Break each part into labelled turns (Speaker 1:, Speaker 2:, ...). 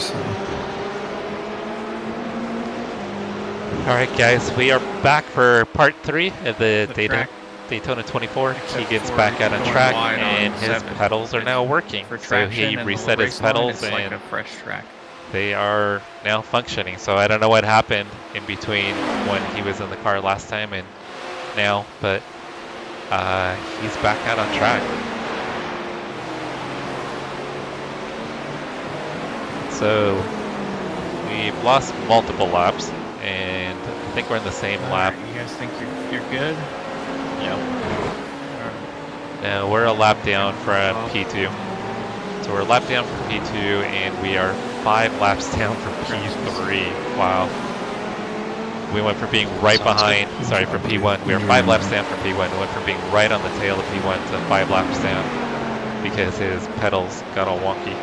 Speaker 1: so.
Speaker 2: Alright guys, we are back for part 3 of the Daytona 24. Keegan's back out on track and his pedals are now working. So he reset his pedals and
Speaker 3: like a fresh track.
Speaker 2: They are now functioning. So I don't know what happened in between when he was in the car last time and now, but he's back out on track. So we've lost multiple laps, and I think we're in the same lap.
Speaker 3: You guys think you're good?
Speaker 2: Yeah. No, we're a lap down from P2. So we're a lap down from P2, and we are 5 laps down from P3. Wow. We went from being right behind, sorry, from P1. We were 5 laps down from P1. We went from being right on the tail of P1 to 5 laps down because his pedals got all wonky.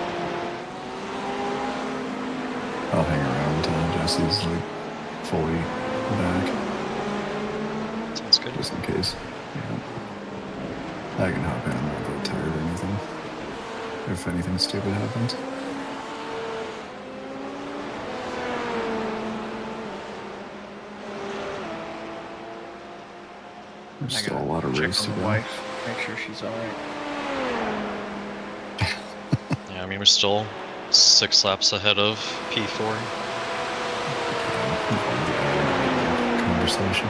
Speaker 1: I'll hang around until Jesse's like fully back.
Speaker 4: Sounds good.
Speaker 1: Just in case. Yeah. I can hop in. I'm not really tired or anything. If anything stupid happens. There's still a lot of race to go.
Speaker 3: Wife. Make sure she's alright.
Speaker 4: Yeah, I mean, we're still 6 laps ahead of P4.
Speaker 1: Conversation.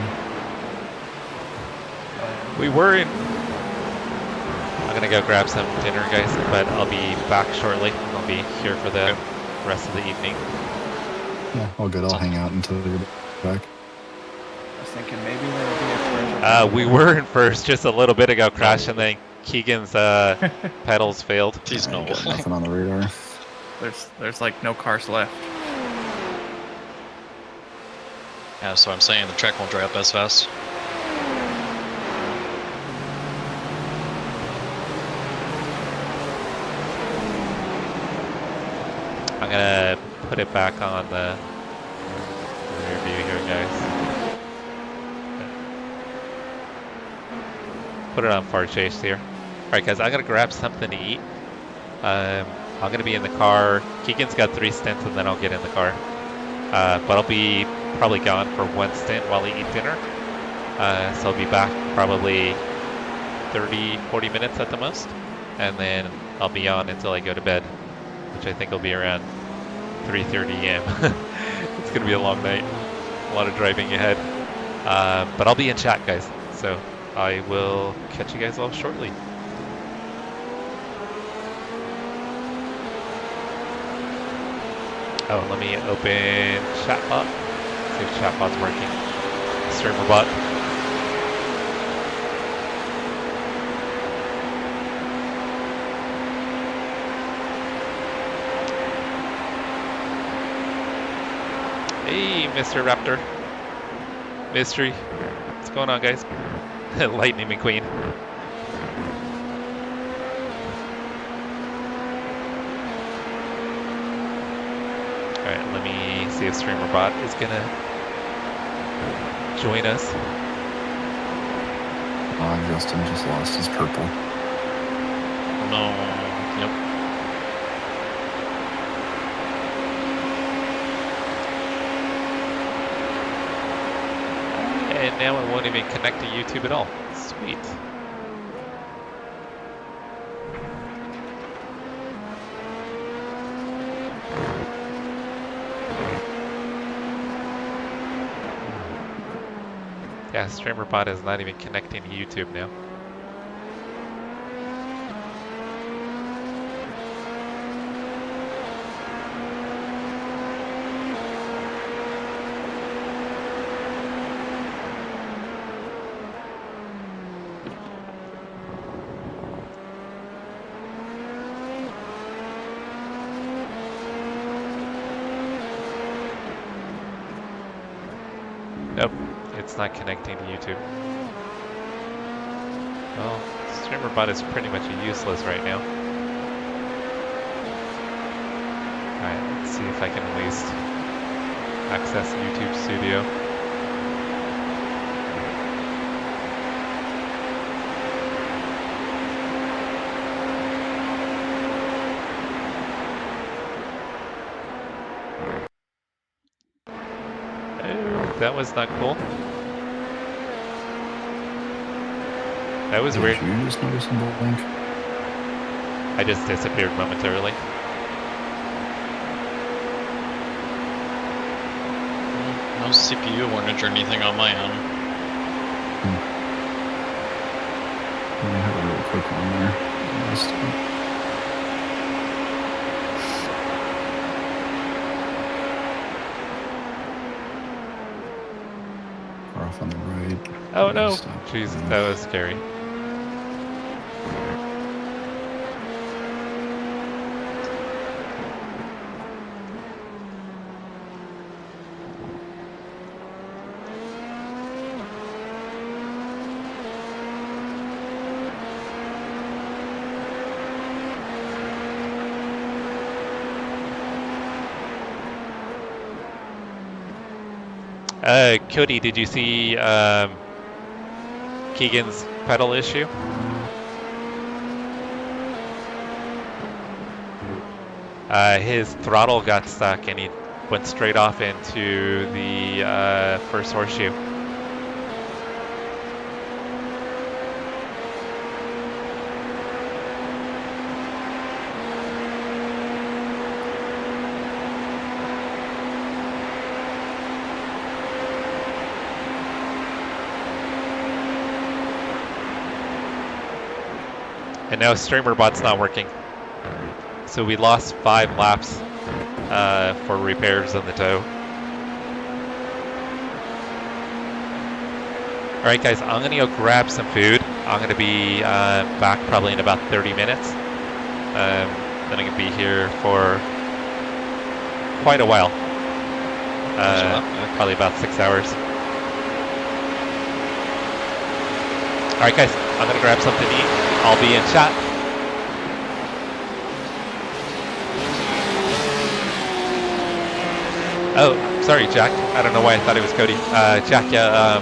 Speaker 2: We were in... I'm gonna go grab some dinner, guys, but I'll be back shortly. I'll be here for the rest of the evening.
Speaker 1: Yeah, all good. I'll hang out until you're back.
Speaker 3: I was thinking maybe there would be a crash.
Speaker 2: We were in first just a little bit ago, crash, and then Keegan's pedals failed.
Speaker 4: He's no.
Speaker 1: Got nothing on the radar.
Speaker 3: There's like no cars left.
Speaker 4: Yeah, so I'm saying the track won't dry up as fast.
Speaker 2: I'm gonna put it back on the rear view here, guys. Put it on far chase here. Alright guys, I gotta grab something to eat. I'm gonna be in the car. Keegan's got 3 stints and then I'll get in the car. But I'll be probably gone for 1 stint while I eat dinner. So I'll be back probably 30-40 minutes at the most. And then I'll be on until I go to bed, which I think will be around 3:30 a.m. It's gonna be a long night. A lot of driving ahead. But I'll be in chat, guys. So I will catch you guys all shortly. Oh, let me open chatbot. See if chatbot's working. Streamer bot. Hey, Mr. Raptor. Mystery. What's going on, guys? Lightning McQueen. Alright, let me see if StreamerBot is gonna join us.
Speaker 1: Justin just lost his purple.
Speaker 4: No. Yep.
Speaker 2: And now it won't even connect to YouTube at all. Sweet. Yeah, StreamerBot is not even connecting to YouTube now. Nope, it's not connecting to YouTube. Well, StreamerBot is pretty much useless right now. Alright, let's see if I can at least access YouTube Studio. Oh, that was not cool. That was weird.
Speaker 1: Did you just notice a blink?
Speaker 2: I just disappeared momentarily.
Speaker 4: No CPU warnage or anything on my end.
Speaker 1: I had a real quick one there. Far off on the right.
Speaker 2: Oh no!
Speaker 1: Stop.
Speaker 2: Jeez, that was scary. Cody, did you see Keegan's pedal issue? His throttle got stuck and he went straight off into the first horseshoe. And now StreamerBot's not working. So we lost 5 laps for repairs on the tow. Alright guys, I'm gonna go grab some food. I'm gonna be back probably in about 30 minutes. Then I'm gonna be here for quite a while. Probably about 6 hours. Alright guys, I'm gonna grab something to eat. I'll be in chat. Oh, sorry, Jack. I don't know why I thought it was Cody. Jack, yeah,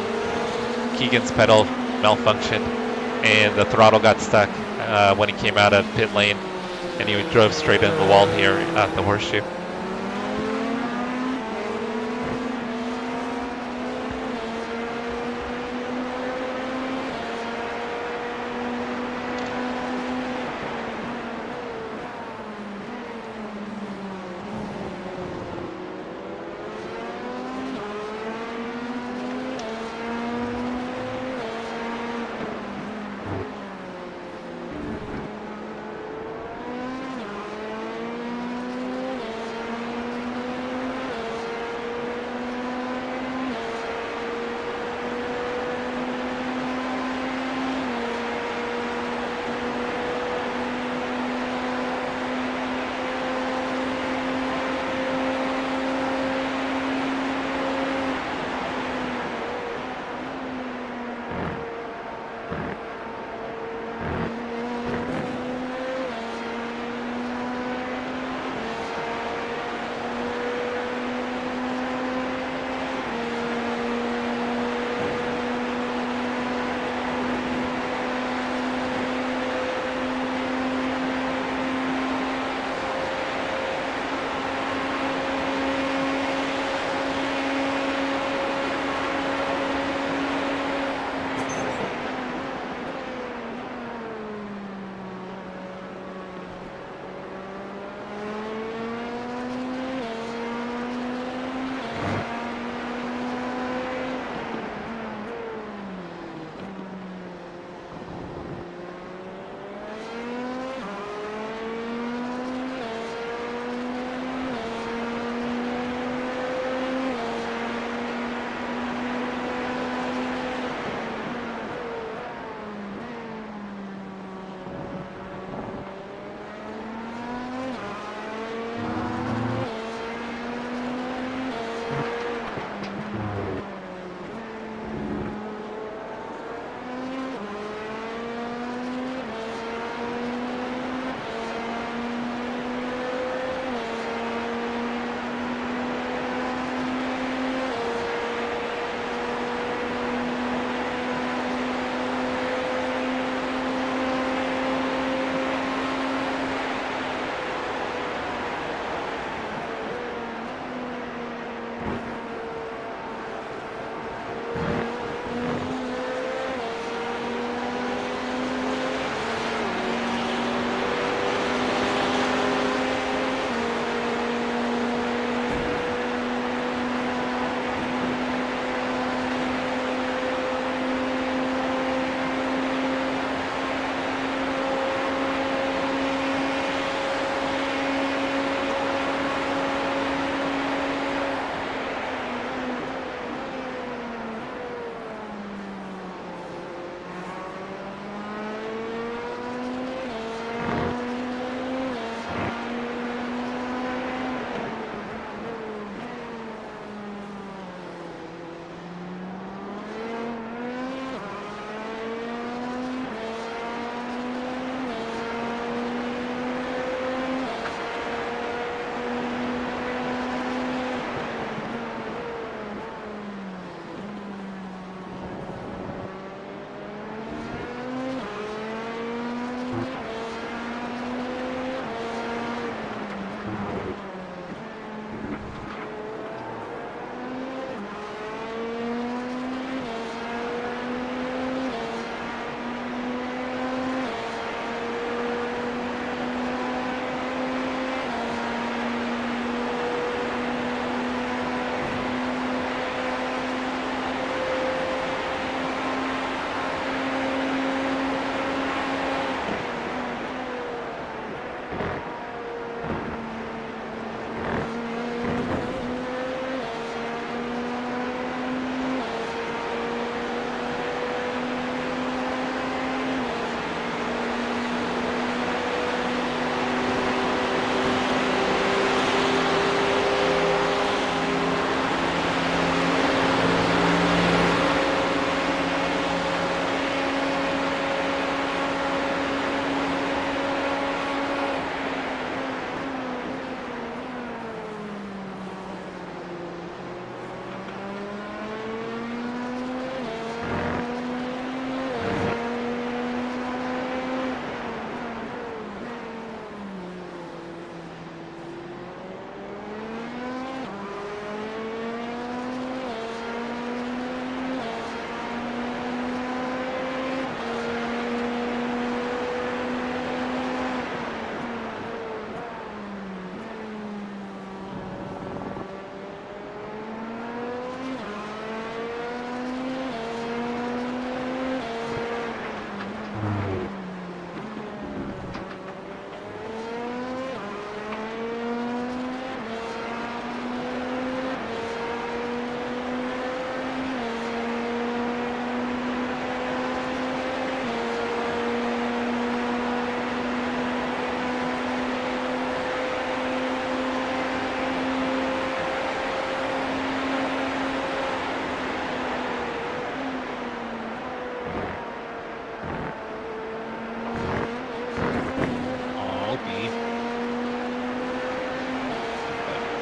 Speaker 2: Keegan's pedal malfunctioned and the throttle got stuck when he came out of pit lane and he drove straight into the wall here at the horseshoe.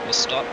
Speaker 4: We'll stop.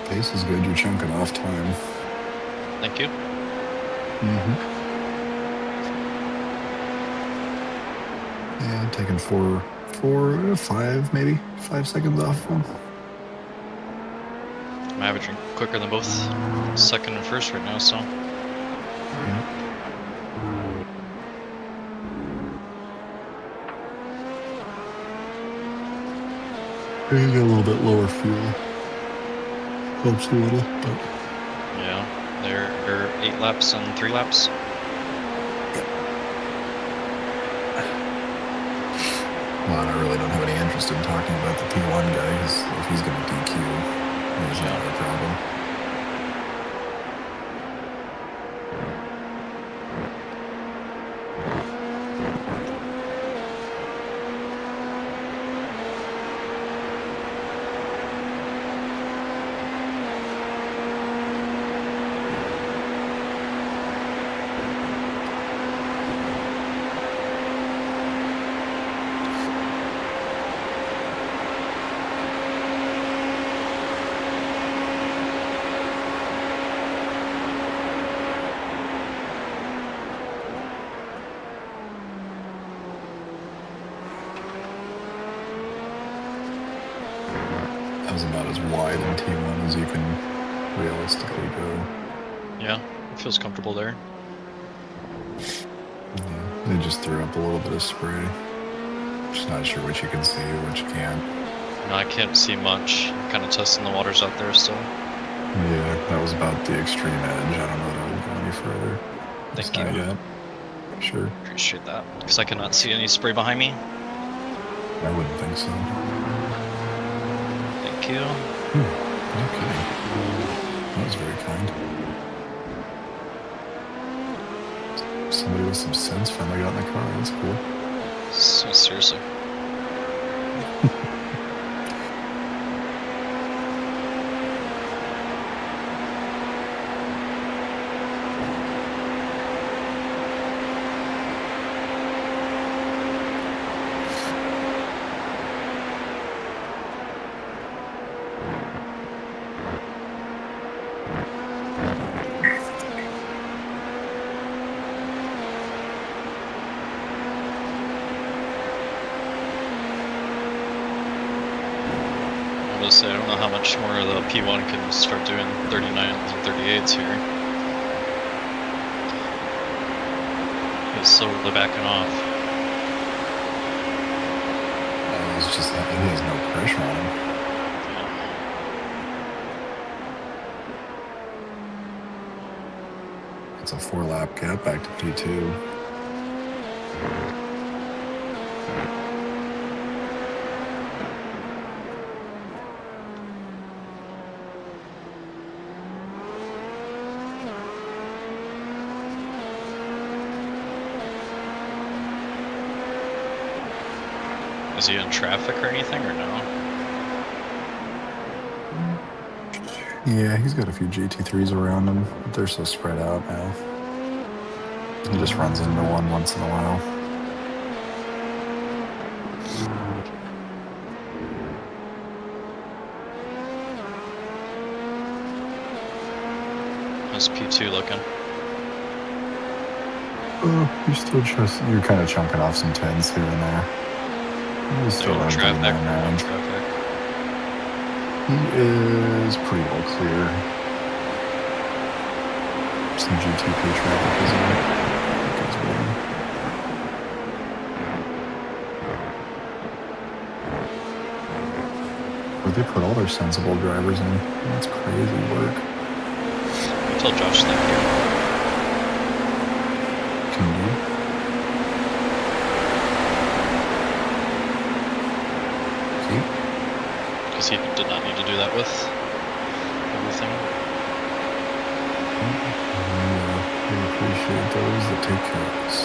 Speaker 1: Pace is good. You're chunking off time.
Speaker 4: Thank you.
Speaker 1: Yeah, taking 5 maybe 5 seconds off one.
Speaker 4: I'm averaging quicker than both second and first right now, so.
Speaker 1: You get a little bit lower fuel. Helps a little, but
Speaker 4: Yeah, they're 8 laps and 3 laps.
Speaker 1: well, I really don't have any interest in talking about the P1 guy because if he's going to DQ, there's not a problem. That was about as wide in T1 as you can realistically go.
Speaker 4: Yeah, it feels comfortable there.
Speaker 1: Yeah, they just threw up a little bit of spray. Just not sure what you can see or what you can't.
Speaker 4: No, I can't see much. I'm kind of testing the waters out there still.
Speaker 1: Yeah, that was about the extreme edge. I don't know that I would go any further.
Speaker 4: Thank
Speaker 1: Not
Speaker 4: you.
Speaker 1: yet. Sure.
Speaker 4: Appreciate that. Because I cannot see any spray behind me.
Speaker 1: I wouldn't think so.
Speaker 4: Thank you.
Speaker 1: No kidding. That was very kind. Somebody with some sense finally got in the car. That's cool.
Speaker 4: So, seriously. I don't know how much more the P1 can start doing 39s and 38s here. He's slowly backing off.
Speaker 1: It's just that he has no pressure on him.
Speaker 4: Yeah.
Speaker 1: It's a 4-lap gap back to P2.
Speaker 4: Is he in traffic or anything, or no?
Speaker 1: Yeah, he's got a few GT3s around him, but they're so spread out now. He just runs into one once in a while.
Speaker 4: How's P2 looking?
Speaker 1: You're kind of chunking off some 10s here and there. He's still running
Speaker 4: traffic.
Speaker 1: around.
Speaker 4: Traffic.
Speaker 1: He is pretty well clear. Some GTP traffic is in. Where they put all their sensible drivers in. That's crazy work.
Speaker 4: I told Josh that here.
Speaker 1: Can you?
Speaker 4: Because he did not need to do that with everything.
Speaker 1: We appreciate those that take care of us.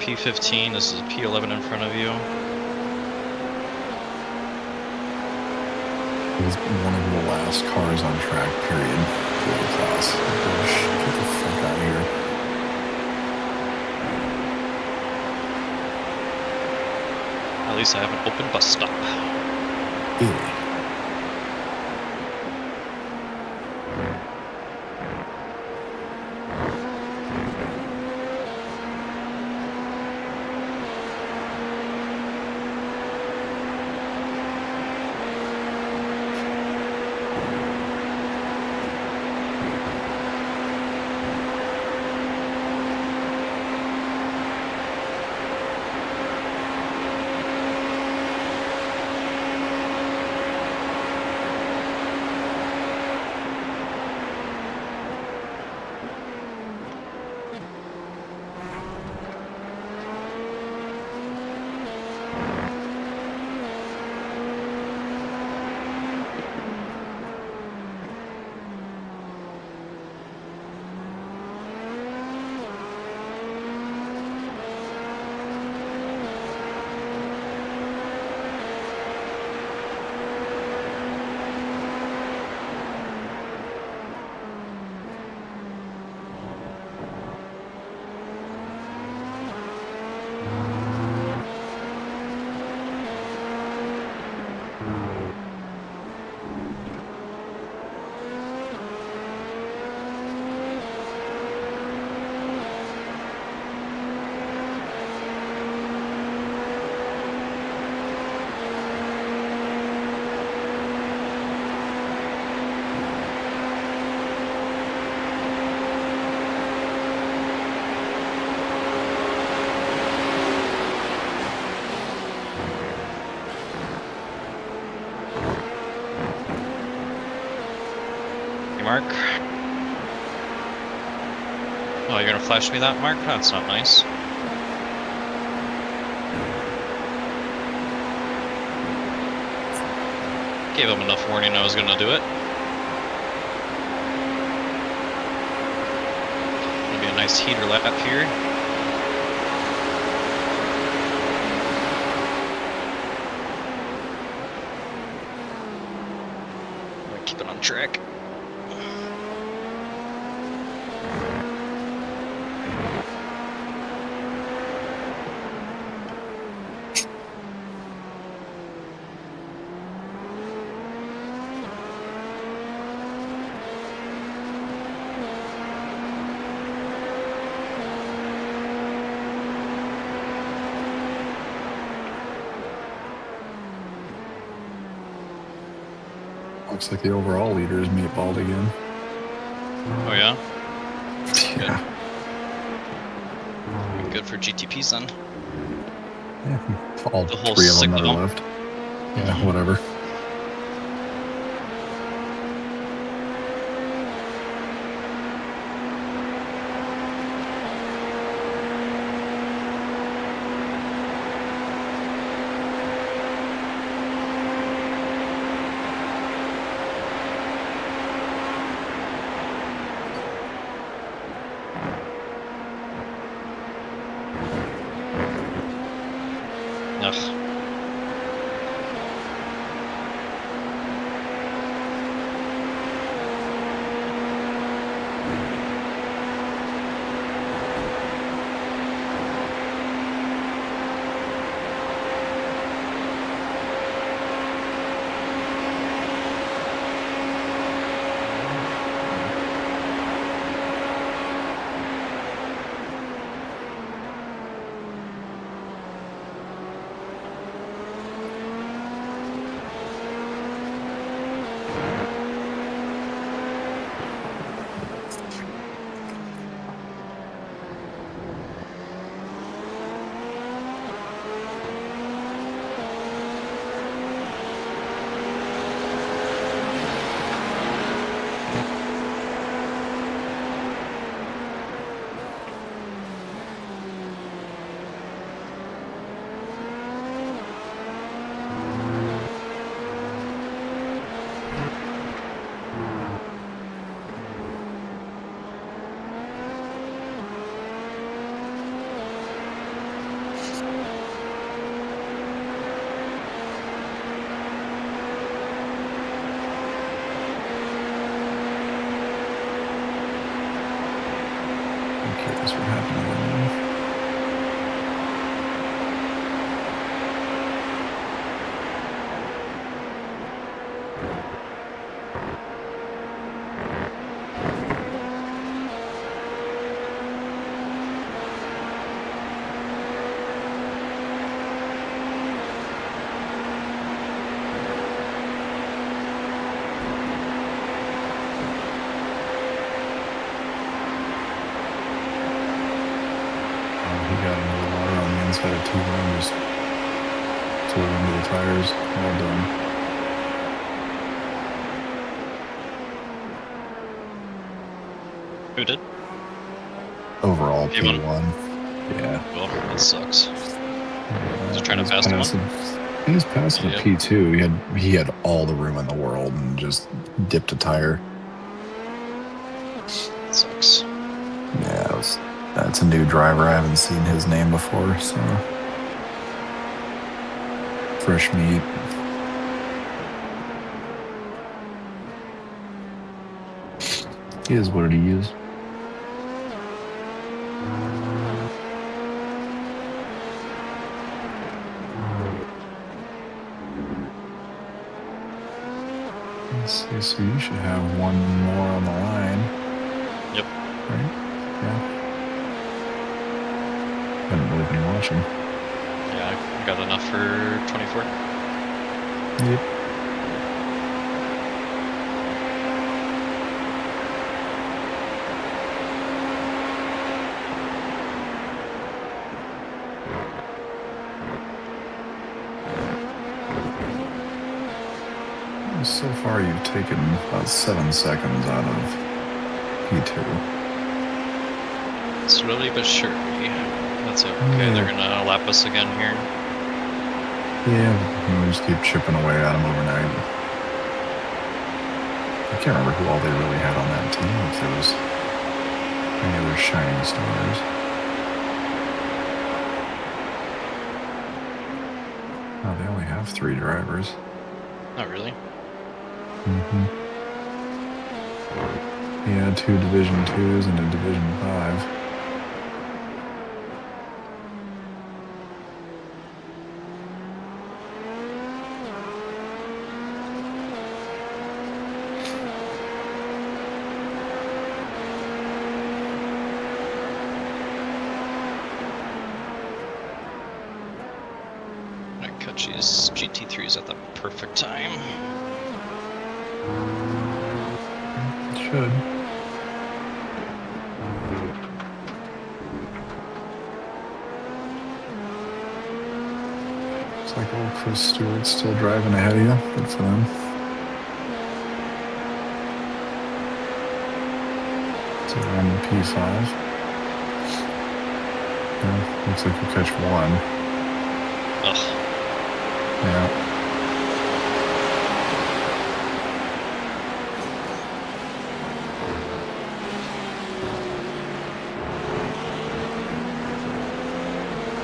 Speaker 4: P15. This is a P11 in front of you.
Speaker 1: He's one of the last cars on track, period. For the class. Get the fuck out of here.
Speaker 4: At least I have an open bus stop.
Speaker 1: Yeah.
Speaker 4: Mark. Oh, you're gonna flash me that, Mark? That's not nice. Gave him enough warning I was gonna do it. Gonna be a nice heater lap here. Keep it on track.
Speaker 1: Looks like the overall leader is meatballed again.
Speaker 4: Oh yeah?
Speaker 1: Yeah.
Speaker 4: Good for GTPs then.
Speaker 1: Yeah. All
Speaker 4: The whole
Speaker 1: three of them
Speaker 4: six
Speaker 1: that
Speaker 4: of
Speaker 1: are
Speaker 4: them?
Speaker 1: left. Yeah, whatever.
Speaker 4: Ugh.
Speaker 1: Guess what happened to them? He got another water on the inside of T1, just flew into the tires. Well done.
Speaker 4: Who did?
Speaker 1: Overall,
Speaker 4: P1?
Speaker 1: P1. Yeah.
Speaker 4: Well, that sucks. Was he trying to pass
Speaker 1: passing, he was passing a P2. He had all the room in the world and just dipped a tire.
Speaker 4: That sucks.
Speaker 1: Yeah, that's a new driver. I haven't seen his name before, so fresh meat. He is what he is. Let's see, so you should have one more on the line.
Speaker 4: Yep.
Speaker 1: Right? Yeah. Haven't really been watching.
Speaker 4: Yeah, I got enough for 24.
Speaker 1: Yep. So far, you've taken about 7 seconds out of P2.
Speaker 4: Slowly but surely. That's okay.
Speaker 1: Yeah.
Speaker 4: They're gonna lap us again here.
Speaker 1: Yeah, we'll just keep chipping away at them overnight. I can't remember who all they really had on that team, if there was any other shining stars. Oh, they only have 3 drivers.
Speaker 4: Not really.
Speaker 1: Mm-hmm. Yeah, 2 Division 2s and a Division 5.
Speaker 4: I cut these GT3s at the perfect time.
Speaker 1: It should. Looks like old Chris Stewart's still driving ahead of you. Good for them. So they're on the P5. Yeah, looks like you catch 1.
Speaker 4: Ugh.
Speaker 1: Yeah.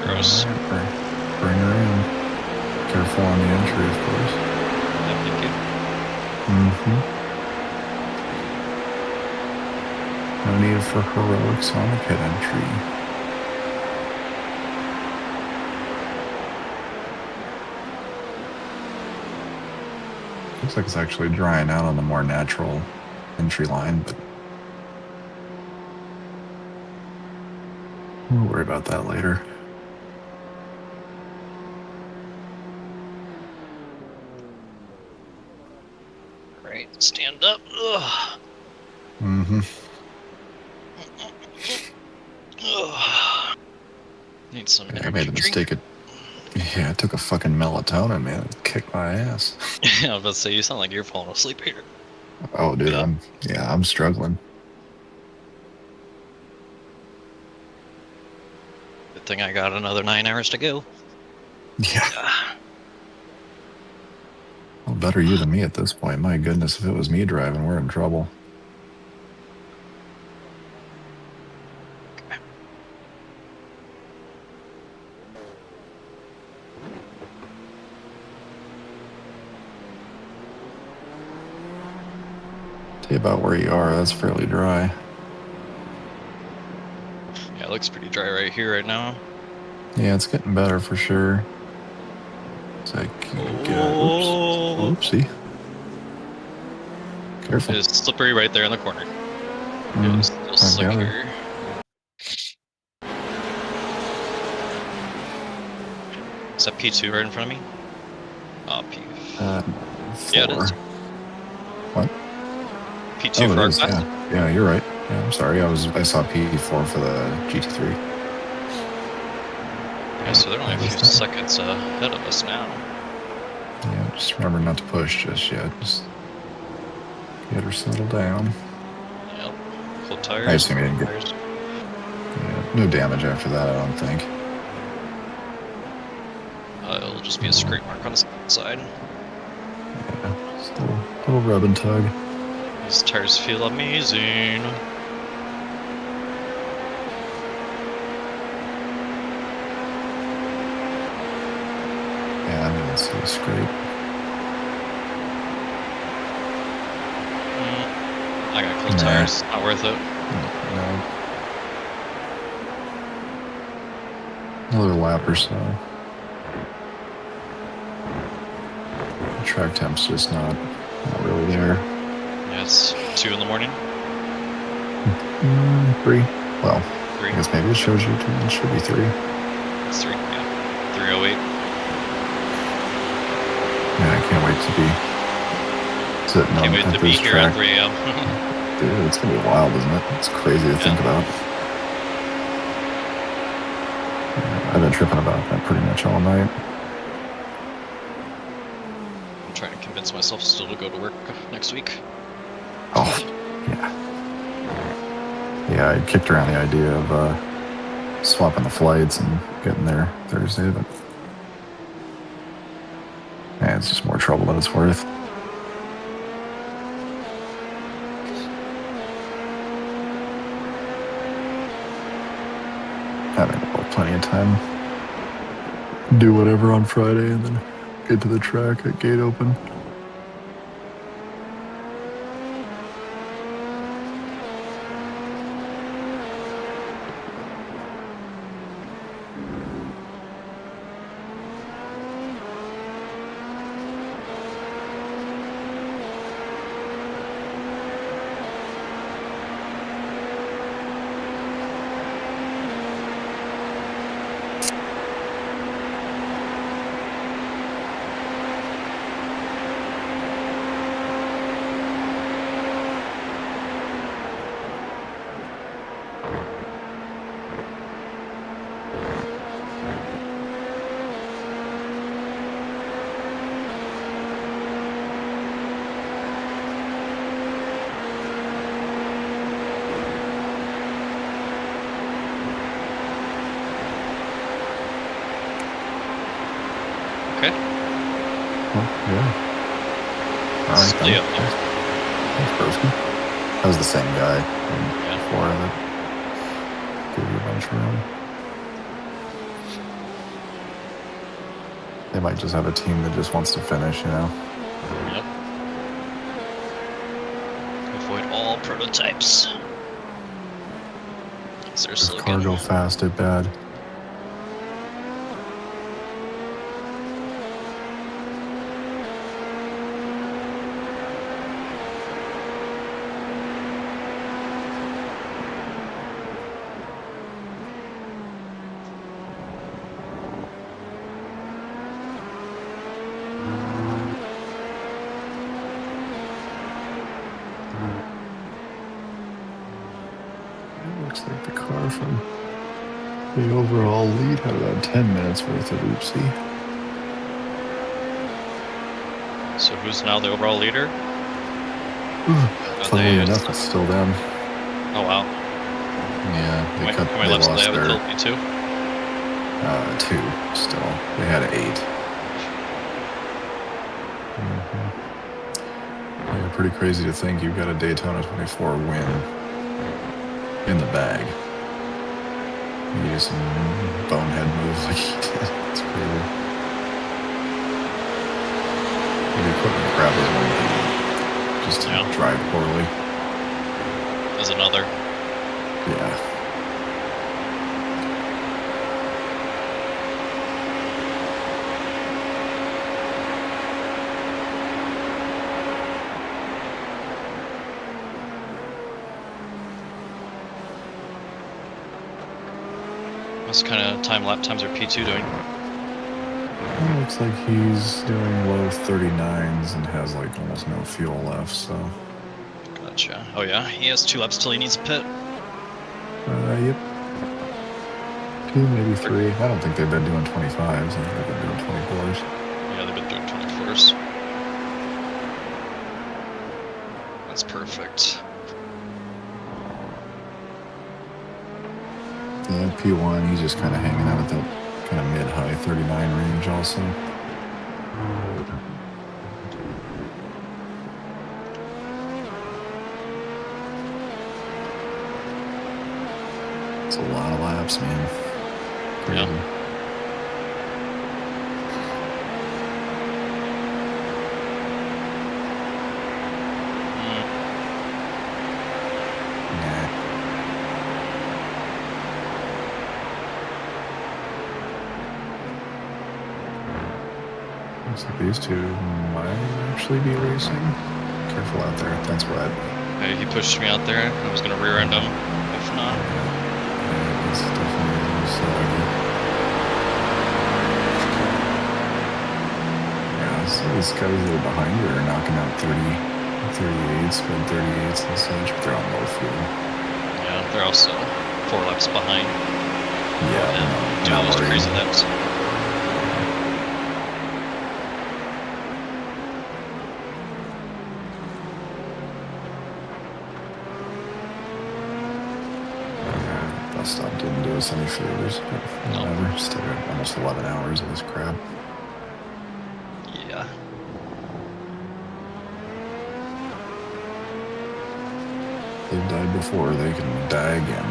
Speaker 4: Gross.
Speaker 1: Right, bring her in. Careful on the entry, of course.
Speaker 4: Yeah, thank you.
Speaker 1: Mm-hmm. No need for heroics on the pit entry. Looks like it's actually drying out on the more natural entry line, but we'll worry about that later.
Speaker 4: Right, stand up. Ugh.
Speaker 1: Mm-hmm.
Speaker 4: Ugh. Need some
Speaker 1: I
Speaker 4: energy
Speaker 1: made the
Speaker 4: drink.
Speaker 1: mistake of... Yeah, I took a fucking melatonin, man. It kicked my ass.
Speaker 4: Yeah, I was about to say, you sound like you're falling asleep here.
Speaker 1: Oh, dude, I'm struggling.
Speaker 4: Good thing I got another 9 hours to go.
Speaker 1: Yeah. Well, better you than me at this point. My goodness, if it was me driving, we're in trouble. Tell you about where you are. That's fairly dry.
Speaker 4: Yeah, it looks pretty dry right here right now.
Speaker 1: Yeah, it's getting better for sure. It's like,
Speaker 4: Oh.
Speaker 1: oops. Oopsie. Careful.
Speaker 4: It's slippery right there in the corner.
Speaker 1: Mm,
Speaker 4: It's still slick
Speaker 1: gathered.
Speaker 4: here. Is that P2 right in front of me? Oh, P.
Speaker 1: Four.
Speaker 4: Yeah, it is.
Speaker 1: What?
Speaker 4: P2
Speaker 1: Oh,
Speaker 4: for
Speaker 1: it
Speaker 4: our
Speaker 1: is.
Speaker 4: class?
Speaker 1: Yeah, you're right. Yeah, I'm sorry. I saw P4 for the GT3.
Speaker 4: Yeah, so they're only a
Speaker 1: That is
Speaker 4: few
Speaker 1: that.
Speaker 4: seconds ahead of us now.
Speaker 1: Yeah, just remember not to push just yet. Just get her settled down.
Speaker 4: Yep. Cold tires.
Speaker 1: I assume you didn't get
Speaker 4: tires.
Speaker 1: no damage after that, I don't think.
Speaker 4: It'll just be a scrape mark on the side.
Speaker 1: Yeah, just a little rub and tug.
Speaker 4: These tires feel amazing.
Speaker 1: Yeah, I didn't see a scrape.
Speaker 4: I got cold tires. Not worth it.
Speaker 1: No. Another lap or so. The track temp's just not really there.
Speaker 4: Yeah, it's 2 in the morning.
Speaker 1: 3. Well,
Speaker 4: 3.
Speaker 1: I guess maybe it shows you 2. It should be 3.
Speaker 4: It's 3. Yeah. 3:08.
Speaker 1: Yeah, I can't wait to be sitting
Speaker 4: Can't wait
Speaker 1: at
Speaker 4: to be
Speaker 1: this
Speaker 4: here
Speaker 1: track.
Speaker 4: at 3 a.m.
Speaker 1: Dude, it's gonna be wild, isn't it? It's crazy to think about. Yeah, I've been tripping about that pretty much all night.
Speaker 4: I'm trying to convince myself still to go to work next week.
Speaker 1: Oh, yeah. Yeah, I kicked around the idea of swapping the flights and getting there Thursday, but yeah, it's just more trouble than it's worth. I think we'll have plenty of time. Do whatever on Friday and then get to the track at gate open.
Speaker 4: Okay.
Speaker 1: Well, yeah. All right,
Speaker 4: Stay
Speaker 1: then.
Speaker 4: up there.
Speaker 1: Thanks, broski. That was the same guy
Speaker 4: Yeah.
Speaker 1: before that gave you a bunch of room. They might just have a team that just wants to finish, you know?
Speaker 4: Yep. Avoid all prototypes. Seriously,
Speaker 1: If car go fast, it bad. Looks like the car from the overall lead had about 10 minutes worth of oopsie.
Speaker 4: So who's now the overall leader?
Speaker 1: Funnily enough, it's still them.
Speaker 4: Oh wow.
Speaker 1: Yeah,
Speaker 4: How many
Speaker 1: they
Speaker 4: laps do
Speaker 1: lost
Speaker 4: they have
Speaker 1: their
Speaker 4: until P2?
Speaker 1: 2 still. They had 8. Yeah, pretty crazy to think you've got a Daytona 24 win in the bag. You do some bonehead moves like he did. It's crazy. The equipment grab was one thing, just to drive poorly.
Speaker 4: There's another.
Speaker 1: Yeah.
Speaker 4: What kind of lap times are P2 doing?
Speaker 1: Well, looks like he's doing low 39s and has like almost no fuel left, so.
Speaker 4: Gotcha. Oh yeah, he has 2 laps till he needs a pit.
Speaker 1: Yep. 2, maybe 3. I don't think they've been doing 25s. I think they've been doing 24s.
Speaker 4: Yeah, they've been doing 24s. That's perfect.
Speaker 1: Yeah, P1, he's just kind of hanging out at that kind of mid-high 39 range also. It's a lot of laps, man. Crazy.
Speaker 4: Yeah.
Speaker 1: Nah. Looks like these two might actually be racing. Careful out there. That's red.
Speaker 4: Hey, he pushed me out there. I was gonna rear end him. If not,
Speaker 1: Yeah, it's definitely a little soggy. Yeah, so these guys that are behind you are knocking out 38s, mid 38s and such, but they're on low fuel.
Speaker 4: yeah, they're also 4 laps behind.
Speaker 1: Yeah,
Speaker 4: And
Speaker 1: no,
Speaker 4: doing those
Speaker 1: worried.
Speaker 4: crazy laps.
Speaker 1: Bus stop didn't do us any favors, but
Speaker 4: No.
Speaker 1: whatever. Still got almost 11 hours of this crap.
Speaker 4: Yeah.
Speaker 1: They've died before, they can die again.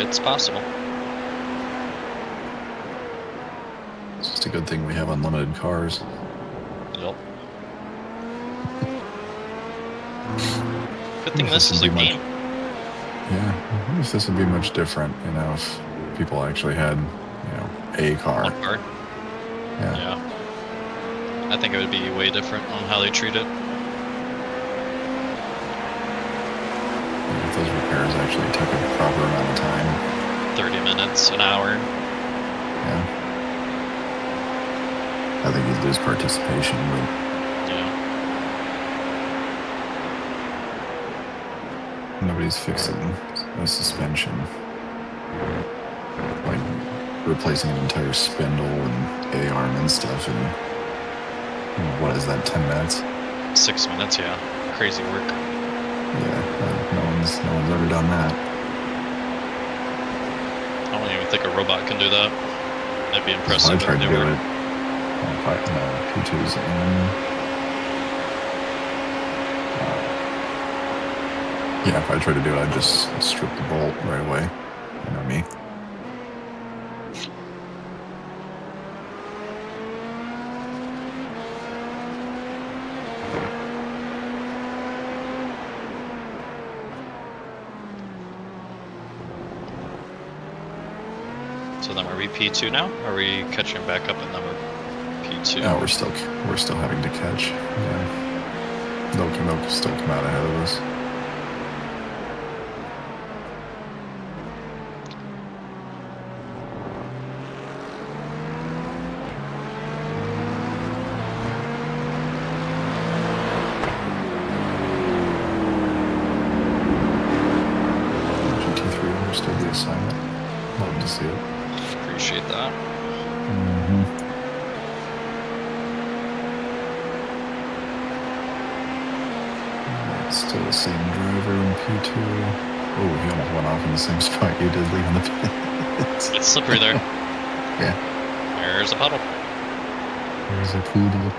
Speaker 4: It's possible.
Speaker 1: It's just a good thing we have unlimited cars.
Speaker 4: Yep. Good thing this is a game.
Speaker 1: Yeah, I wonder if this would be much different, you know, if people actually had, you know, a car.
Speaker 4: One car.
Speaker 1: Yeah.
Speaker 4: Yeah. I think it would be way different on how they treat it.
Speaker 1: If those repairs actually took a proper amount of time.
Speaker 4: 30 minutes, an hour.
Speaker 1: Yeah. I think you'd lose participation, but
Speaker 4: Yeah.
Speaker 1: nobody's fixing a suspension. Like replacing an entire spindle and A-arm and stuff in, you know, what is that, 10 minutes?
Speaker 4: 6 minutes, yeah. Crazy work.
Speaker 1: Yeah, no one's ever done that.
Speaker 4: I don't even think a robot can do that. That'd be impressive
Speaker 1: I
Speaker 4: if
Speaker 1: tried
Speaker 4: they
Speaker 1: to do
Speaker 4: were.
Speaker 1: it. P2's in. Yeah, if I tried to do it, I'd just strip the bolt right away. You know me.
Speaker 4: So then are we P2 now? Are we catching back up and then we're P2?
Speaker 1: No, we're still having to catch. Yeah, they'll still come out ahead of us. GT3 understood the assignment. Love to see it.
Speaker 4: Appreciate that.
Speaker 1: Still the same driver in P2. Oh, he almost went off in the same spot you did leaving the pits.
Speaker 4: It's slippery there.
Speaker 1: Yeah.
Speaker 4: There's a puddle.
Speaker 1: There's a poodle.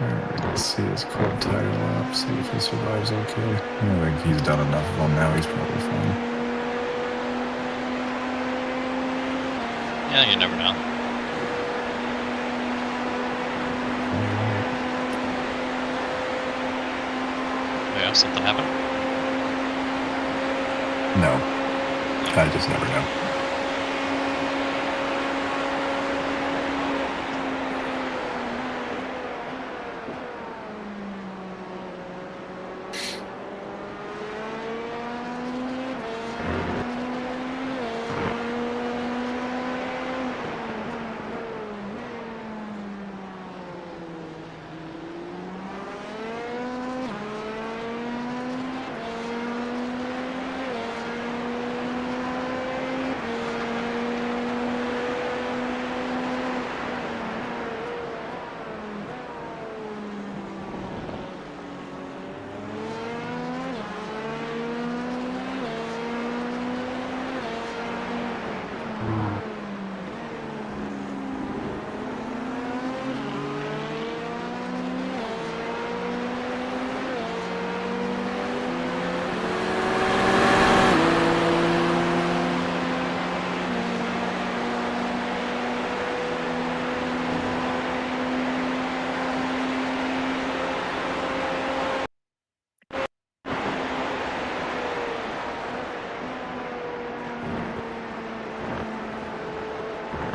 Speaker 1: Alright, let's see his cold tire lap, see if he survives okay. I think he's done enough of them now, he's probably fine.
Speaker 4: Yeah, you never know. Yeah, something happened?
Speaker 1: No. I just never know.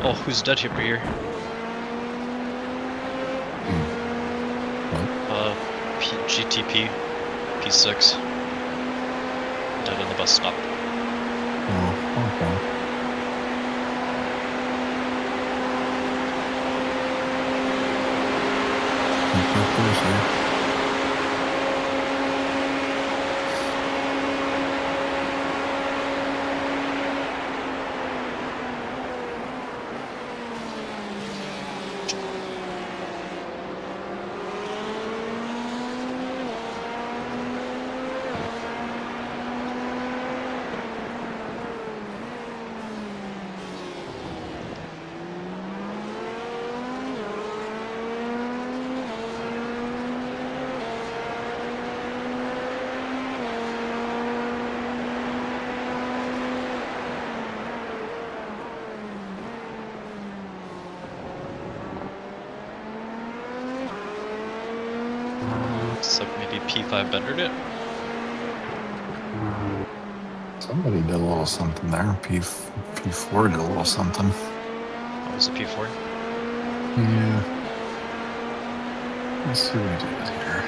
Speaker 4: Oh, who's dead here?
Speaker 1: What?
Speaker 4: GTP P6. Dead in the bus stop.
Speaker 1: Oh, okay.
Speaker 4: So maybe P5 bendered it?
Speaker 1: Somebody did a little something there. P4 did a little something.
Speaker 4: What was it, P4?
Speaker 1: Yeah. Let's see what we did here.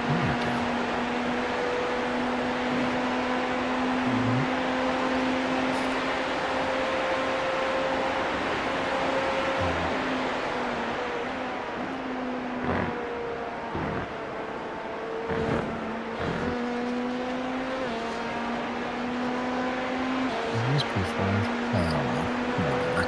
Speaker 1: What did we do? It was P5. I don't know. Whatever.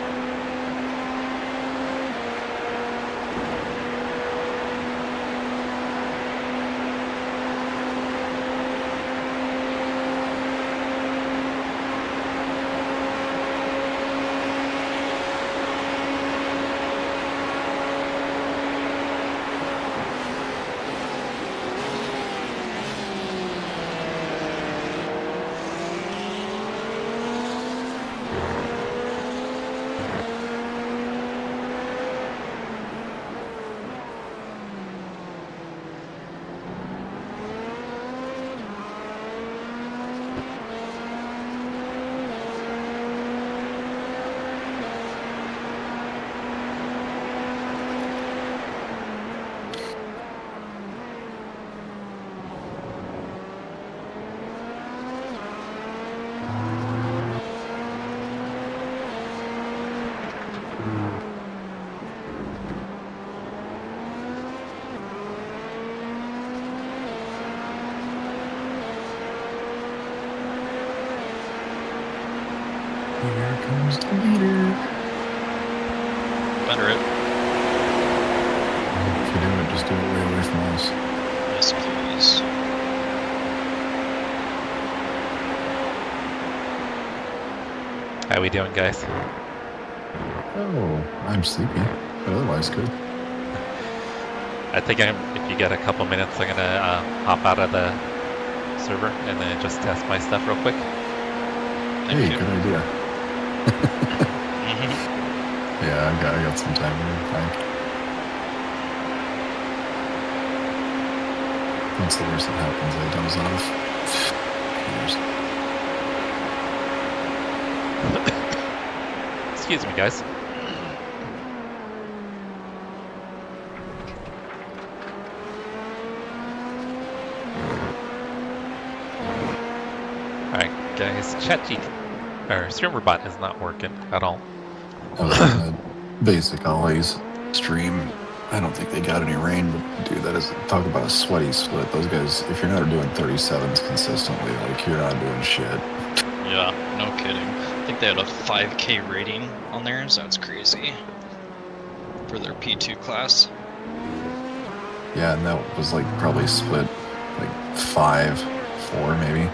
Speaker 1: Here comes the leader.
Speaker 4: Bender it.
Speaker 1: If you do it, just do it way away from us.
Speaker 4: Yes, please.
Speaker 2: How we doing, guys?
Speaker 1: Oh, I'm sleepy, but otherwise good.
Speaker 2: I think if you get a couple minutes, I'm gonna hop out of the server and then just test my stuff real quick.
Speaker 4: Thank
Speaker 1: Hey,
Speaker 4: you.
Speaker 1: good idea.
Speaker 4: Mhm.
Speaker 1: Yeah, I got some time here. Fine. What's the worst that happens? I doze off. Cheers.
Speaker 2: Excuse me, guys. Alright, guys, or StreamerBot is not working at all.
Speaker 1: I was on the basic always stream. I don't think they got any rain, but dude, that is talk about a sweaty split. Those guys, if you're not doing 37s consistently, like you're not doing shit.
Speaker 4: Yeah, no kidding. I think they had a 5K rating on theirs. That's crazy. For their P2 class.
Speaker 1: Yeah, and that was like probably split like 5-4 maybe.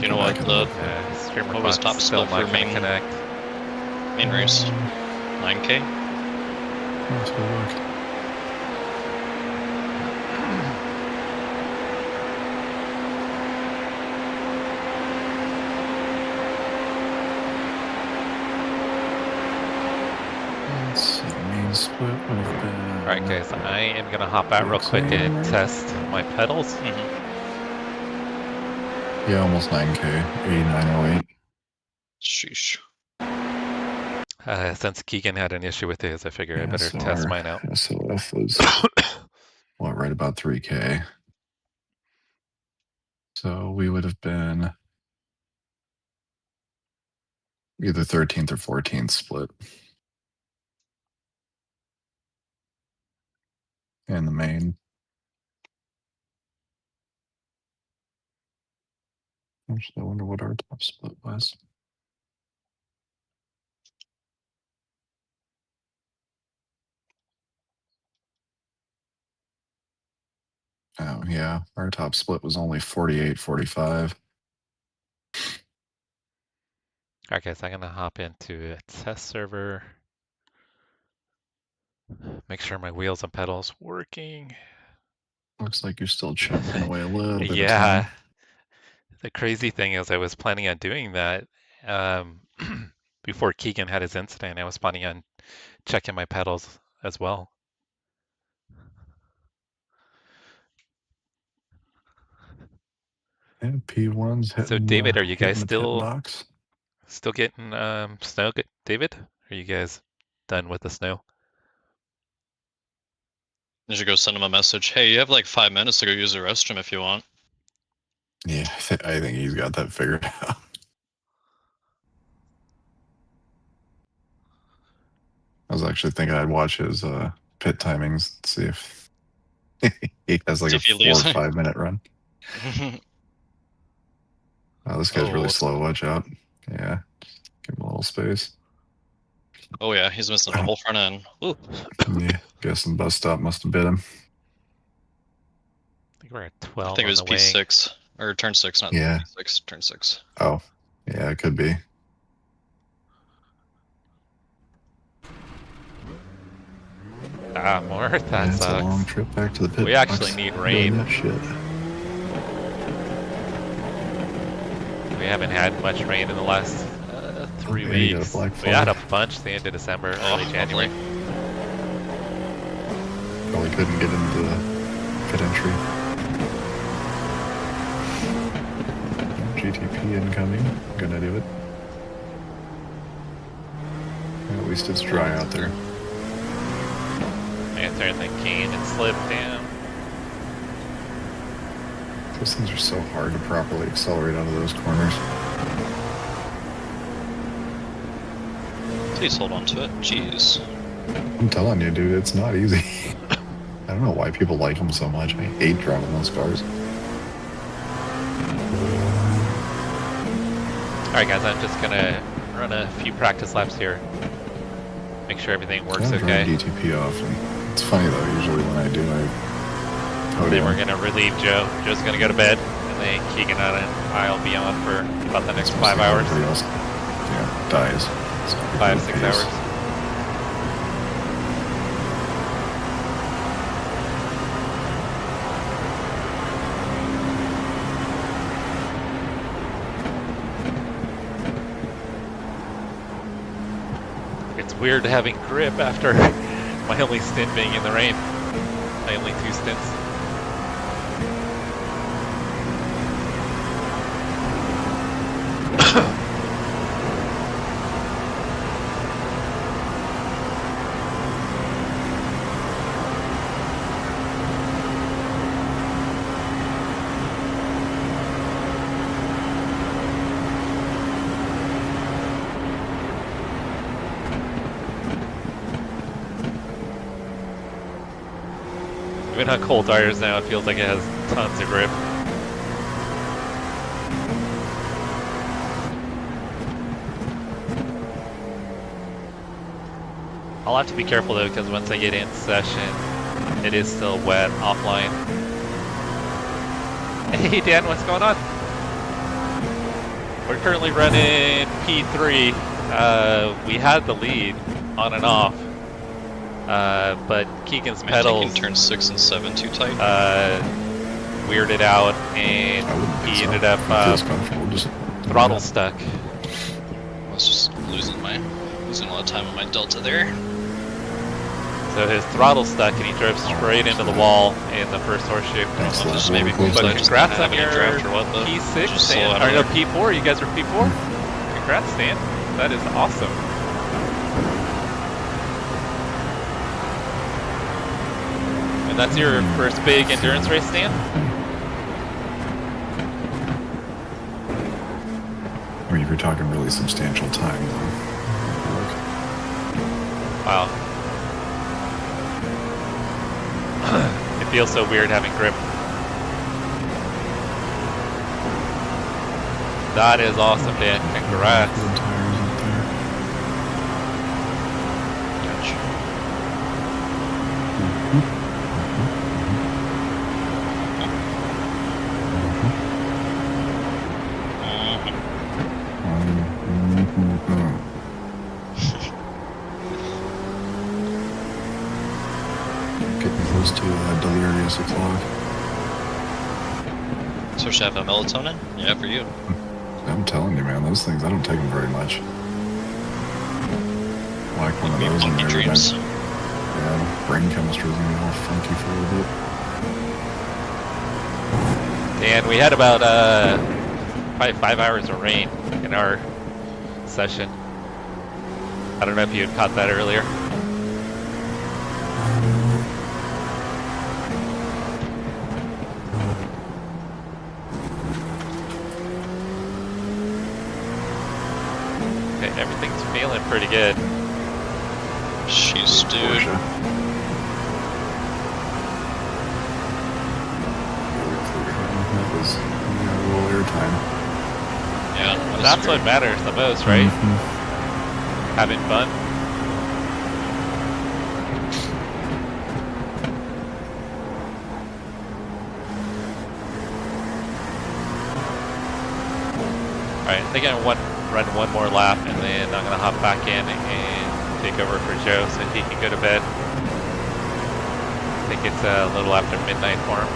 Speaker 4: You know what? The
Speaker 2: StreamerBot
Speaker 4: What was top
Speaker 2: still
Speaker 4: split for
Speaker 2: not gonna
Speaker 4: main-
Speaker 2: connect.
Speaker 4: main race. 9K.
Speaker 1: Let's go look. Let's see, main And the split would have been.
Speaker 2: Alright guys, I am gonna hop out real quick and test my pedals.
Speaker 1: Yeah, almost 9K, 8908.
Speaker 4: Sheesh.
Speaker 2: Since Keegan had an issue with his, I figure I better test mine out.
Speaker 1: SOF was, what, right about 3K. So we would have been either 13th or 14th split. And the main. Actually, I wonder what our top split was. Oh, yeah. Our top split was only 48-45.
Speaker 2: Alright guys, I'm gonna hop into a test server. Make sure my wheels and pedals working.
Speaker 1: Looks like you're still chugging away a little bit of
Speaker 2: Yeah.
Speaker 1: time.
Speaker 2: The crazy thing is I was planning on doing that before Keegan had his incident. I was planning on checking my pedals as well.
Speaker 1: Yeah, P1's hitting.
Speaker 2: So David, are you guys
Speaker 1: hitting the pit box.
Speaker 2: still getting snow? David, are you guys done with the snow?
Speaker 4: You should go send him a message. Hey, you have like 5 minutes to go use the restroom if you want.
Speaker 1: Yeah, I think he's got that figured out. I was actually thinking I'd watch his pit timings, see if he has like a 4 or 5 minute run. Oh, this guy's really slow. Watch out. Yeah, give him a little space.
Speaker 4: Oh yeah, he's missing the whole front end. Ooh.
Speaker 1: Yeah, guessing bus stop must have bit him.
Speaker 2: I think we're at 12.
Speaker 4: I think it was P6 or turn 6, not P6. Turn 6.
Speaker 1: Oh, yeah, it could be.
Speaker 2: Ah, more. That
Speaker 1: sucks. A long trip back to the pit.
Speaker 2: We actually need rain. We haven't had much rain in the last 3 weeks. We had a bunch at the end of December, early January.
Speaker 1: Probably couldn't get into the pit entry. GTP incoming. Gonna do it. At least it's dry out there.
Speaker 2: I turn the cane and slip down.
Speaker 1: Those things are so hard to properly accelerate out of those corners.
Speaker 4: Please hold on to it. Jeez.
Speaker 1: I'm telling you, dude, it's not easy. I don't know why people like them so much. I hate driving those cars.
Speaker 2: Alright guys, I'm just gonna run a few practice laps here. Make sure everything works okay.
Speaker 1: DTP off. And it's funny though, usually when I do,
Speaker 2: Then we're gonna relieve Joe. Joe's gonna go to bed, and then Keegan and I'll be on for about the next 5 hours.
Speaker 1: Yeah, dies.
Speaker 2: 5-6 hours. It's weird having grip after my only stint being in the rain. My only 2 stints. Even on cold tires now, it feels like it has tons of grip. I'll have to be careful though, because once I get in session, it is still wet offline. Hey Dan, what's going on? We're currently running P3. We had the lead on and off. But Keegan's pedals
Speaker 4: turn 6 and 7 too tight.
Speaker 2: Weirded out, and he ended up throttle stuck.
Speaker 4: I was just losing a lot of time on my Delta there.
Speaker 2: So his throttle's stuck and he drove straight into the wall in the first horseshoe.
Speaker 1: Excellent.
Speaker 4: Just maybe
Speaker 1: Well,
Speaker 2: But
Speaker 4: I just didn't
Speaker 2: congrats
Speaker 4: have
Speaker 2: on
Speaker 4: any
Speaker 2: your
Speaker 4: draft or what, but
Speaker 2: P6
Speaker 4: just slow
Speaker 2: and,
Speaker 4: out
Speaker 2: or no,
Speaker 4: of there.
Speaker 2: P4. You guys are P4? Congrats, Dan. That is awesome. And that's your first big endurance race, Dan?
Speaker 1: I mean, if you're talking really substantial time, though.
Speaker 2: Wow. It feels so weird having grip. That is awesome, Dan. Congrats.
Speaker 1: Good tires up there.
Speaker 4: Gotcha.
Speaker 1: Getting close to delirious o'clock.
Speaker 4: So should I have a melatonin? Yeah, for you.
Speaker 1: I'm telling you, man, those things, I don't take them very much. Like one of
Speaker 4: Maybe
Speaker 1: those in
Speaker 4: funky
Speaker 1: there.
Speaker 4: dreams.
Speaker 1: Yeah, brain chemistry is going to be all funky for a little bit.
Speaker 2: Dan, we had about probably 5 hours of rain in our session. I don't know if you had caught that earlier. Okay, everything's feeling pretty good.
Speaker 4: Jeez, dude.
Speaker 1: Porsche. That was a little airtime.
Speaker 4: Yeah,
Speaker 2: That's what matters the most, right?
Speaker 1: Mhm.
Speaker 2: Having fun. Alright, I think I'm gonna run one more lap and then I'm gonna hop back in and take over for Joe so he can go to bed. I think it's a little after midnight for him.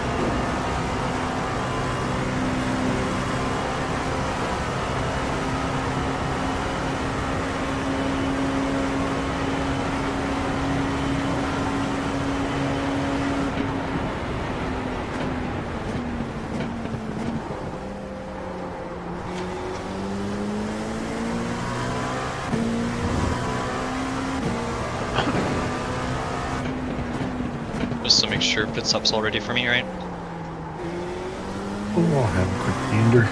Speaker 4: Just to make sure pit stop's all ready for me, right?
Speaker 1: Oh, I'll have a quick gander.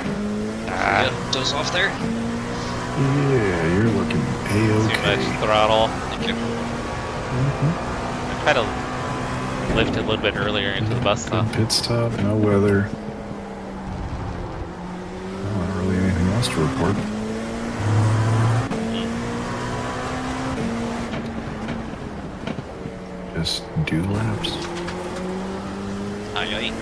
Speaker 2: Ah,
Speaker 4: Yeah, doze off there.
Speaker 1: Yeah, you're looking
Speaker 2: too
Speaker 1: A-okay.
Speaker 2: much throttle.
Speaker 4: Thank you.
Speaker 2: I tried to lift it a little bit earlier into the bus stop.
Speaker 1: Good pit stop, no weather. Not really anything else to report. Just do laps.
Speaker 4: Aye, aye.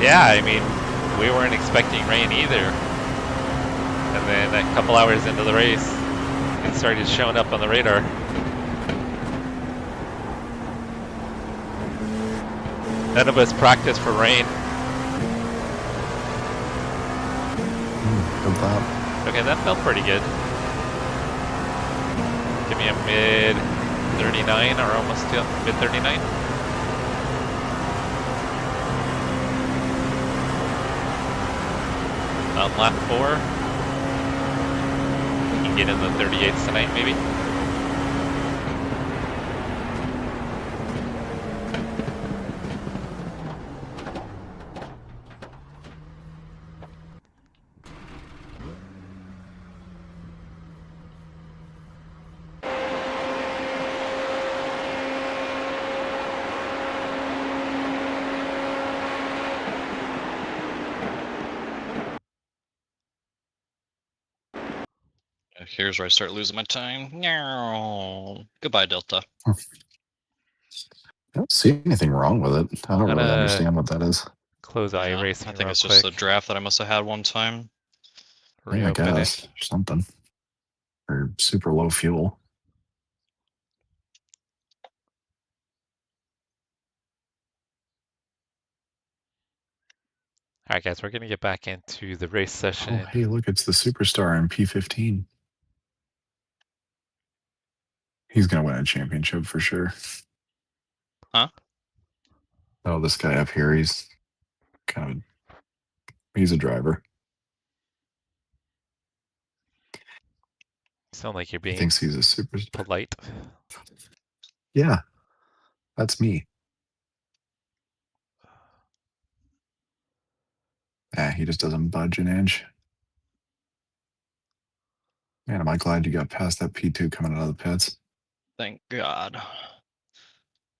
Speaker 2: Yeah, I mean, we weren't expecting rain either. And then a couple hours into the race, it started showing up on the radar. None of us practiced for rain.
Speaker 1: Good lap.
Speaker 2: Okay, that felt pretty good. Give me a mid 39 or almost to mid 39. On lap 4. We can get in the 38s tonight, maybe.
Speaker 4: Here's where I start losing my time. No. Goodbye, Delta.
Speaker 1: I don't see anything wrong with it. I don't really
Speaker 2: Gotta
Speaker 1: understand what that is.
Speaker 2: Close
Speaker 4: Yeah,
Speaker 2: iRacing
Speaker 4: I think
Speaker 2: real
Speaker 4: it's just a
Speaker 2: quick.
Speaker 4: draft that I must have had one time.
Speaker 1: Yeah, I
Speaker 2: Reopen it.
Speaker 1: guess. Or something. Or super low fuel.
Speaker 2: Alright guys, we're gonna get back into the race session.
Speaker 1: Oh, hey, look, it's the superstar in P15. He's going to win a championship for sure.
Speaker 4: Huh?
Speaker 1: Oh, this guy up here, he's a driver.
Speaker 2: Sound like you're
Speaker 1: He
Speaker 2: being
Speaker 1: thinks he's a superstar.
Speaker 2: polite.
Speaker 1: Yeah, that's me. He just doesn't budge an inch. Man, am I glad you got past that P2 coming out of the pits.
Speaker 4: Thank God.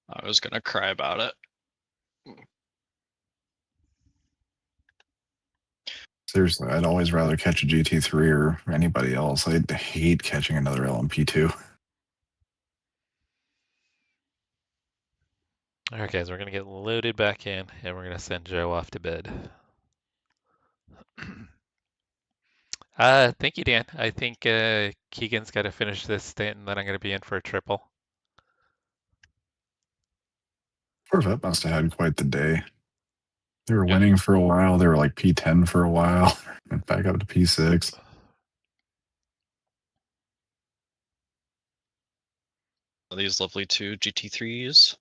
Speaker 4: I was gonna cry about it.
Speaker 1: Seriously, I'd always rather catch a GT3 or anybody else. I hate catching another LMP2.
Speaker 2: Alright guys, we're gonna get loaded back in and we're gonna send Joe off to bed. Thank you, Dan. I think Keegan's got to finish this stint and then I'm gonna be in for a triple.
Speaker 1: Corvette must have had quite the day. They were
Speaker 4: Yeah.
Speaker 1: winning for a while. They were like P10 for a while. Went back up to P6.
Speaker 4: These lovely two GT3s.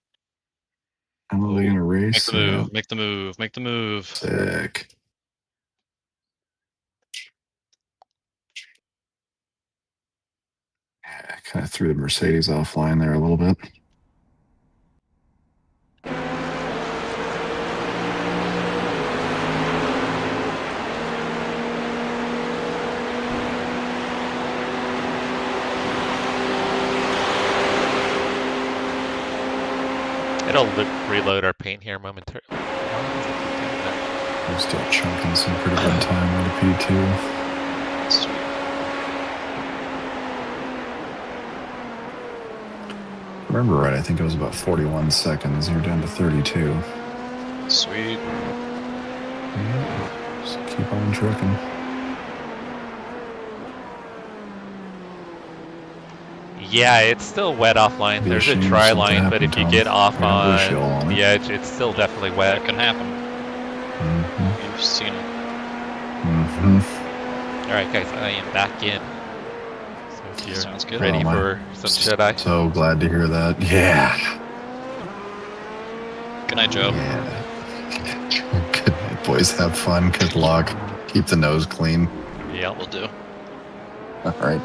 Speaker 1: How are they going to race?
Speaker 4: Make the move, make the move, make the move.
Speaker 1: Sick. Yeah, kind of threw the Mercedes offline there a little bit.
Speaker 2: It'll reload our paint here momentarily. Why does it keep doing that?
Speaker 1: I'm still chunking some pretty good time on the P2.
Speaker 4: Sweet.
Speaker 1: Remember right, I think it was about 41 seconds. You're down to 32.
Speaker 4: Sweet.
Speaker 1: Yeah, just keep on trucking.
Speaker 2: Yeah, it's still wet offline.
Speaker 1: Be
Speaker 2: There's a
Speaker 1: ashamed
Speaker 2: dry
Speaker 1: something
Speaker 2: line, but
Speaker 1: happened,
Speaker 2: if you
Speaker 1: Tom.
Speaker 2: get off
Speaker 1: I got wish y'all
Speaker 2: on
Speaker 1: on
Speaker 2: the
Speaker 1: it.
Speaker 2: edge, it's still definitely wet.
Speaker 4: That can happen.
Speaker 1: Mm-hmm.
Speaker 4: You've seen it.
Speaker 1: Mm-hmm.
Speaker 2: Alright guys, I am back in. So if you're
Speaker 4: Sounds good.
Speaker 2: ready
Speaker 1: Oh,
Speaker 2: for some Jedi.
Speaker 1: So glad to hear that. Yeah.
Speaker 4: Good night, Joe.
Speaker 1: Yeah. Good night, boys. Have fun. Good luck. Keep the nose clean.
Speaker 2: Yeah,
Speaker 4: Will do.
Speaker 1: All right.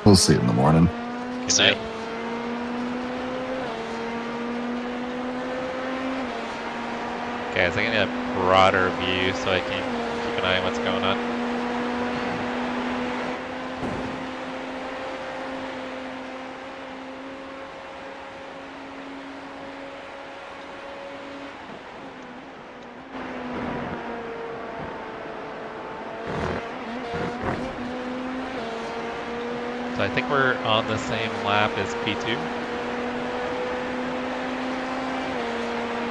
Speaker 1: We'll see you in the morning.
Speaker 2: good
Speaker 4: See ya.
Speaker 2: night. Guys, I get a broader view so I can keep an eye on what's going on. So I think we're on the same lap as P2.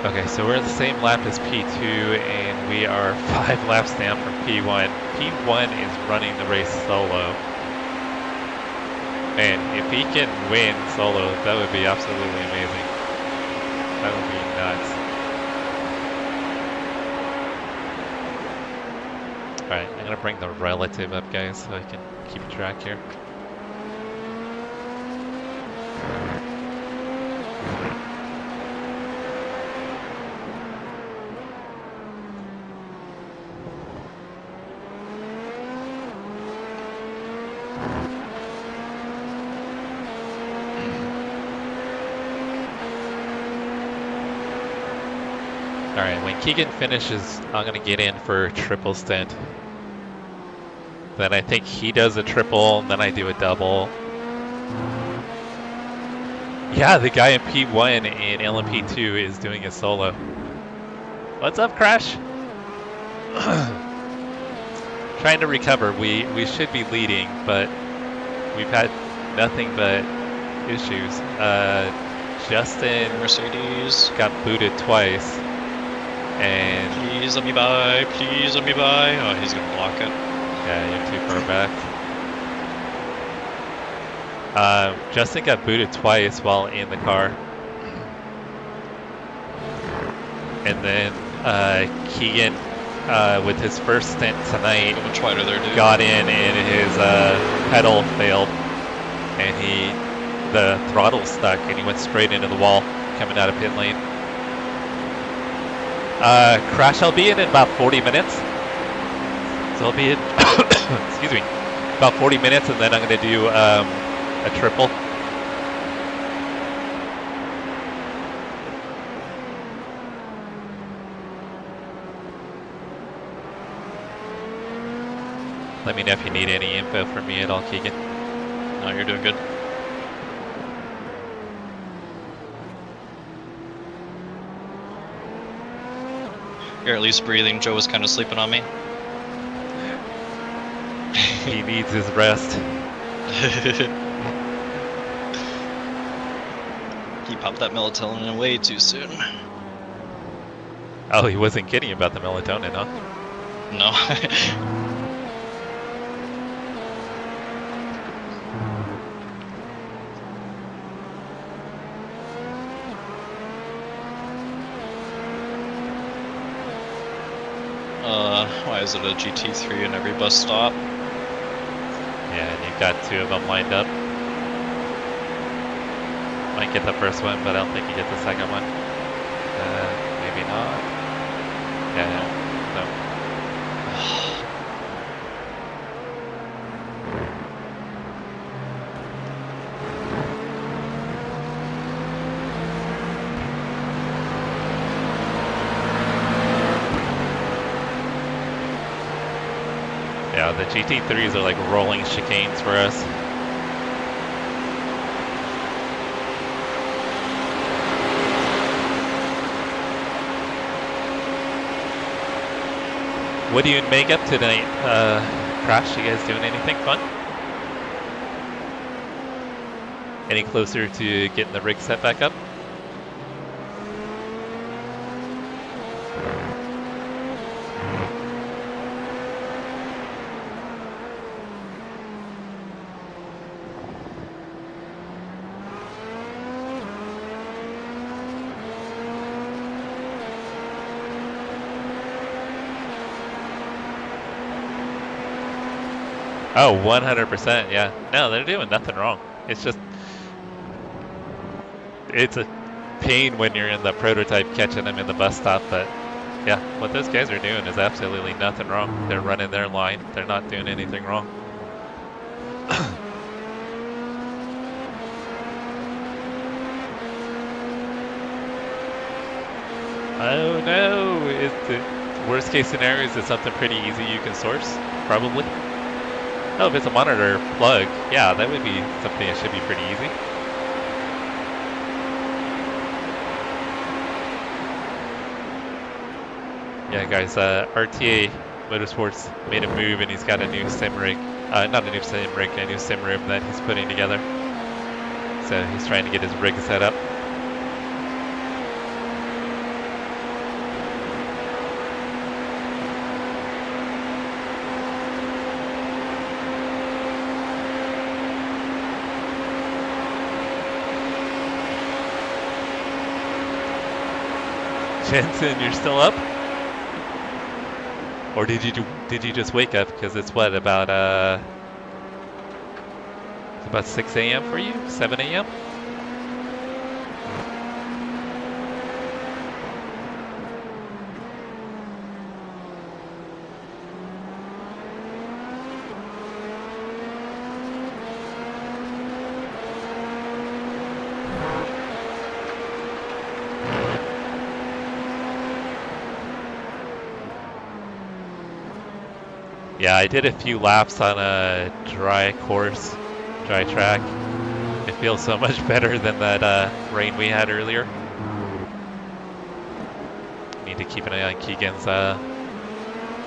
Speaker 2: Okay, so we're at the same lap as P2 and we are 5 laps down from P1. P1 is running the race solo. Man, if he can win solo, that would be absolutely amazing. That would be nuts. Alright, I'm gonna bring the relative up, guys, so I can keep track here. Alright, when Keegan finishes, I'm gonna get in for a triple stint. Then I think he does a triple, and then I do a double. Yeah, the guy in P1 and LMP2 is doing a solo. What's up, Crash? Trying to recover. We should be leading, but we've had nothing but issues. Justin
Speaker 4: Mercedes.
Speaker 2: got booted twice. And
Speaker 4: Please let me by. Please let me by. Oh, he's gonna block it.
Speaker 2: yeah, you're too far back. Justin got booted twice while in the car. And then Keegan with his first stint tonight,
Speaker 4: Go much wider there, dude.
Speaker 2: got in and his pedal failed, and the throttle stuck, and he went straight into the wall coming out of pit lane. Crash, I'll be in about 40 minutes. So I'll be in, excuse me, about 40 minutes, and then I'm going to do a triple. Let me know if you need any info from me at all, Keegan.
Speaker 4: No, you're doing good. You're at least breathing. Joe was kind of sleeping on me.
Speaker 2: He needs his rest.
Speaker 4: He popped that melatonin way too soon.
Speaker 2: Oh, he wasn't kidding about the melatonin, huh?
Speaker 4: No. Why is it a GT3 in every bus stop?
Speaker 2: Yeah, and you've got 2 of them lined up. Might get the first one, but I don't think you get the second one. Maybe not. Yeah, no. Yeah, the GT3s are like rolling chicanes for us. What do you make up tonight, Crash? You guys doing anything fun? Any closer to getting the rig set back up? Oh, 100%, yeah. No, they're doing nothing wrong. It's just, it's a pain when you're in the prototype catching them in the bus stop, but yeah, what those guys are doing is absolutely nothing wrong. They're running their line. They're not doing anything wrong. Oh no, is the worst case scenario is it something pretty easy you can source? Probably. Oh, if it's a monitor plug, yeah, that would be something that should be pretty easy. Yeah, guys, RTA Motorsports made a move and he's got a new sim rig. Not a new sim rig, a new sim room that he's putting together. So he's trying to get his rig set up. Jensen, you're still up? Or did you just wake up? Because it's what, about 6 a.m. for you? 7 a.m.? Yeah, I did a few laps on a dry course, dry track. It feels so much better than that rain we had earlier. Need to keep an eye on Keegan's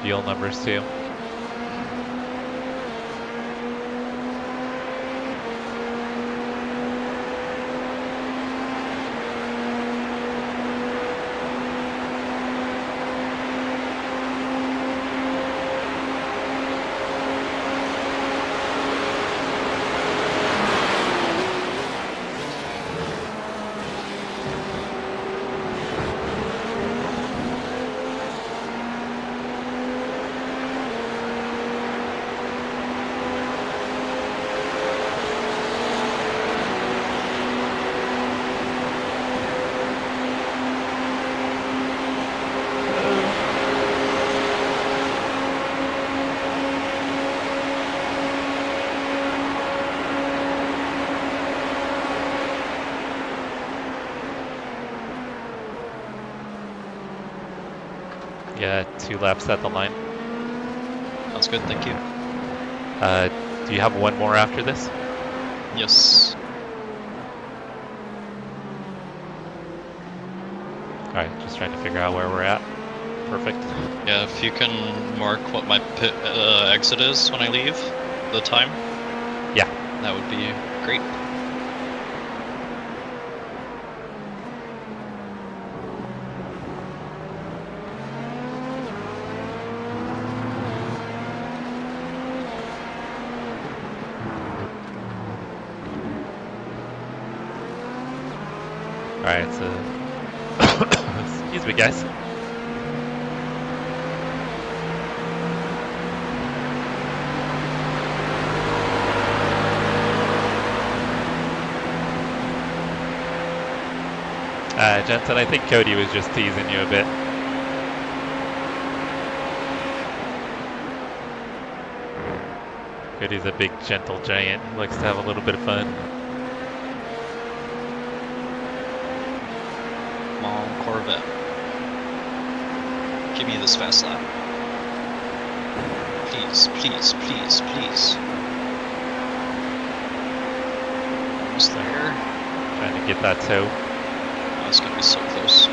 Speaker 2: fuel numbers too. Yeah, 2 laps at the line.
Speaker 4: Sounds good, thank you.
Speaker 2: Do you have one more after this?
Speaker 4: Yes.
Speaker 2: Alright, just trying to figure out where we're at. Perfect.
Speaker 4: Yeah, if you can mark what my pit exit is when I leave, the time.
Speaker 2: Yeah.
Speaker 4: That would be great.
Speaker 2: Alright, so... Excuse me, guys. Jensen, I think Cody was just teasing you a bit. Cody's a big, gentle giant. He likes to have a little bit of fun.
Speaker 4: Come on, Corvette. Give me this fast lap. Please, please, please, please. Almost there.
Speaker 2: Trying to get that toe.
Speaker 4: Oh, it's gonna be so close.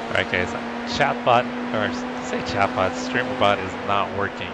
Speaker 2: Alright guys, chatbot, or say chatbot, streamerbot is not working.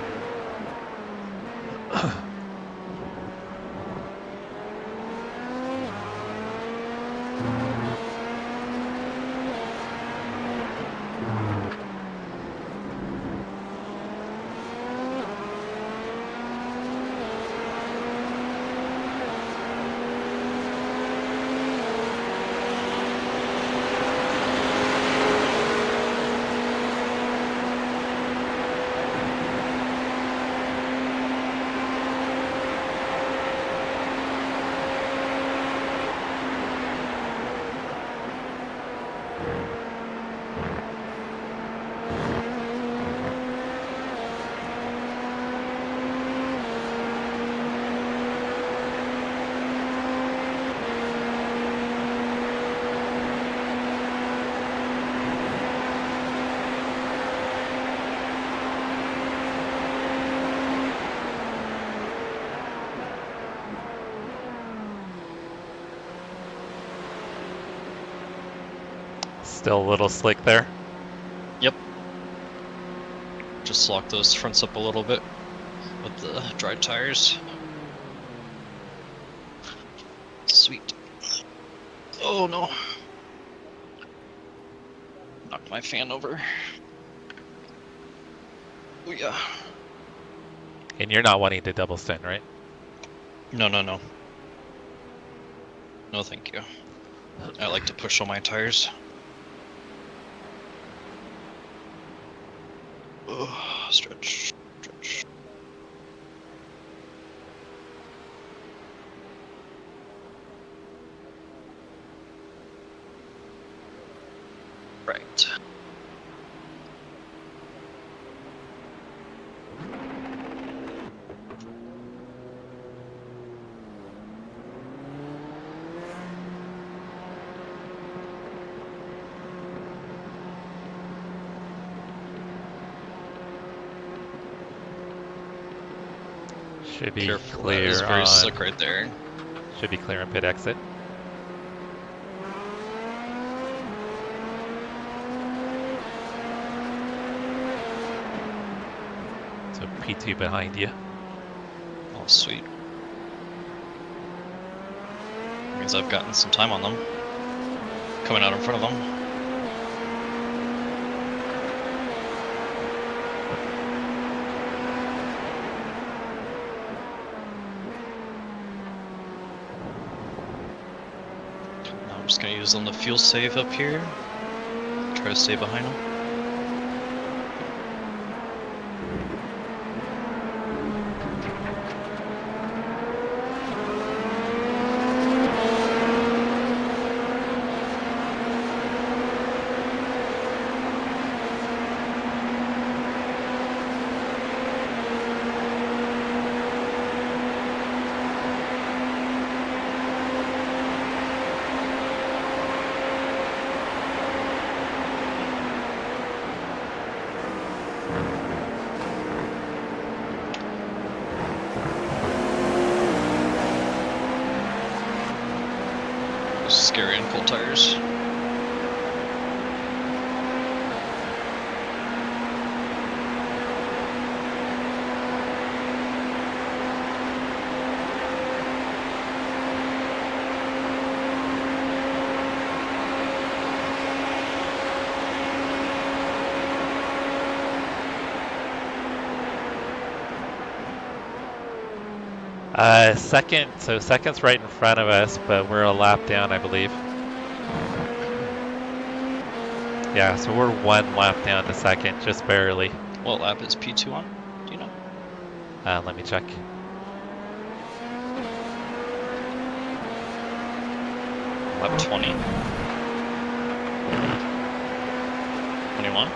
Speaker 2: Still a little slick there.
Speaker 4: Yep. Just lock those fronts up a little bit with the dry tires. Sweet. Oh no. Knocked my fan over. Oh yeah.
Speaker 2: And you're not wanting to double stint, right?
Speaker 4: No, no, no. No, thank you. I like to push on my tires. Oh, stretch, stretch. Right.
Speaker 2: Should be
Speaker 4: Careful,
Speaker 2: clear
Speaker 4: that is very
Speaker 2: on,
Speaker 4: slick right there.
Speaker 2: should be clear on pit exit. So P2 behind you.
Speaker 4: Oh, sweet. Means I've gotten some time on them. Coming out in front of them. I'm just gonna use them to fuel save up here. Try to stay behind them. scary on cold tires.
Speaker 2: Second, so second's right in front of us, but we're a lap down, I believe. Yeah, so we're 1 lap down to second, just barely.
Speaker 4: What lap is P2 on? Do you know?
Speaker 2: Let me check.
Speaker 4: Lap 20. 21?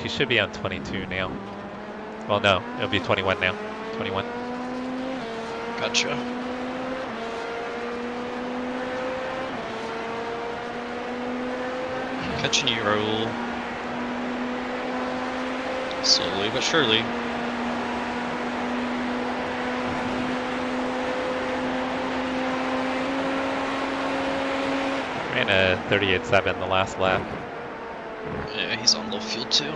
Speaker 2: He should be on 22 now. Well, no, it'll be 21 now. 21.
Speaker 4: Gotcha. Catching you, Raul. Slowly but surely.
Speaker 2: Ran a 38.7 the last lap.
Speaker 4: Yeah, he's on low fuel too.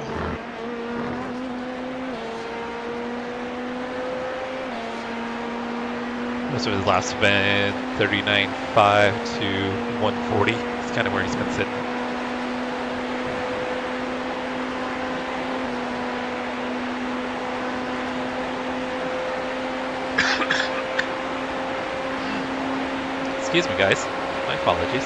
Speaker 2: So his last spin 39.5 to 140. It's kind of where he's been sitting. Excuse me, guys. My apologies.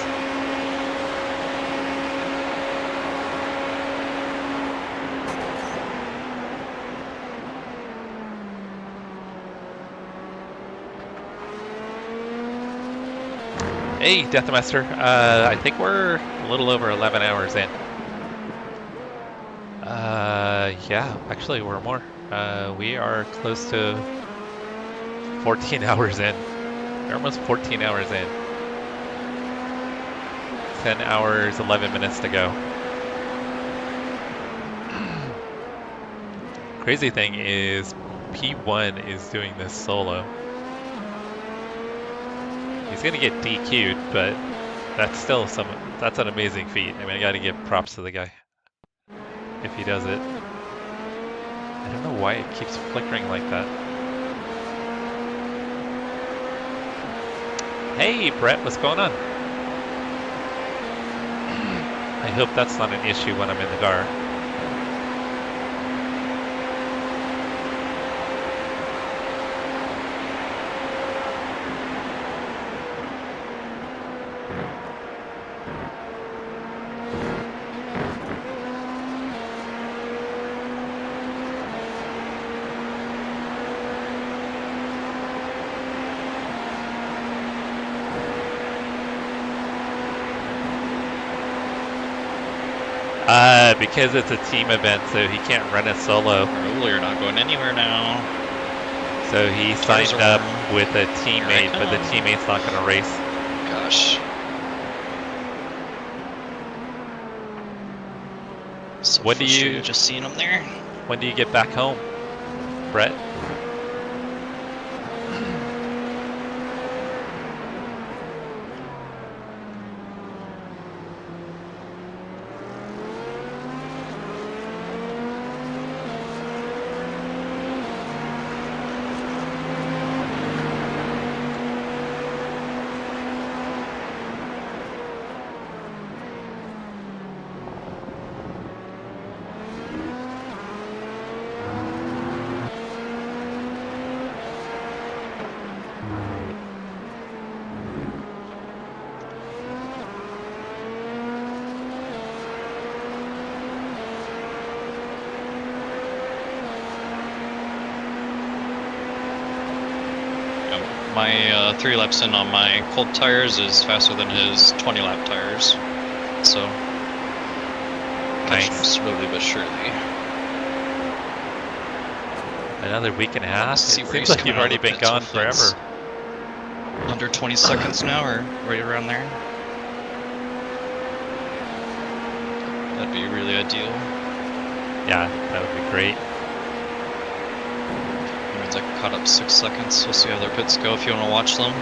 Speaker 2: Hey, Deathmaster. I think we're a little over 11 hours in. Yeah, actually we're more. We are close to 14 hours in. We're almost 14 hours in. 10 hours, 11 minutes to go. Crazy thing is, P1 is doing this solo. He's gonna get DQ'd, but that's still that's an amazing feat. I mean, I gotta give props to the guy if he does it. I don't know why it keeps flickering like that. Hey, Brett, what's going on? I hope that's not an issue when I'm in the car. Because it's a team event, so he can't run it solo.
Speaker 4: Raul, you're not going anywhere now.
Speaker 2: So he signed up with a teammate, but the teammate's not going to race.
Speaker 4: Gosh. So
Speaker 2: When do you
Speaker 4: just seeing him there?
Speaker 2: When do you get back home, Brett?
Speaker 4: My 3 laps in on my cold tires is faster than his 20 lap tires. So, catching him slowly but surely.
Speaker 2: Another week and a half?
Speaker 4: See
Speaker 2: It
Speaker 4: where
Speaker 2: seems
Speaker 4: he's
Speaker 2: like you've
Speaker 4: coming out
Speaker 2: already
Speaker 4: of the
Speaker 2: been
Speaker 4: pits
Speaker 2: gone
Speaker 4: with
Speaker 2: forever.
Speaker 4: his Under 20 seconds now, or right around there. That'd be really ideal.
Speaker 2: Yeah, that would be great.
Speaker 4: That means I caught up 6 seconds. We'll see how their pits go if you want to watch them.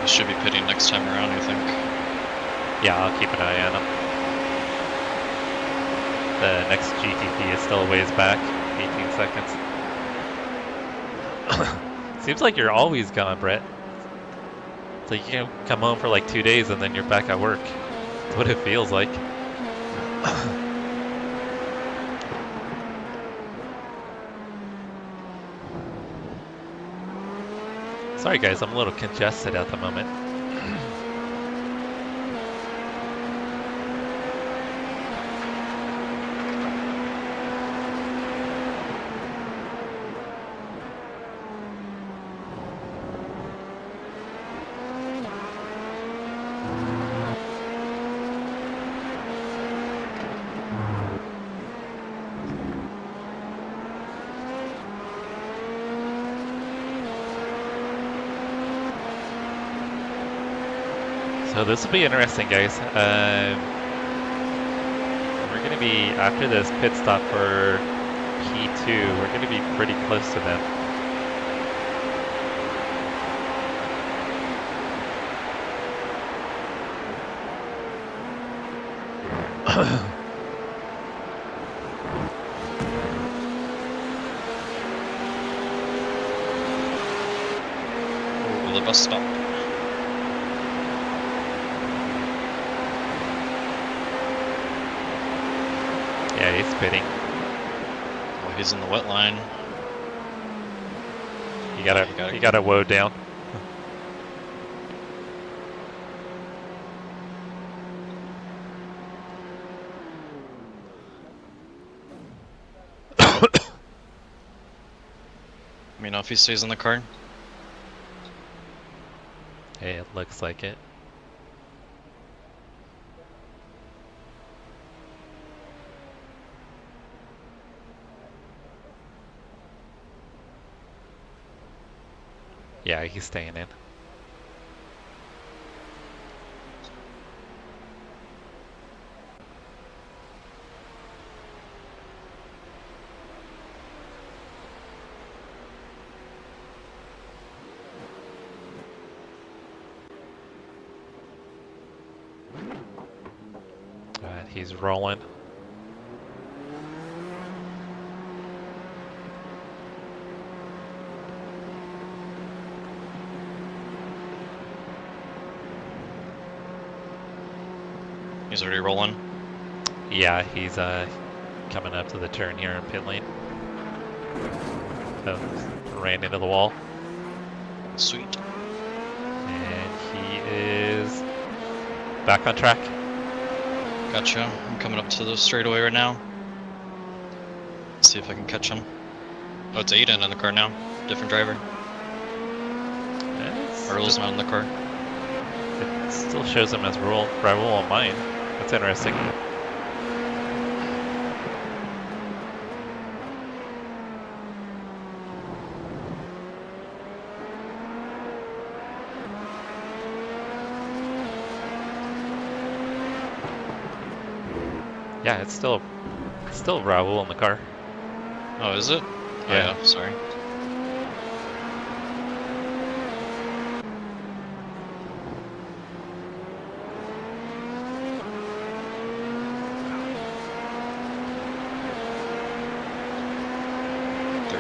Speaker 4: I should be pitting next time around, I think.
Speaker 2: Yeah, I'll keep an eye on them. The next GTP is still a ways back, 18 seconds. Seems like you're always gone, Brett. So you can come home for like 2 days and then you're back at work. That's what it feels like. Sorry guys, I'm a little congested at the moment. So this will be interesting, guys. We're going to be, after this pit stop for P2, we're going to be pretty close to them.
Speaker 4: Will the bus stop?
Speaker 2: Yeah, he's pitting.
Speaker 4: Oh, he's in the wet line.
Speaker 2: You gotta woe down.
Speaker 4: Let me know if he stays in the car.
Speaker 2: Hey, it looks like it. Yeah, he's staying in. Alright, he's rolling.
Speaker 4: He's already rolling.
Speaker 2: Yeah, he's coming up to the turn here in pit lane. Oh, ran into the wall.
Speaker 4: Sweet.
Speaker 2: And he is back on track.
Speaker 4: Gotcha. I'm coming up to the straightaway right now. See if I can catch him. Oh, it's Aiden in the car now. Different driver. Earl's not in the car.
Speaker 2: It still shows him as Raul on mine. That's interesting. Yeah, it's still Raul in the car.
Speaker 4: Oh, is it?
Speaker 2: Yeah.
Speaker 4: Oh, yeah, sorry.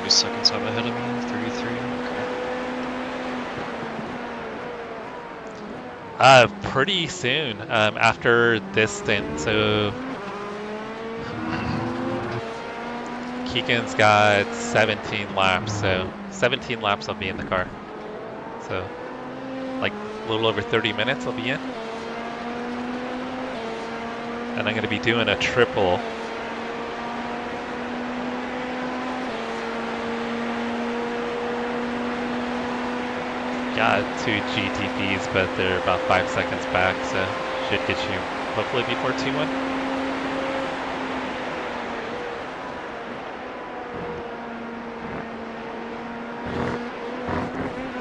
Speaker 4: Seconds up ahead of me, 33. Okay.
Speaker 2: Pretty soon after this stint. So Keegan's got 17 laps. So 17 laps I'll be in the car. So like a little over 30 minutes I'll be in. And I'm going to be doing a triple. Got 2 GTPs, but they're about 5 seconds back, so should get you hopefully before 2-1.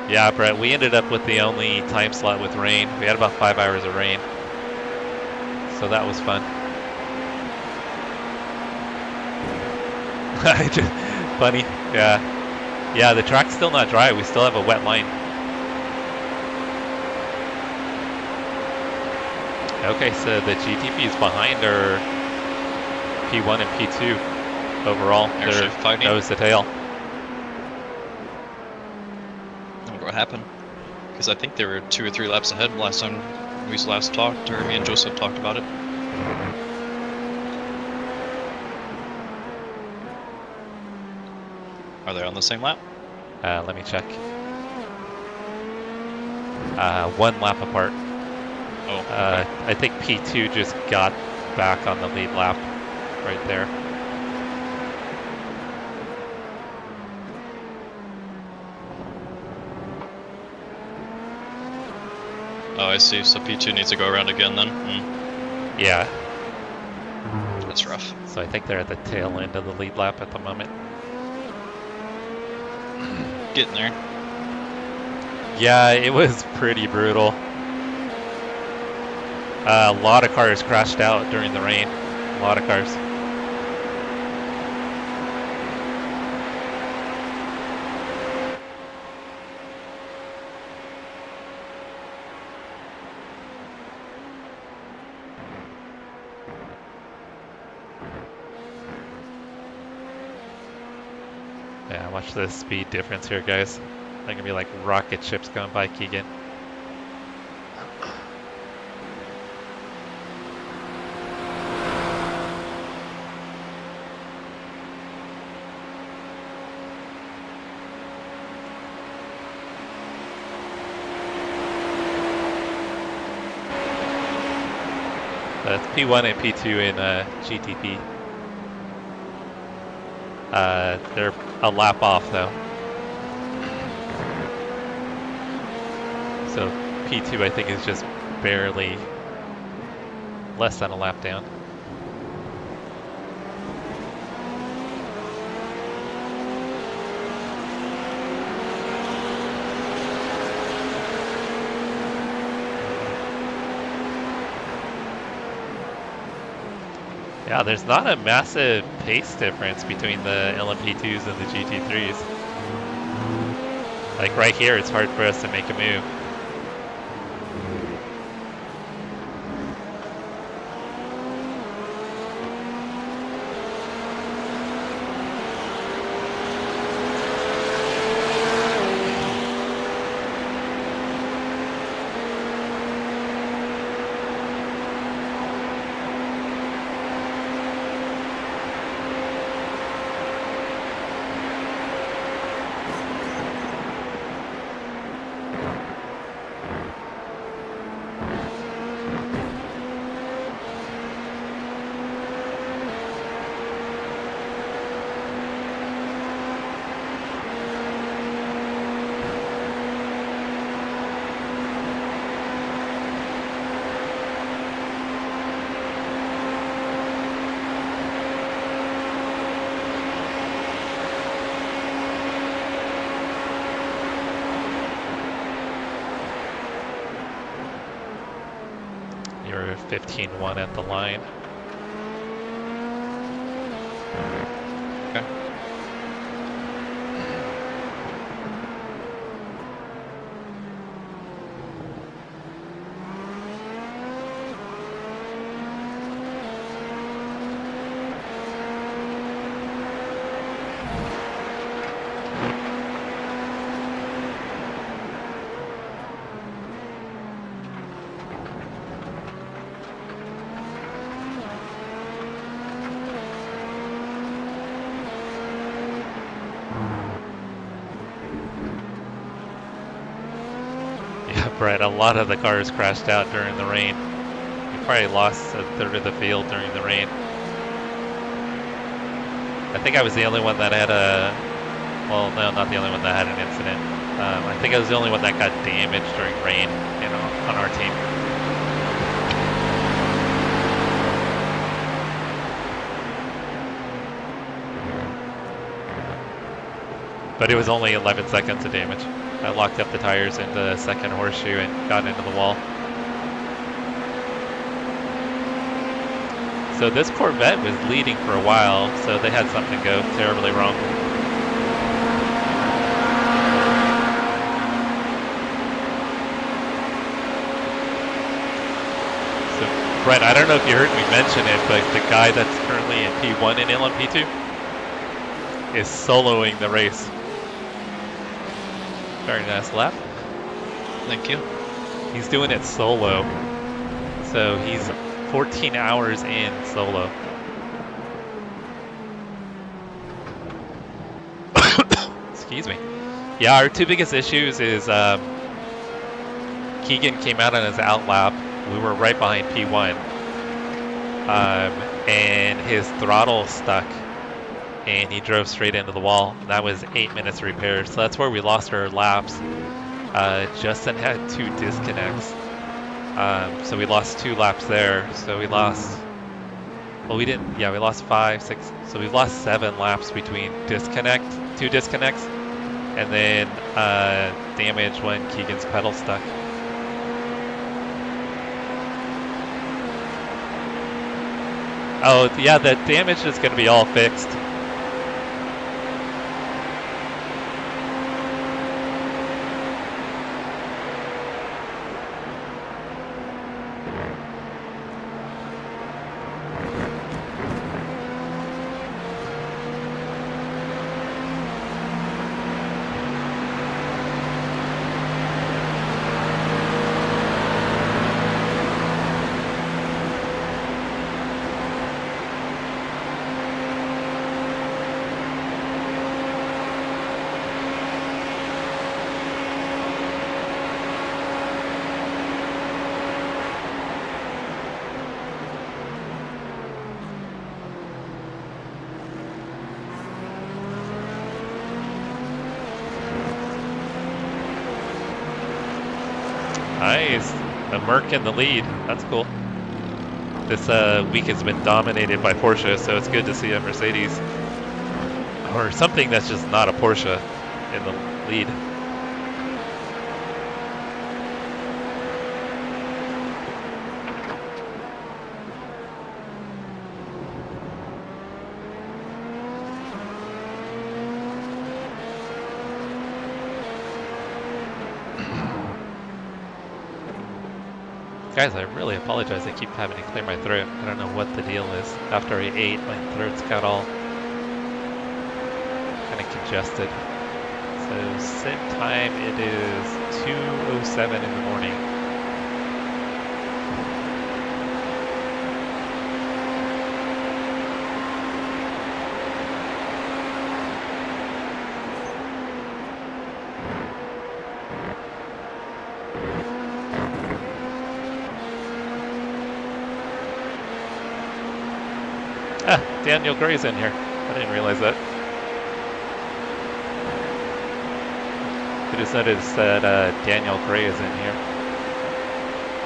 Speaker 2: Yeah, Brett, we ended up with the only time slot with rain. We had about 5 hours of rain. So that was fun. Funny, yeah. Yeah, the track's still not dry. We still have a wet line. Okay, so the GTP is behind our P1 and P2 overall.
Speaker 4: Actually
Speaker 2: They're
Speaker 4: fighting.
Speaker 2: nose to tail.
Speaker 4: I wonder what happened. Because I think they were 2 or 3 laps ahead last time we last talked, or me and Joseph talked about it. Are they on the same lap?
Speaker 2: Let me check. 1 lap apart.
Speaker 4: Oh, okay.
Speaker 2: I think P2 just got back on the lead lap right there.
Speaker 4: Oh, I see. So P2 needs to go around again then?
Speaker 2: Yeah,
Speaker 4: That's rough.
Speaker 2: so I think they're at the tail end of the lead lap at the moment.
Speaker 4: Getting there.
Speaker 2: Yeah, it was pretty brutal. A lot of cars crashed out during the rain. A lot of cars. Yeah, watch the speed difference here, guys. They're gonna be like rocket ships going by Keegan. That's P1 and P2 in GTP. They're a lap off though. So P2 I think is just barely less than a lap down. Yeah, there's not a massive pace difference between the LMP2s and the GT3s. Like right here, it's hard for us to make a move. You're 15-1 at the line.
Speaker 4: Okay.
Speaker 2: Brett, a lot of the cars crashed out during the rain. You probably lost a third of the field during the rain. I think I was the only one that had a... Well, no, not the only one that had an incident. I think I was the only one that got damaged during rain, you know, on our team. But it was only 11 seconds of damage. I locked up the tires in the second horseshoe and got into the wall. So this Corvette was leading for a while, so they had something go terribly wrong. So, Brett, I don't know if you heard me mention it, but the guy that's currently in P1 in LMP2 is soloing the race. Very nice lap.
Speaker 4: Thank you.
Speaker 2: He's doing it solo. So he's 14 hours in solo. Excuse me. Yeah, our two biggest issues is Keegan came out on his out lap. We were right behind P1. And his throttle stuck. And he drove straight into the wall. That was 8 minutes of repair. So that's where we lost our laps. Justin had 2 disconnects. So we lost 2 laps there. So we lost, well, we didn't, yeah, we lost 5, 6. So we lost 7 laps between 2 disconnects, and then damage when Keegan's pedal stuck. Oh, yeah, the damage is going to be all fixed. Nice. A Merc in the lead. That's cool. This week has been dominated by Porsche, so it's good to see a Mercedes or something that's just not a Porsche in the lead. Guys, I really apologize. I keep having to clear my throat. I don't know what the deal is. After I ate, my throat's got all kind of congested. So sim time, it is 2:07 in the morning. Ah, Daniel Gray's in here. I didn't realize that. I just noticed that Daniel Gray is in here.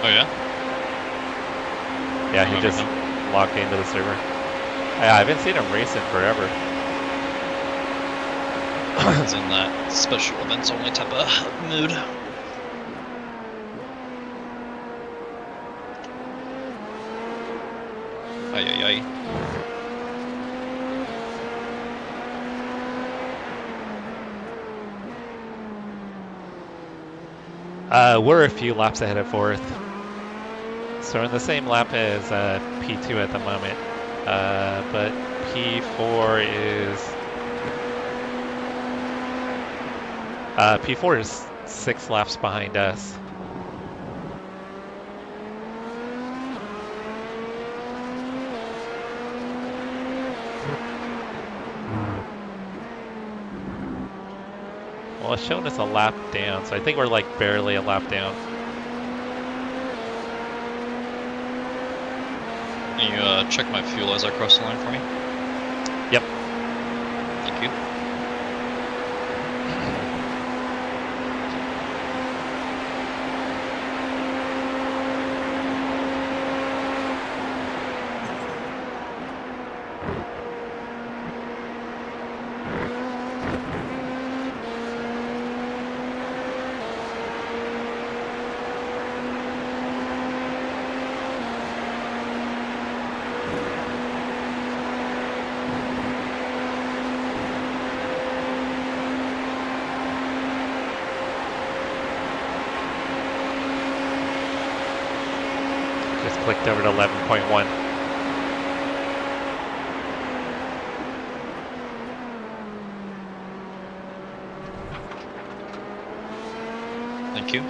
Speaker 4: Oh yeah?
Speaker 2: Yeah, he just logged into the server. Yeah, I haven't seen him race in forever.
Speaker 4: He's in that special events only type of mood. Ay ay ay.
Speaker 2: We're a few laps ahead of 4th. So we're in the same lap as P2 at the moment. But P4 is 6 laps behind us. Well, it's showing us a lap down, so I think we're like barely a lap down.
Speaker 4: Can you check my fuel as I cross the line for me?
Speaker 2: Yep.
Speaker 4: Thank you.
Speaker 2: Just clicked over to 11.1.
Speaker 4: Thank you.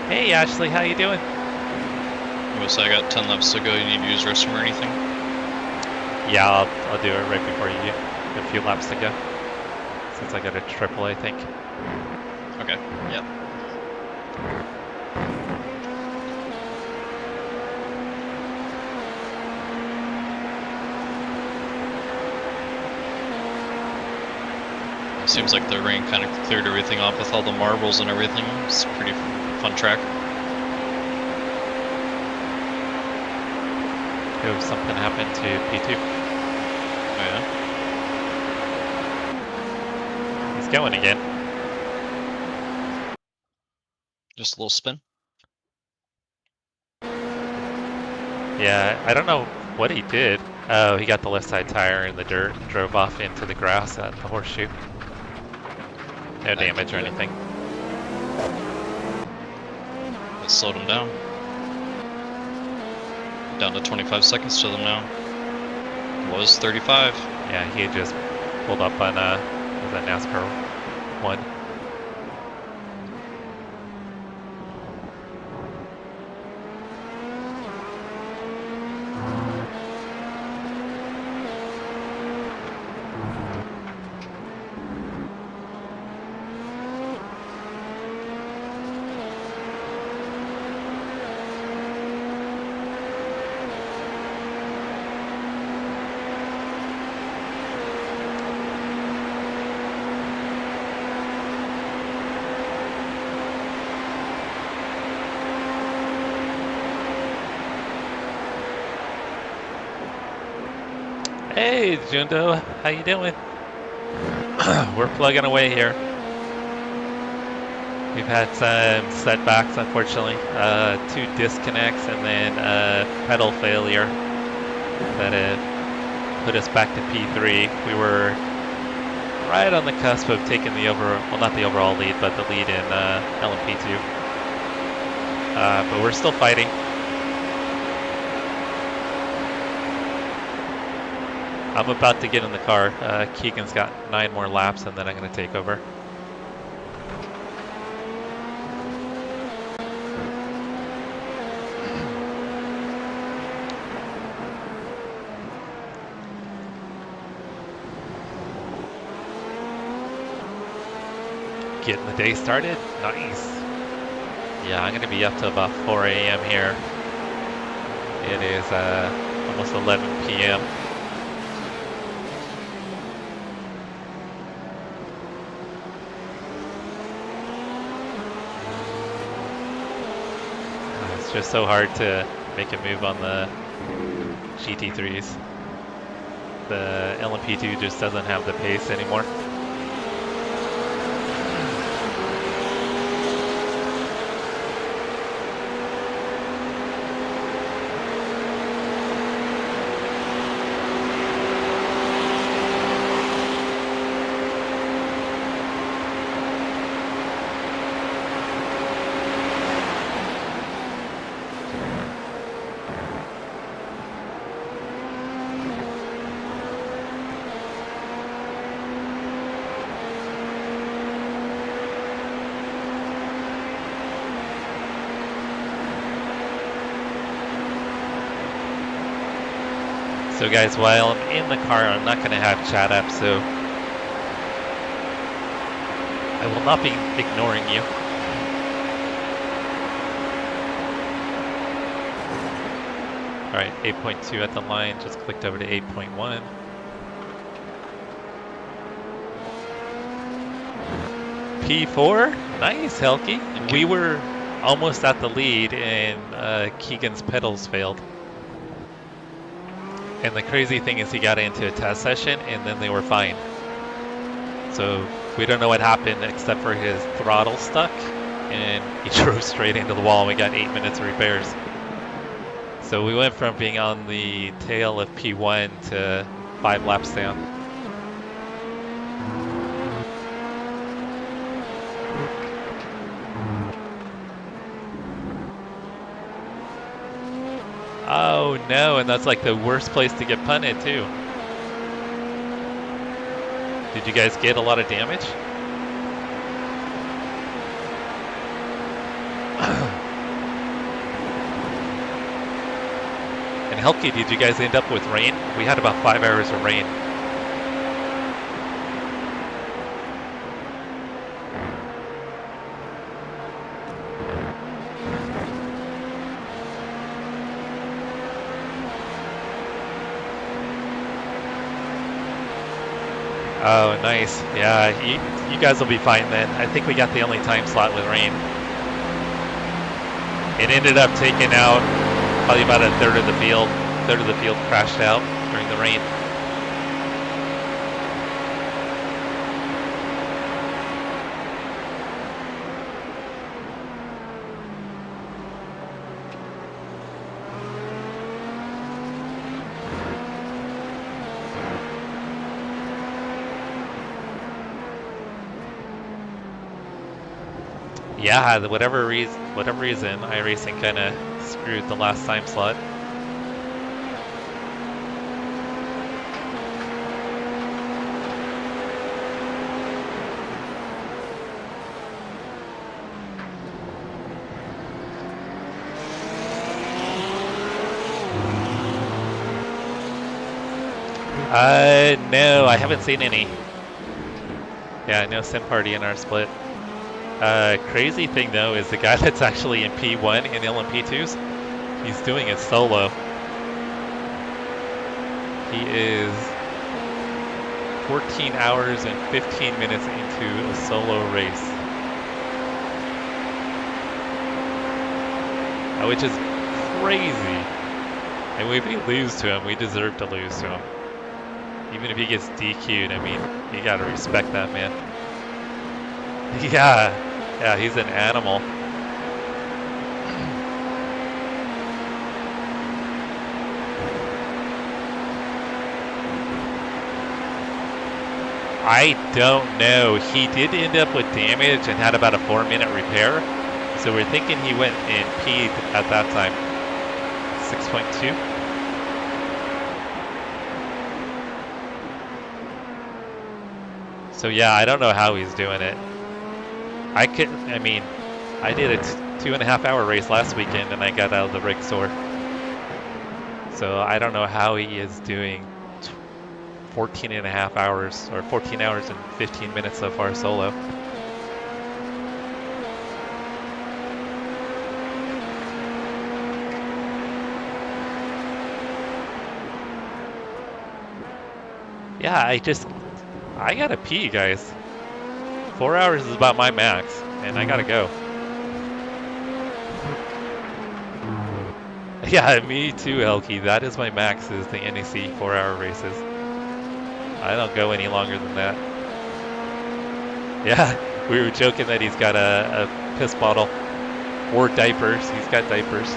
Speaker 2: Hey Ashley, how you doing?
Speaker 4: So I got 10 laps to go. You need to use restroom or anything?
Speaker 2: Yeah, I'll do it right before you get a few laps to go. Since I got a triple, I think.
Speaker 4: Okay, yep. It seems like the rain kind of cleared everything off with all the marbles and everything. It's a pretty fun track.
Speaker 2: Oh, something happened to P2.
Speaker 4: Oh yeah?
Speaker 2: He's going again.
Speaker 4: Just a little spin.
Speaker 2: Yeah, I don't know what he did. Oh, he got the left side tire in the dirt and drove off into the grass at the horseshoe. No damage or anything.
Speaker 4: That slowed him down. Down to 25 seconds to them now. Was 35.
Speaker 2: Yeah, he had just pulled up on was that NASCAR 1? Hey, Jundo, how you doing? We're plugging away here. We've had some setbacks, unfortunately. 2 disconnects and then pedal failure that put us back to P3. We were right on the cusp of taking the well, not the overall lead, but the lead in LMP2. But we're still fighting. I'm about to get in the car. Keegan's got 9 more laps and then I'm going to take over. Getting the day started. Nice. Yeah, I'm going to be up to about 4 a.m. here. It is almost 11 p.m. It's just so hard to make a move on the GT3s. The LMP2 just doesn't have the pace anymore. So guys, while I'm in the car, I'm not going to have chat up, so I will not be ignoring you. Alright, 8.2 at the line, just clicked over to 8.1. P4, nice, Helky. We were almost at the lead and Keegan's pedals failed. And the crazy thing is he got into a test session and then they were fine. So we don't know what happened except for his throttle stuck and he drove straight into the wall and we got 8 minutes of repairs. So we went from being on the tail of P1 to 5 laps down. Oh no, and that's like the worst place to get punted too. Did you guys get a lot of damage? And Helke, did you guys end up with rain? We had about 5 hours of rain. Oh, nice. Yeah, you guys will be fine then. I think we got the only time slot with rain. It ended up taking out probably about a third of the field. A third of the field crashed out during the rain. Yeah, whatever reason, iRacing kind of screwed the last time slot. No, I haven't seen any. Yeah, no sim party in our split. Crazy thing though is the guy that's actually in P1 in LMP2s, he's doing it solo. He is 14 hours and 15 minutes into a solo race. Which is crazy. And if we lose to him, we deserve to lose to him. Even if he gets DQ'd, I mean, you gotta respect that man. Yeah, he's an animal. I don't know. He did end up with damage and had about a 4-minute repair. So we're thinking he went in P at that time. 6.2. So yeah, I don't know how he's doing it. I did a 2.5 hour race last weekend and I got out of the rig sore. So I don't know how he is doing 14.5 hours or 14 hours and 15 minutes so far solo. Yeah, I gotta pee, guys. 4 hours is about my max, and I gotta go. Yeah, me too, Elky. That is my max, is the NEC 4-hour races. I don't go any longer than that. Yeah, we were joking that he's got a piss bottle or diapers. He's got diapers.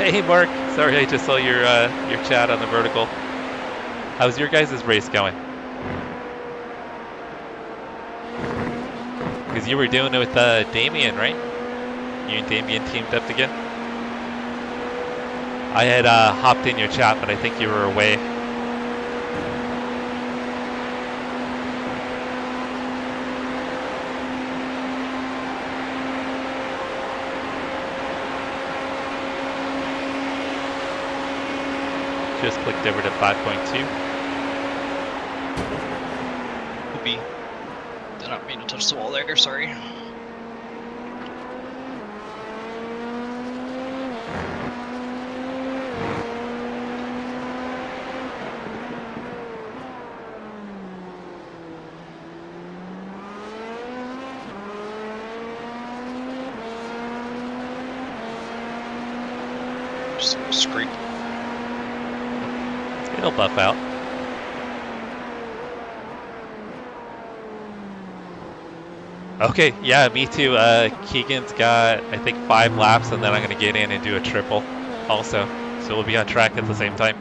Speaker 2: Hey Mark, sorry I just saw your chat on the vertical. How's your guys' race going? Because you were doing it with Damien, right? You and Damien teamed up again? I had hopped in your chat, but I think you were away. Just clicked over to 5.2.
Speaker 4: Poopy. I don't mean to touch the wall there, sorry. Just a scrape.
Speaker 2: It'll buff out. Okay, yeah, me too. Keegan's got, I think, 5 laps, and then I'm going to get in and do a triple also. So we'll be on track at the same time.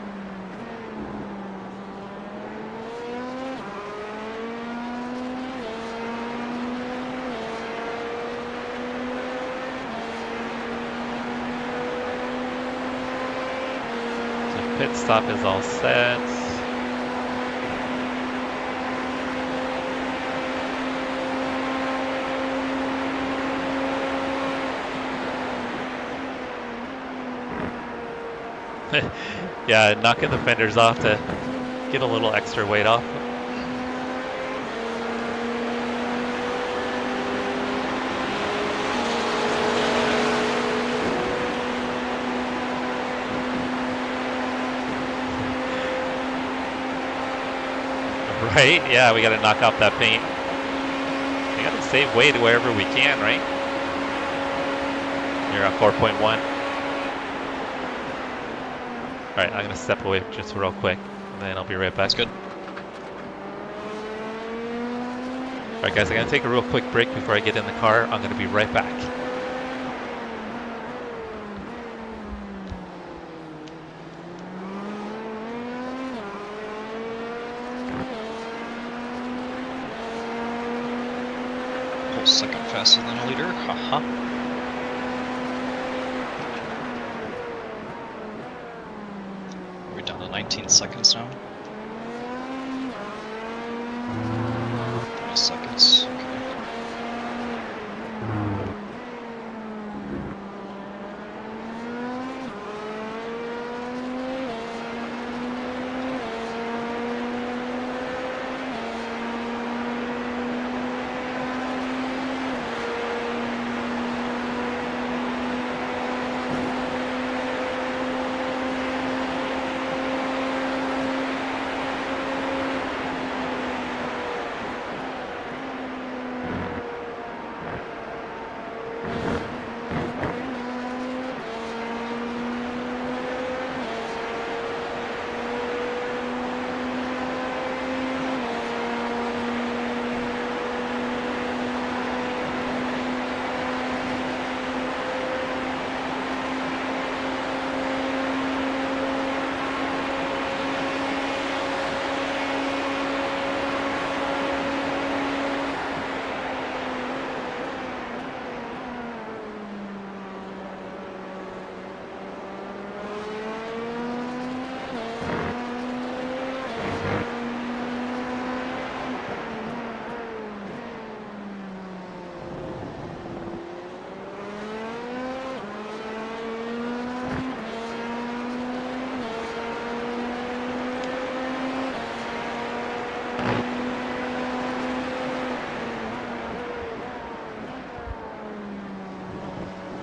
Speaker 2: So pit stop is all set. Yeah, knocking the fenders off to get a little extra weight off. Right? Yeah, we gotta knock off that paint. We gotta save weight wherever we can, right? You're at 4.1. Alright, I'm gonna step away just real quick, and then I'll be right back.
Speaker 4: That's good.
Speaker 2: Alright guys, I'm gonna take a real quick break before I get in the car. I'm gonna be right back.
Speaker 4: Whole second faster than a liter, haha. We're down to 19 seconds now. 20 seconds, okay.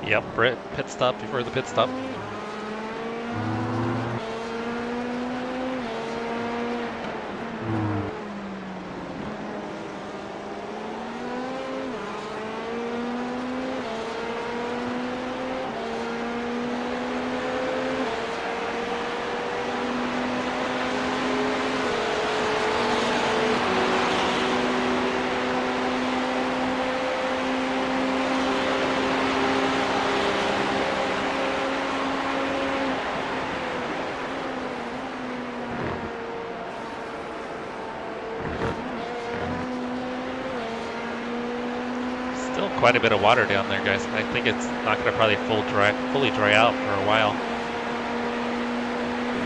Speaker 4: Yep, Britt, pit stop before the pit stop. Quite a bit of water down there, guys. I think it's not going to probably fully dry out for a while.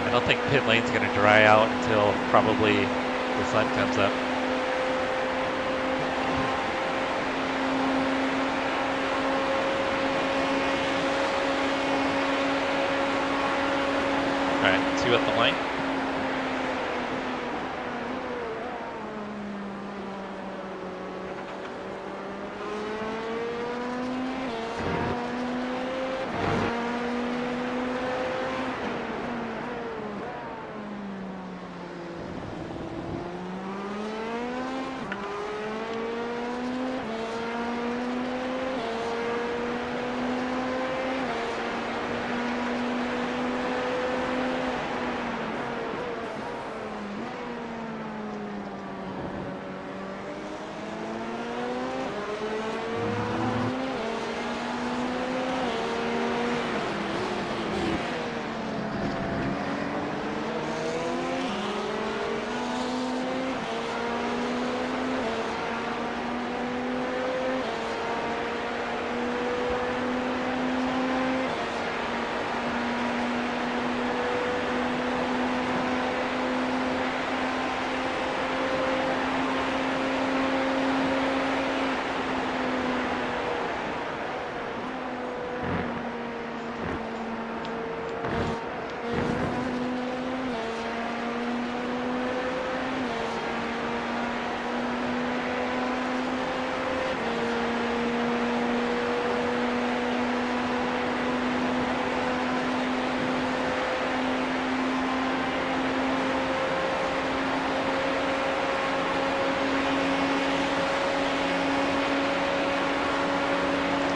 Speaker 4: I don't think pit lane's going to dry out until probably the sun comes up. All right, 2 at the line.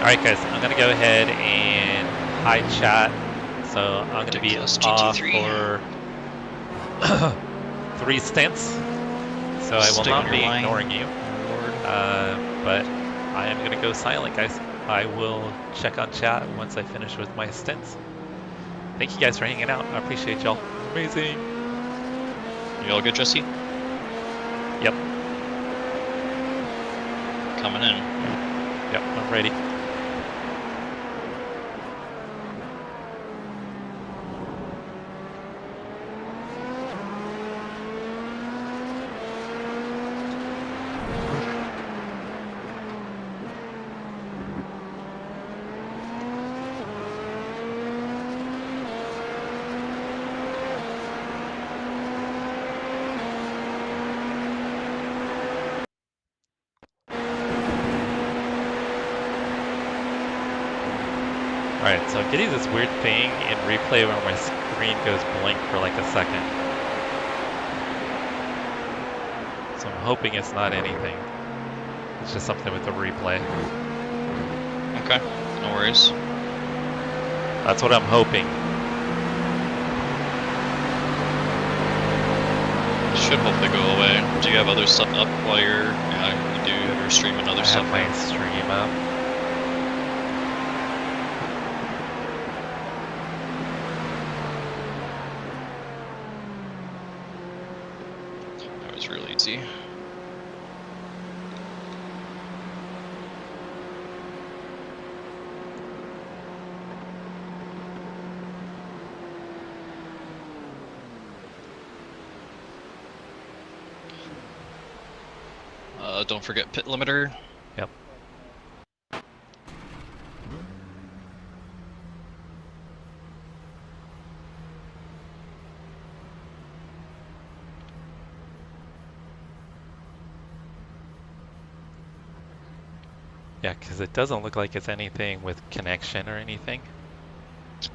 Speaker 2: Alright guys, I'm gonna go ahead and hide chat. So I'm gonna be
Speaker 4: Ridiculous
Speaker 2: off
Speaker 4: GT3.
Speaker 2: for 3 stints. So I will
Speaker 4: Stay
Speaker 2: not
Speaker 4: on
Speaker 2: be
Speaker 4: your line.
Speaker 2: ignoring you.
Speaker 4: Lord.
Speaker 2: But I am gonna go silent, guys. I will check on chat once I finish with my stints. Thank you guys for hanging out. I appreciate y'all. Amazing.
Speaker 4: You all good, Jesse?
Speaker 2: Yep.
Speaker 4: Coming in.
Speaker 2: Yep, I'm ready. Alright, so I'm getting this weird thing in replay where my screen goes blank for like a second. So I'm hoping it's not anything. It's just something with the replay.
Speaker 4: Okay, no worries.
Speaker 2: That's what I'm hoping.
Speaker 4: It should hopefully go away. Do you have other stuff up while you're... Yeah, you do have your stream and other
Speaker 2: I
Speaker 4: stuff.
Speaker 2: have my stream up.
Speaker 4: That was really easy. Don't forget pit limiter.
Speaker 2: Yep. Yeah, because it doesn't look like it's anything with connection or anything. So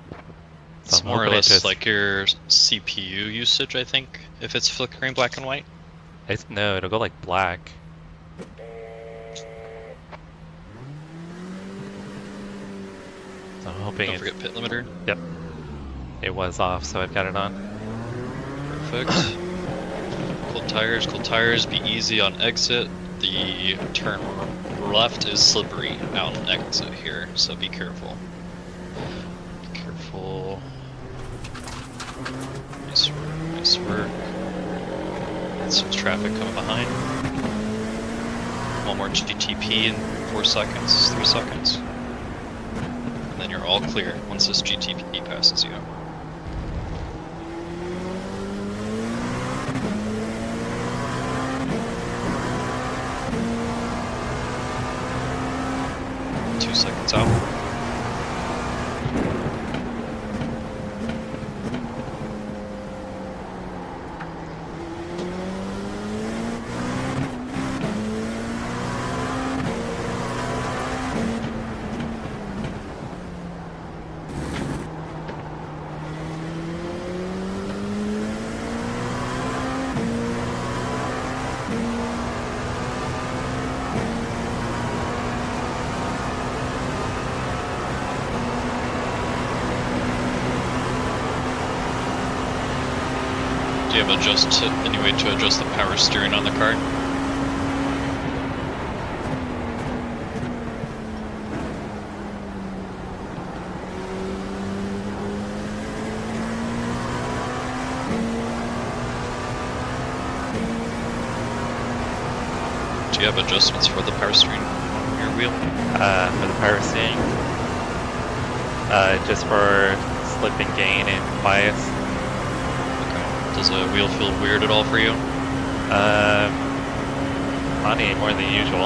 Speaker 4: It's
Speaker 2: I'm
Speaker 4: more or
Speaker 2: hoping it
Speaker 4: less
Speaker 2: just-
Speaker 4: like your CPU usage, I think, if it's flickering black and white.
Speaker 2: No, it'll go like black. So I'm hoping
Speaker 4: Don't
Speaker 2: it's,
Speaker 4: forget pit limiter.
Speaker 2: it was off, so I've got it on.
Speaker 4: Perfect. Cold tires, be easy on exit. The turn left is slippery out on exit here, so be careful. Be careful. Nice work, nice work. Some traffic coming behind. One more GTP in 4 seconds, 3 seconds. And then you're all clear once this GTP passes you. Seconds out. Do you have any way to adjust the power steering on the car? Do you have adjustments for the power steering on your wheel?
Speaker 2: For the power steering. Just for slip and gain and bias.
Speaker 4: Okay. Does the wheel feel weird at all for you?
Speaker 2: Not any more than usual.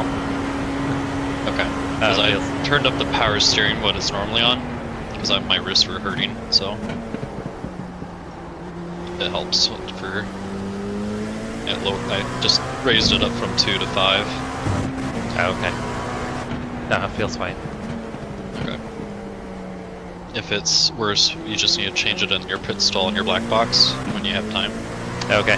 Speaker 4: Okay. Because I
Speaker 2: feels-
Speaker 4: turned up the power steering when it's normally on, because my wrists were hurting, so it helps for. At low, I just raised it up from 2 to 5.
Speaker 2: Oh, okay. No, it feels fine.
Speaker 4: Okay. If it's worse, you just need to change it in your pit stall in your black box when you have time.
Speaker 2: Okay.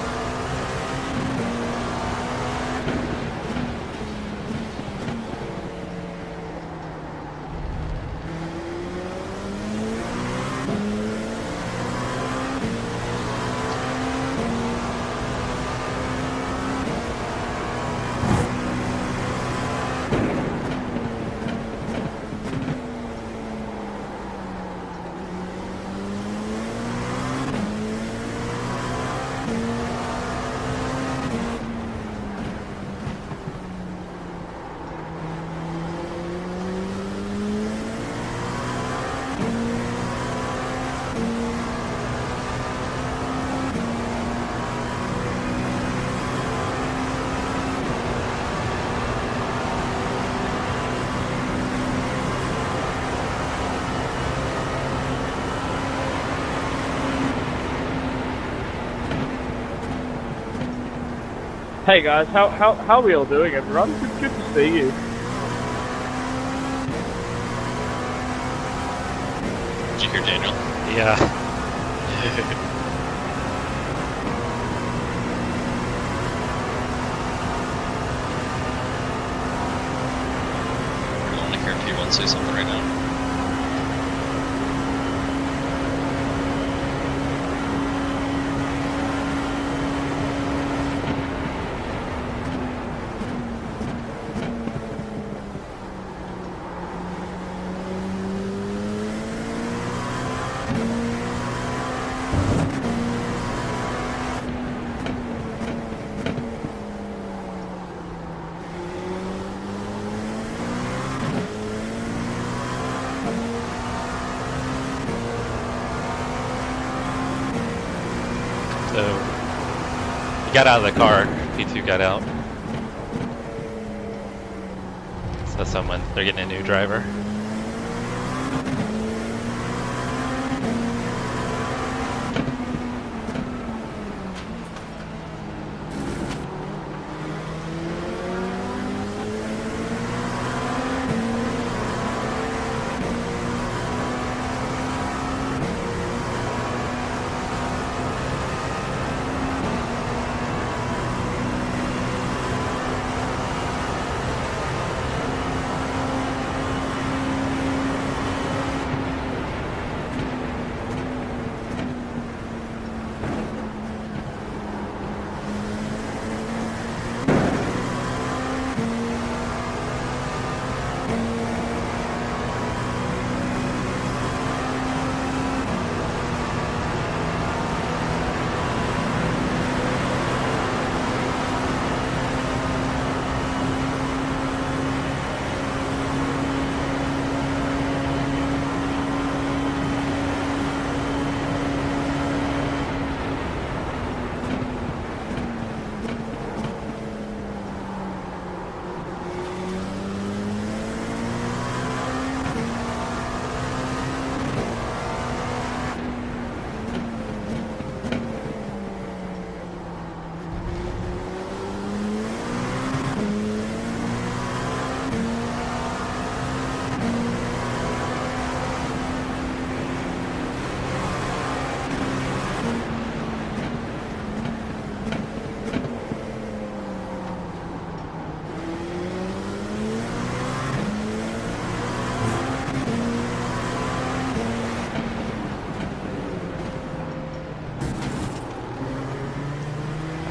Speaker 5: Hey guys, how are we all doing, everyone? Good to see you.
Speaker 4: Did you hear Daniel?
Speaker 2: Yeah.
Speaker 4: I want to hear P1 say something right now.
Speaker 2: So, he got out of the car. P2 got out. So they're getting a new driver.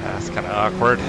Speaker 2: That's kind of awkward.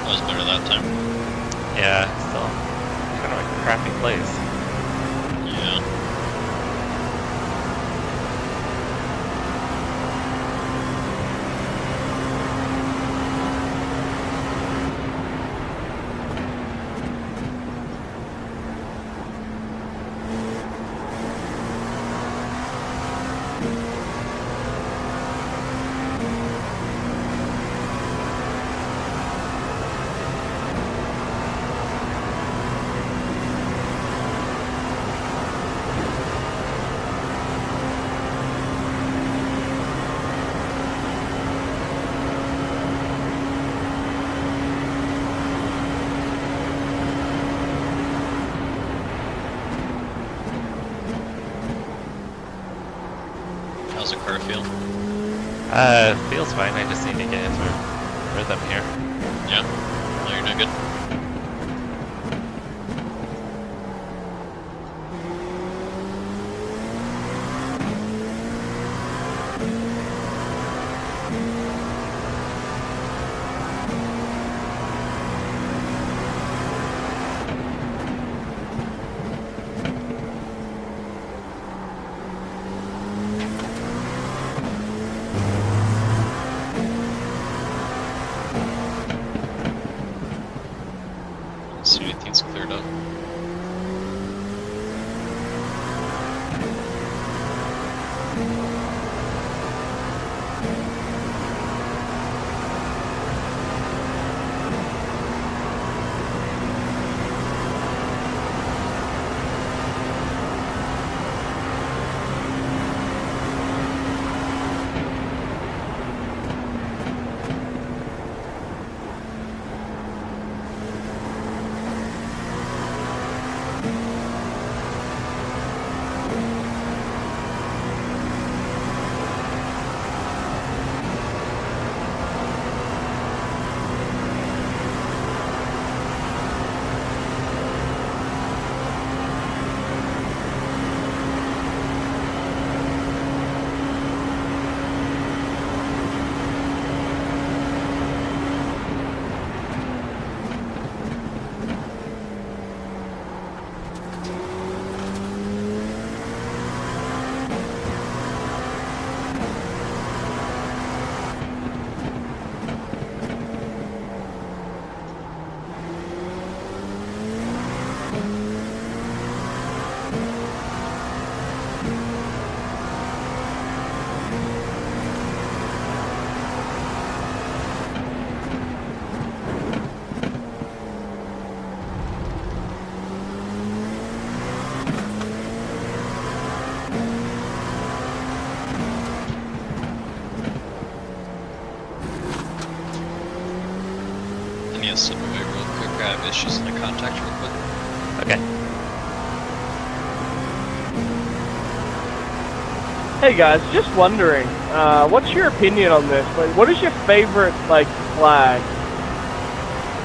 Speaker 4: That was better that time.
Speaker 2: Yeah, still kind of a crappy place.
Speaker 4: Yeah. the car feel?
Speaker 2: Feels fine. I just need to get into rhythm here.
Speaker 4: Yeah. No, you're doing good. See anything's cleared up. Slip away real quick, grab issues in the contact real quick.
Speaker 2: Okay.
Speaker 5: Hey guys, just wondering, what's your opinion on this? Like, what is your favorite, like, flag?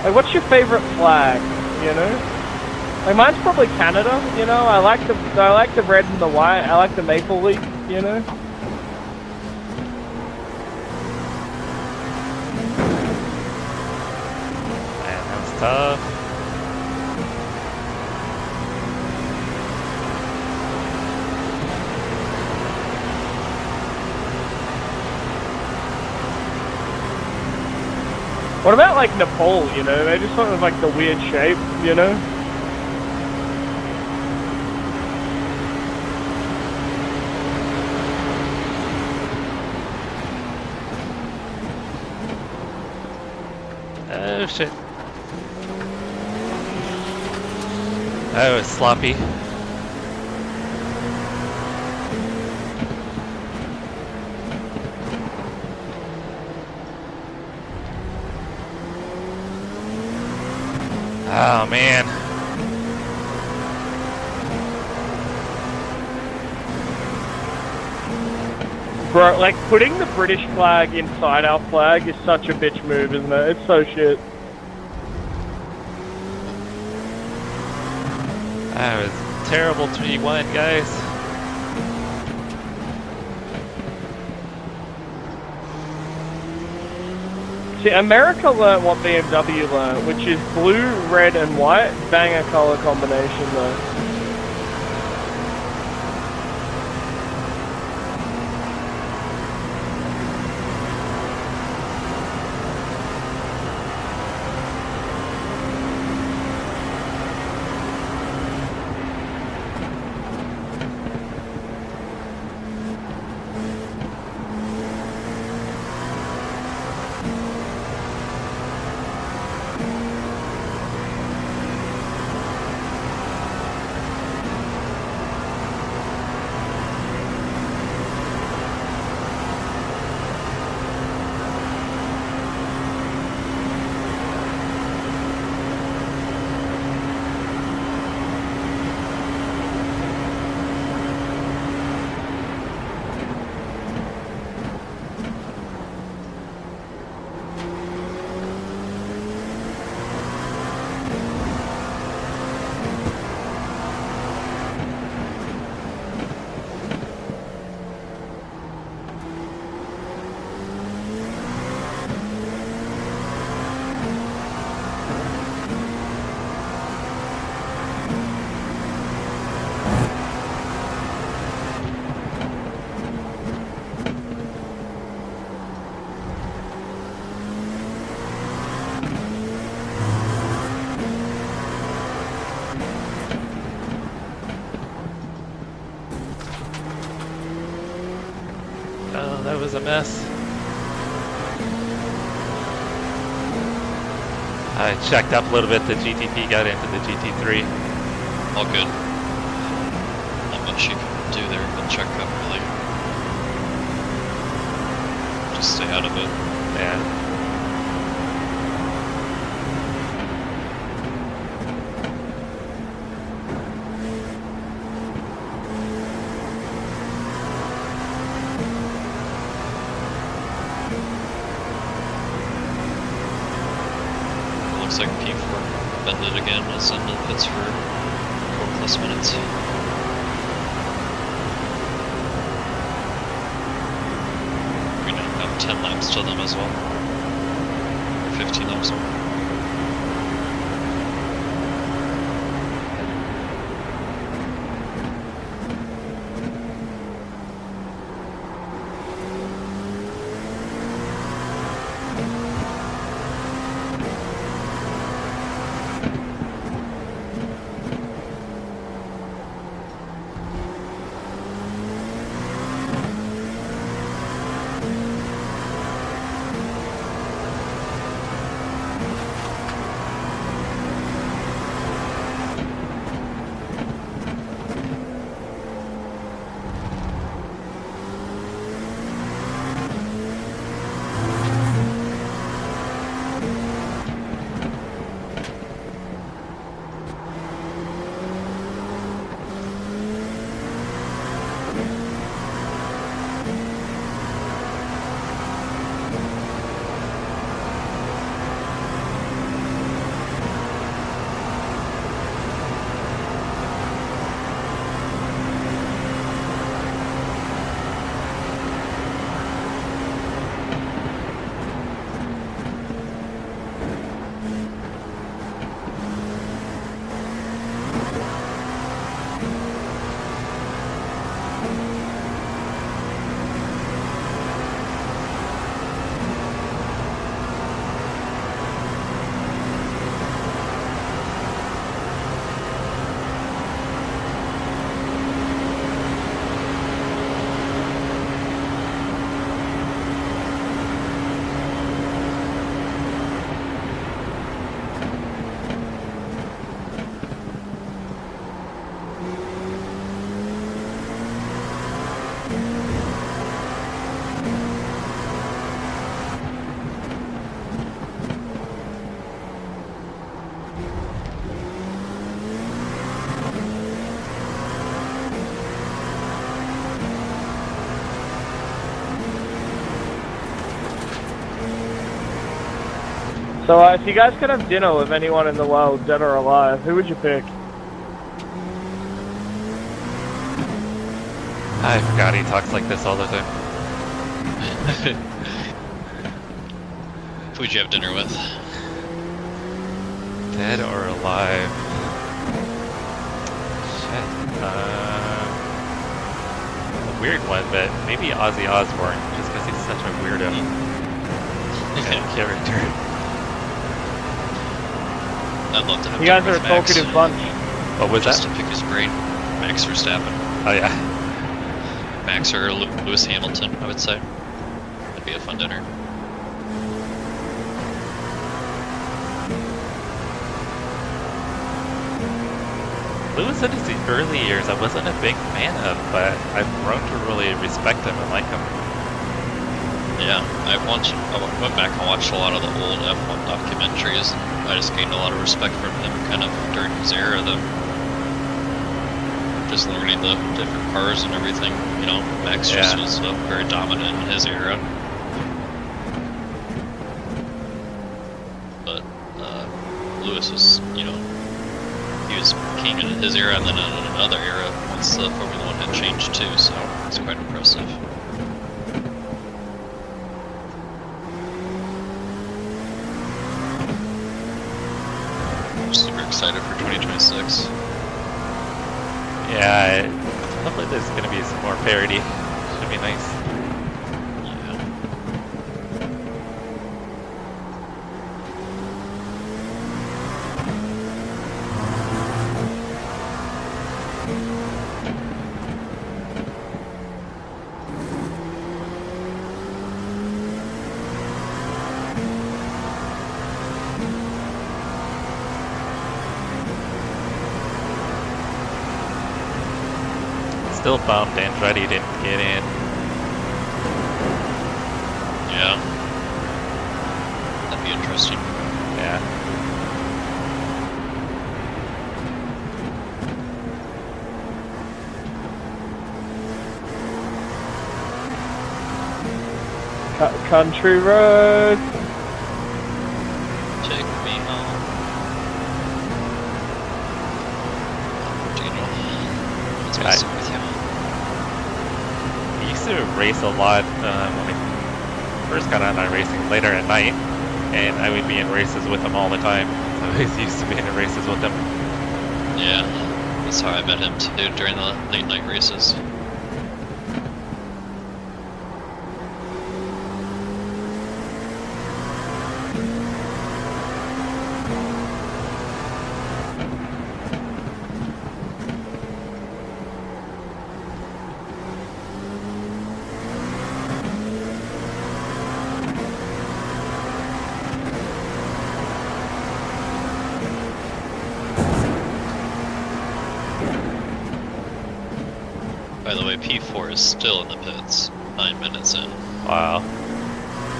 Speaker 5: Like, what's your favorite flag, you know? Like, mine's probably Canada, you know? I like the red and the white, I like the maple leaf, you know?
Speaker 2: Tough.
Speaker 5: What about like Nepal, you know? They just went with like the weird shape, you know?
Speaker 2: Oh shit. Oh, it's sloppy. Oh man.
Speaker 5: Bro, like putting the British flag inside our flag is such a bitch move, isn't it? It's so shit.
Speaker 2: That was terrible 3-1, guys.
Speaker 5: See, America learnt what BMW learnt, which is blue, red, and white. Banger color combination, though.
Speaker 2: that was a mess. I checked up a little bit. The GTP got into the GT3.
Speaker 4: All good. Not much you can do there but check up, really. Just stay out of it.
Speaker 2: Yeah.
Speaker 4: Looks like P4 bended again, is in the pits for 4+ minutes. We now have 10 laps to them as well. Or 15 laps.
Speaker 5: So if you guys could have dinner with anyone in the world, dead or alive, who would you pick?
Speaker 2: I forgot he talks like this all the time.
Speaker 4: Who would you have dinner with?
Speaker 2: Dead or alive? Shit. A weird one, but maybe Ozzy Osbourne, just because he's such a weirdo kind of character.
Speaker 4: I'd love to have
Speaker 5: You guys
Speaker 4: dinner
Speaker 5: are a
Speaker 4: with Max.
Speaker 5: talkative bunch.
Speaker 2: What was
Speaker 4: Just
Speaker 2: that?
Speaker 4: to pick his brain. Max Verstappen.
Speaker 2: Oh yeah.
Speaker 4: Max or Lewis Hamilton, I would say. That'd be a fun dinner.
Speaker 2: Lewis in his early years I wasn't a big fan of, but I've grown to really respect him and like him.
Speaker 4: Yeah, I went back and watched a lot of the old F1 documentaries, and I just gained a lot of respect from him kind of during his era, though. Just learning the different cars and everything, you know, Max just was very dominant in his era. But Lewis was, you know, he was king in his era and then in another era once the Formula 1 had changed too, so it's quite impressive. I'm super excited for 2026.
Speaker 2: Yeah, hopefully there's gonna be some more parity. Should be nice.
Speaker 4: Yeah.
Speaker 2: still bummed Andretti didn't get in.
Speaker 4: Yeah. That'd be interesting.
Speaker 2: Yeah.
Speaker 5: Country road.
Speaker 4: Take me home. Daniel, what's messing with you?
Speaker 2: I used to race a lot when I first got on iRacing later at night, and I would be in races with him all the time. So I was used to being in races with him.
Speaker 4: Yeah, that's how I met him too, during the late night races. By the way, P4 is still in the pits, 9 minutes in.
Speaker 2: Wow.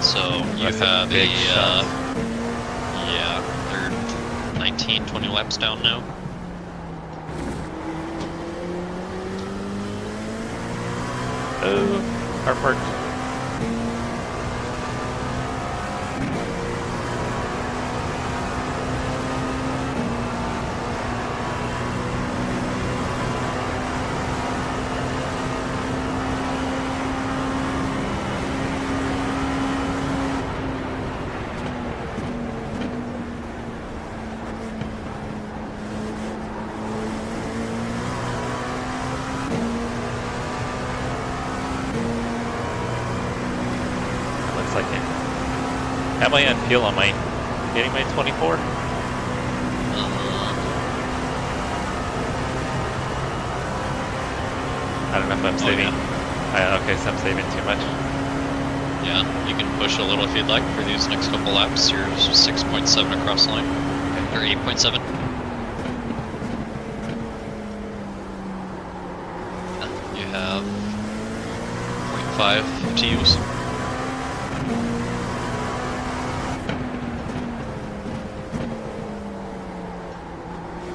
Speaker 4: So you
Speaker 2: That's a
Speaker 4: have
Speaker 2: big shot.
Speaker 4: yeah, they're 19, 20 laps down now.
Speaker 2: Oh, car parked. Looks like it. How am I on fuel? Am I getting my 24? I don't know if I'm saving.
Speaker 4: Yeah.
Speaker 2: Okay, so I'm saving too much.
Speaker 4: Yeah, you can push a little if you'd like for these next couple laps. You're 6.7 across the line, or 8.7. You have 0.5 to use.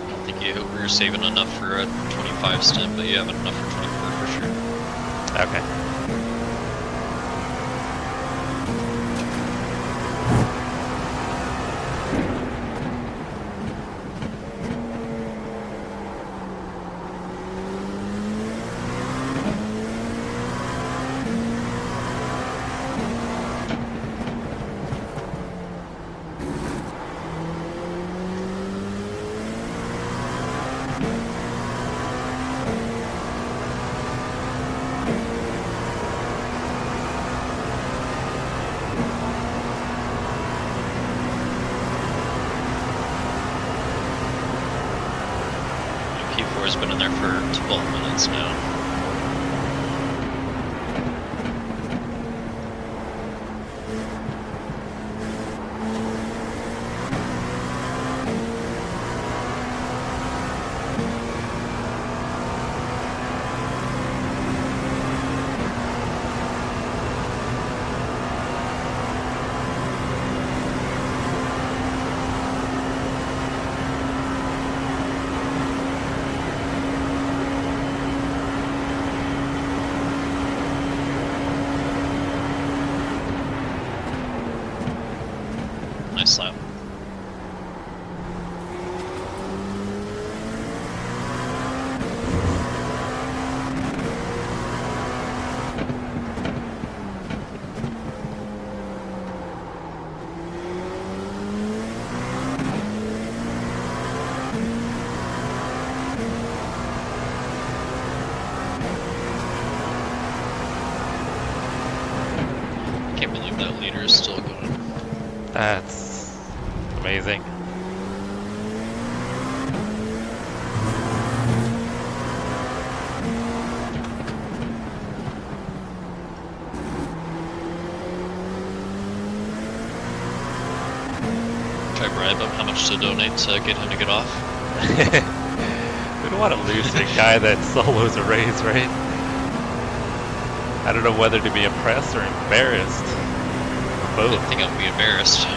Speaker 4: I don't think you're saving enough for a 25 stint, but you have enough for 24 for sure.
Speaker 2: Okay.
Speaker 4: P4 has been in there for 12 minutes now. Nice lap. Can't believe that leader is still going.
Speaker 2: That's amazing.
Speaker 4: Try bribe him how much to donate to get him to get off.
Speaker 2: You want to lose to a guy that solos a race, right? I don't know whether to be impressed or embarrassed.
Speaker 4: I
Speaker 2: Both.
Speaker 4: think I'm gonna be embarrassed.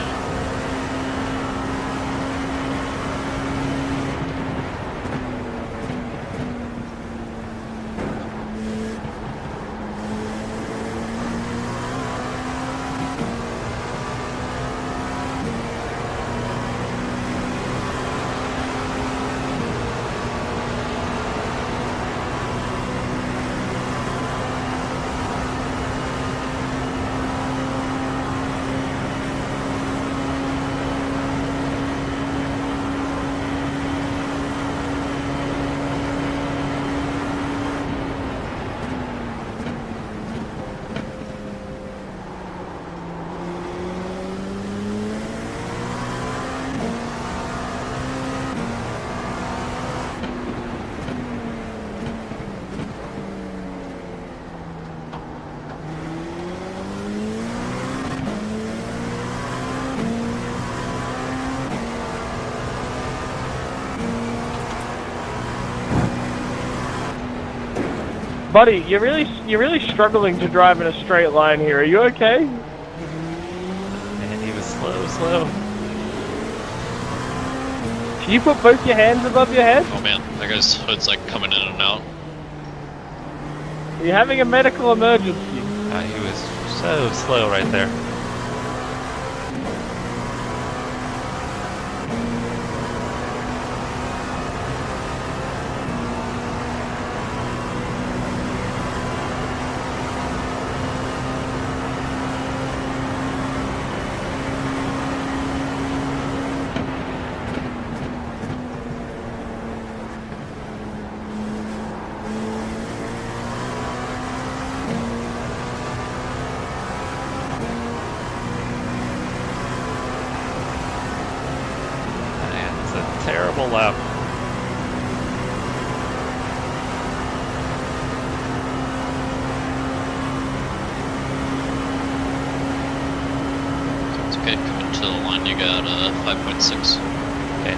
Speaker 5: Buddy, you're really struggling to drive in a straight line here. Are you okay?
Speaker 2: And he was slow.
Speaker 5: Can you put both your hands above your head?
Speaker 4: Oh man, that guy's hood's like coming in and out.
Speaker 5: Are you having a medical emergency?
Speaker 2: He was so slow right there. Terrible lap.
Speaker 4: It's okay, coming to the line, you got 5.6.
Speaker 2: Okay.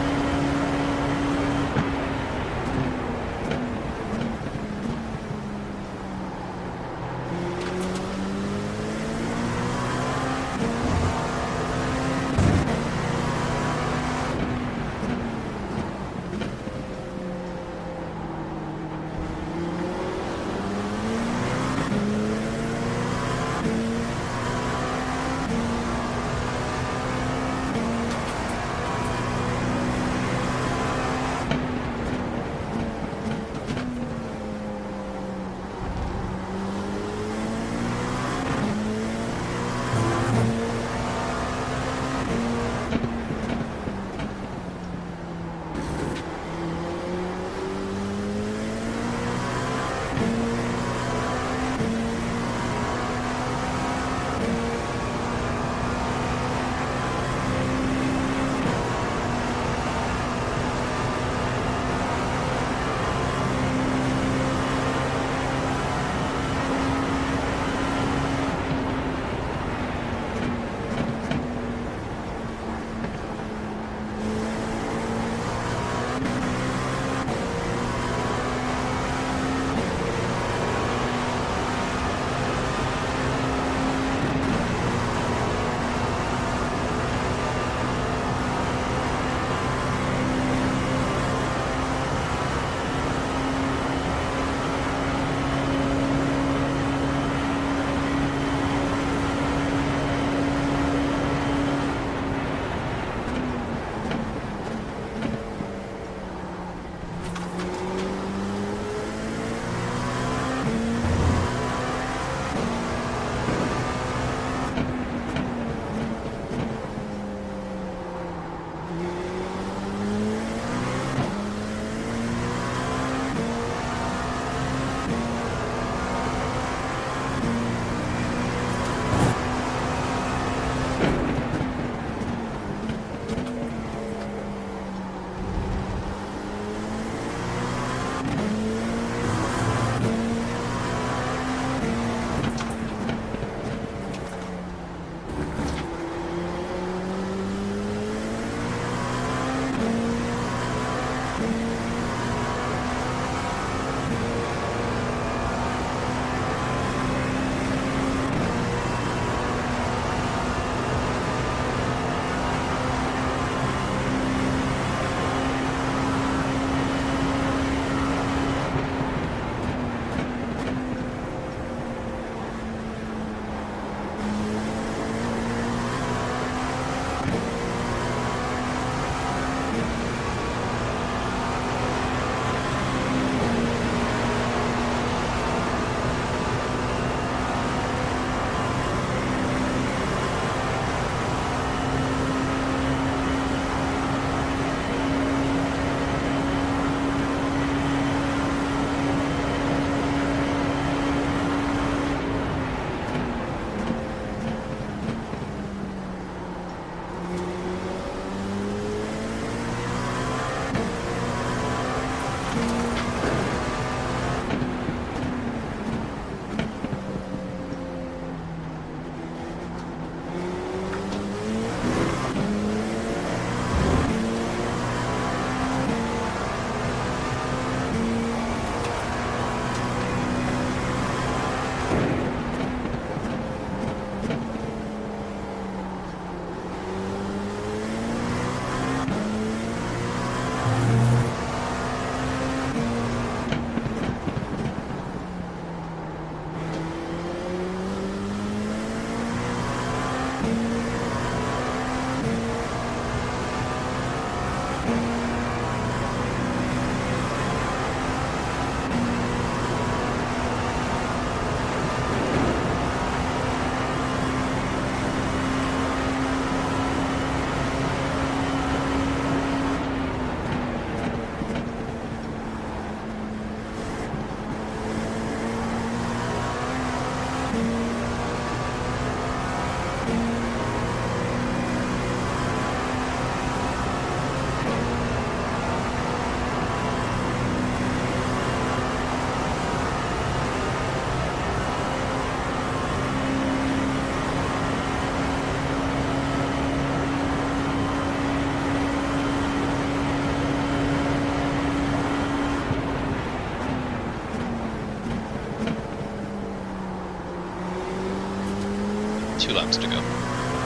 Speaker 4: 2 laps to go.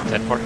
Speaker 2: 10-4.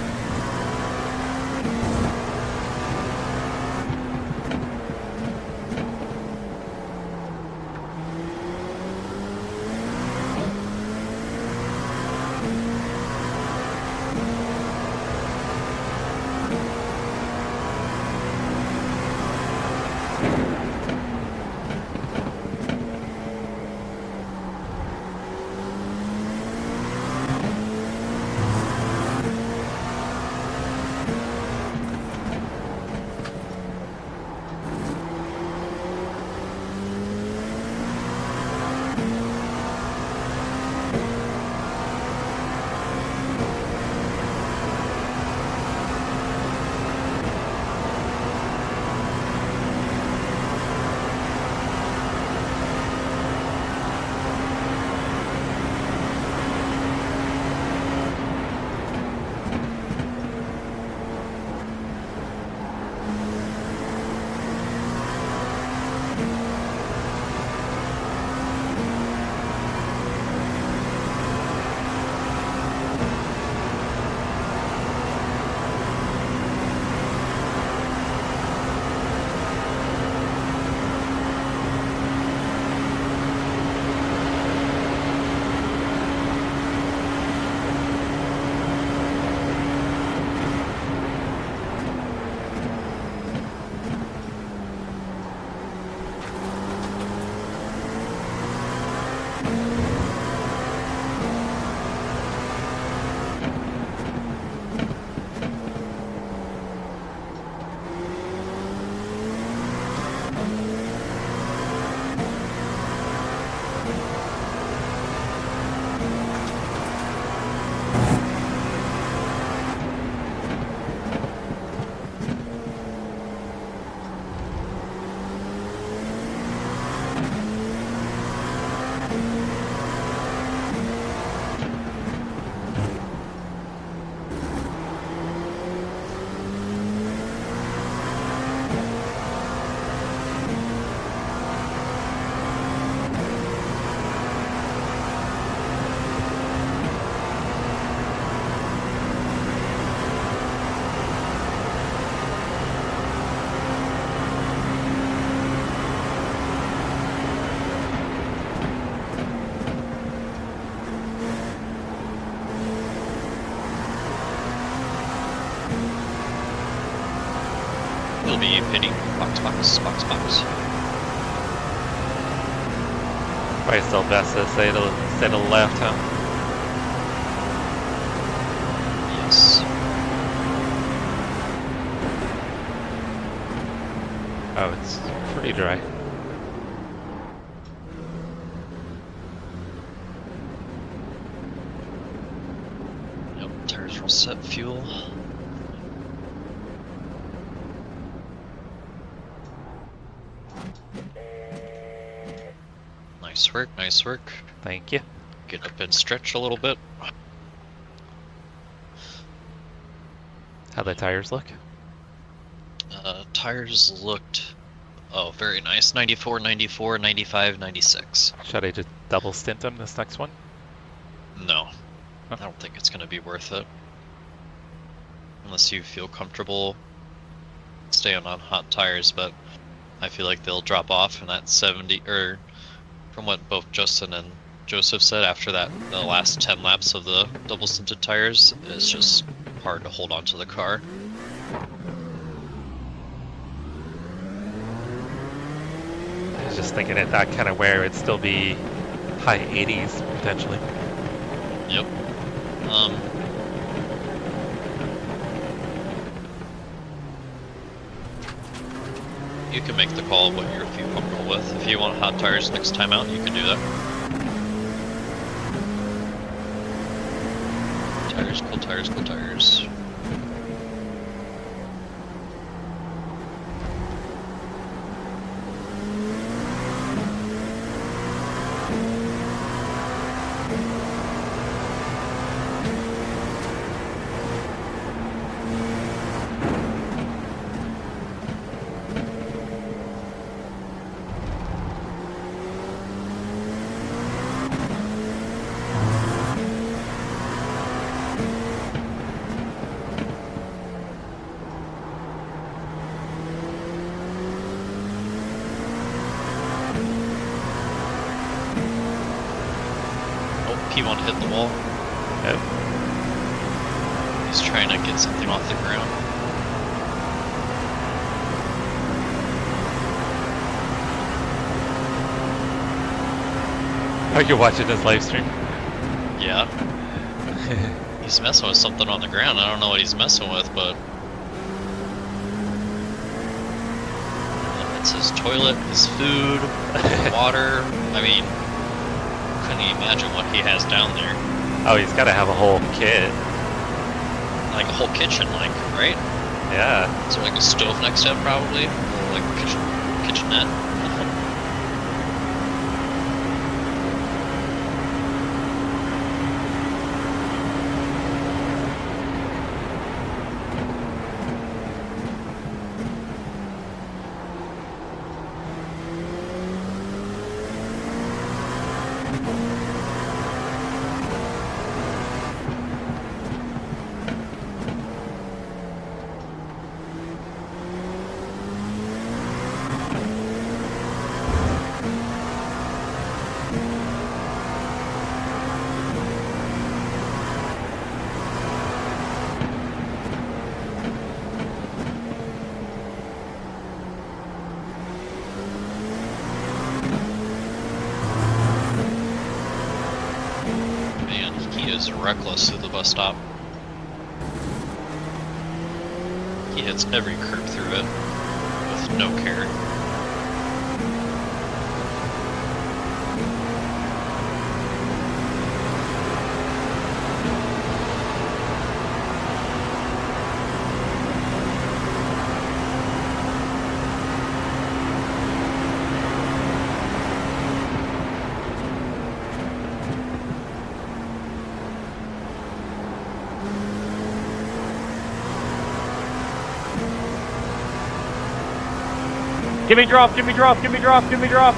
Speaker 4: He'll be pitting. Box, box, box, box.
Speaker 2: Probably still best to stay to the left, huh?
Speaker 4: Yes.
Speaker 2: Oh, it's pretty dry.
Speaker 4: Yep, tires are all set, fuel. Nice work, nice work.
Speaker 2: Thank you.
Speaker 4: Get up and stretch a little bit.
Speaker 2: How the tires look?
Speaker 4: Tires looked, oh, very nice. 94, 94, 95, 96.
Speaker 2: Should I just double stint them this next one?
Speaker 4: No,
Speaker 2: Huh.
Speaker 4: I don't think it's going to be worth it. Unless you feel comfortable staying on hot tires, but I feel like they'll drop off and that 70, or from what both Justin and Joseph said, after that, the last 10 laps of the double stinted tires, it's just hard to hold on to the car.
Speaker 2: I was just thinking at that kind of wear, it'd still be high 80s potentially.
Speaker 4: Yep. You can make the call of what you feel comfortable with. If you want hot tires next time out, you can do that. Tires, cool tires, cool tires. he won't hit the wall.
Speaker 2: Nope.
Speaker 4: He's trying to get something off the ground.
Speaker 2: Are you watching this live stream?
Speaker 4: Yeah. He's messing with something on the ground. I don't know what he's messing with, but it's his toilet, his food, water. I mean, couldn't you imagine what he has down there?
Speaker 2: Oh, he's got to have a whole kit.
Speaker 4: Like a whole kitchen, like, right?
Speaker 2: Yeah.
Speaker 4: Is there like a stove next to it, probably? Or like a kitchenette? Reckless through the bus stop. He hits every curb through it with no care.
Speaker 5: Give me drop, give me drop, give me drop, give me drop.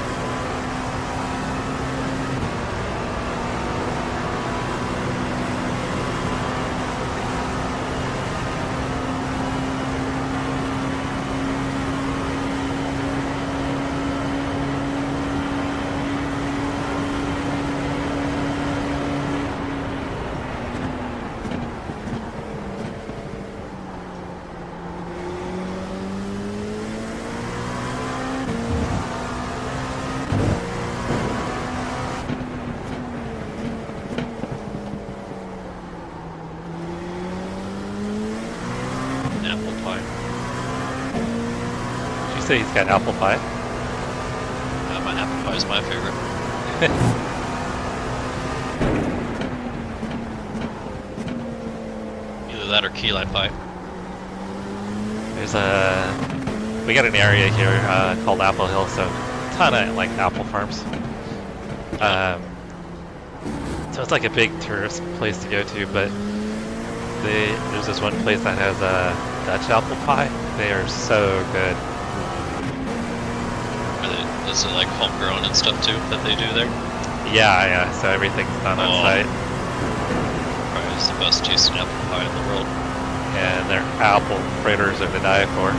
Speaker 2: Say he's got apple pie.
Speaker 4: Yeah, my apple pie is my favorite. Either that or key lime pie.
Speaker 2: There's we got an area here called Apple Hill, so a ton of like apple farms. So it's like a big tourist place to go to, but there's this one place that has a Dutch apple pie. They are so good.
Speaker 4: Is it like homegrown and stuff too that they do there?
Speaker 2: Yeah. So everything's done on site.
Speaker 4: Probably is the best tasting apple pie in the world.
Speaker 2: And their apple fritters are to die for.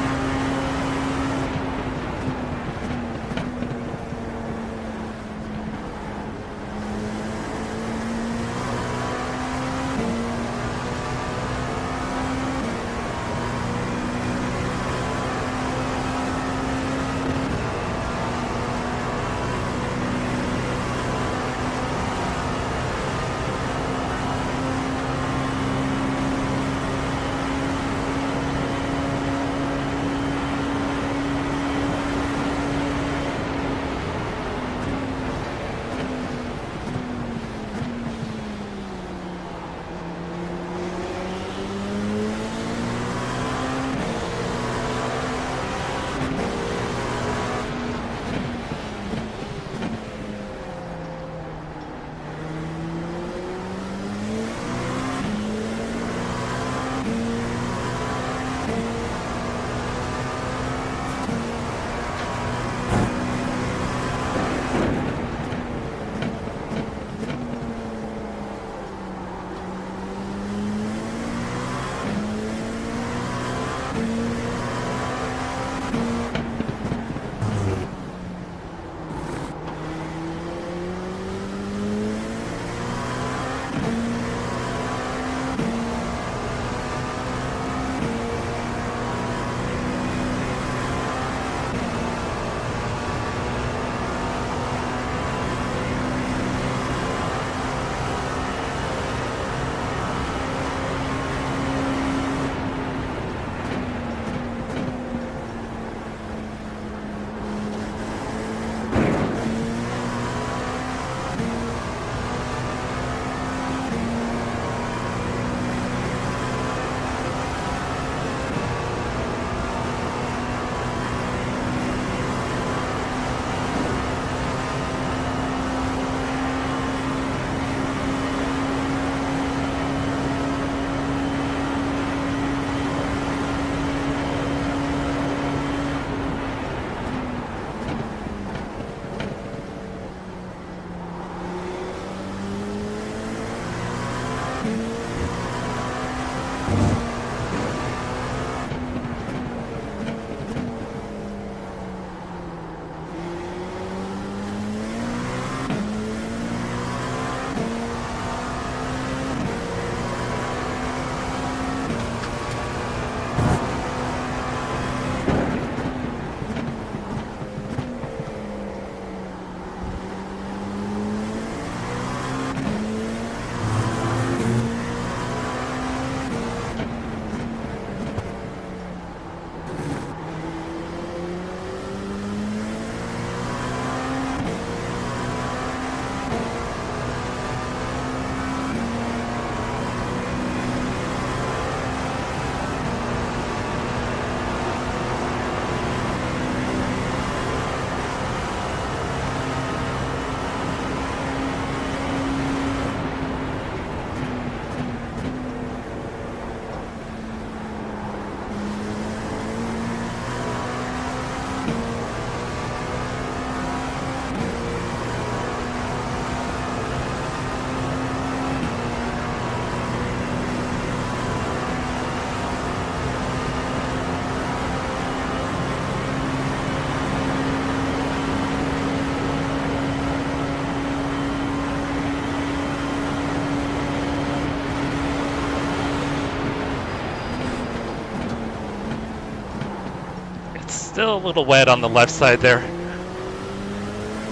Speaker 2: Still a little wet on the left side there.
Speaker 4: I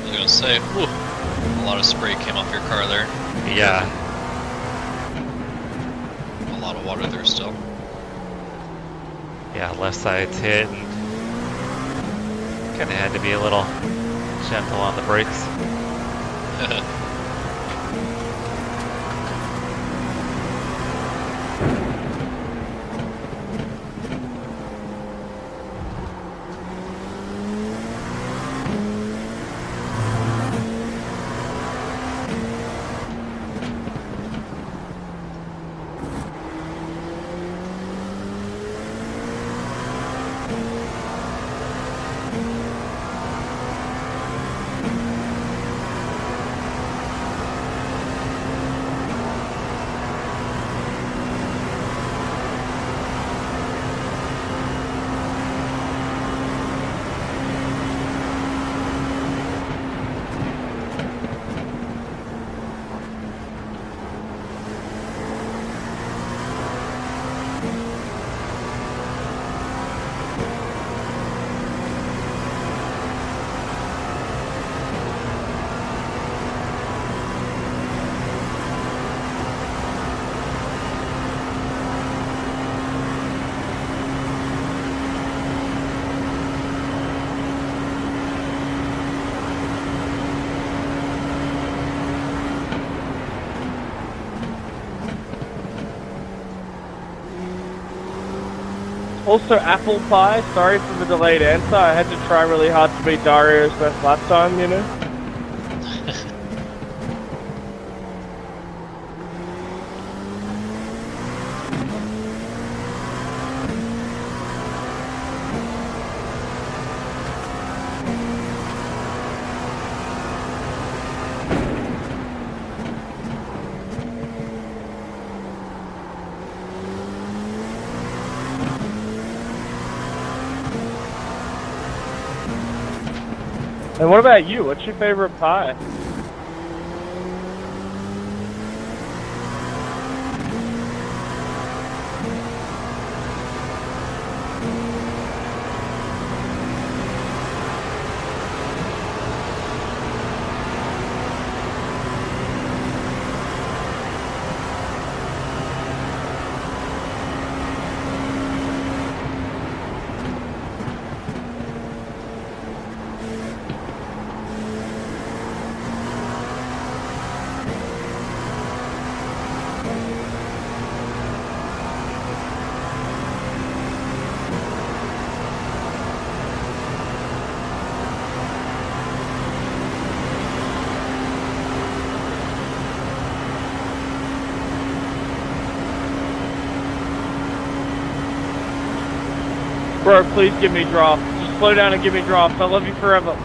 Speaker 4: was gonna say, whew, a lot of spray came off your car there.
Speaker 2: Yeah.
Speaker 4: A lot of water there still.
Speaker 2: Yeah, left side's hit and kind of had to be a little gentle on the brakes.
Speaker 5: Also, apple pie. Sorry for the delayed answer. I had to try really hard to beat Dario's best lap time, you know? And what about you? What's your favorite pie? Bro, please give me draft. Just slow down and give me draft. I love you forever.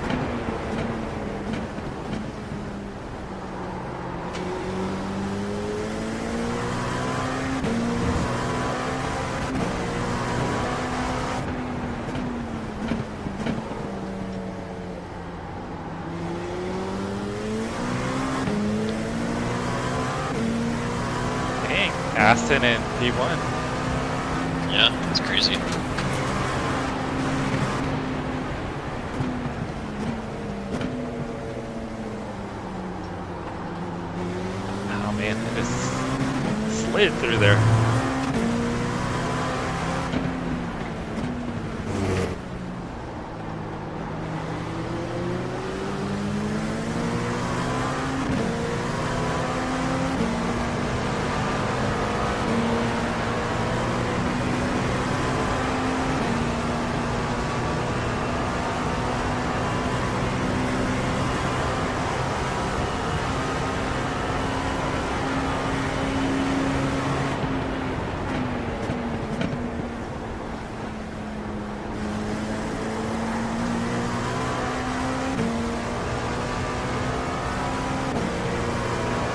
Speaker 2: Dang, Aston and P1.
Speaker 4: Yeah, it's crazy.
Speaker 2: Oh man, it just slid through there.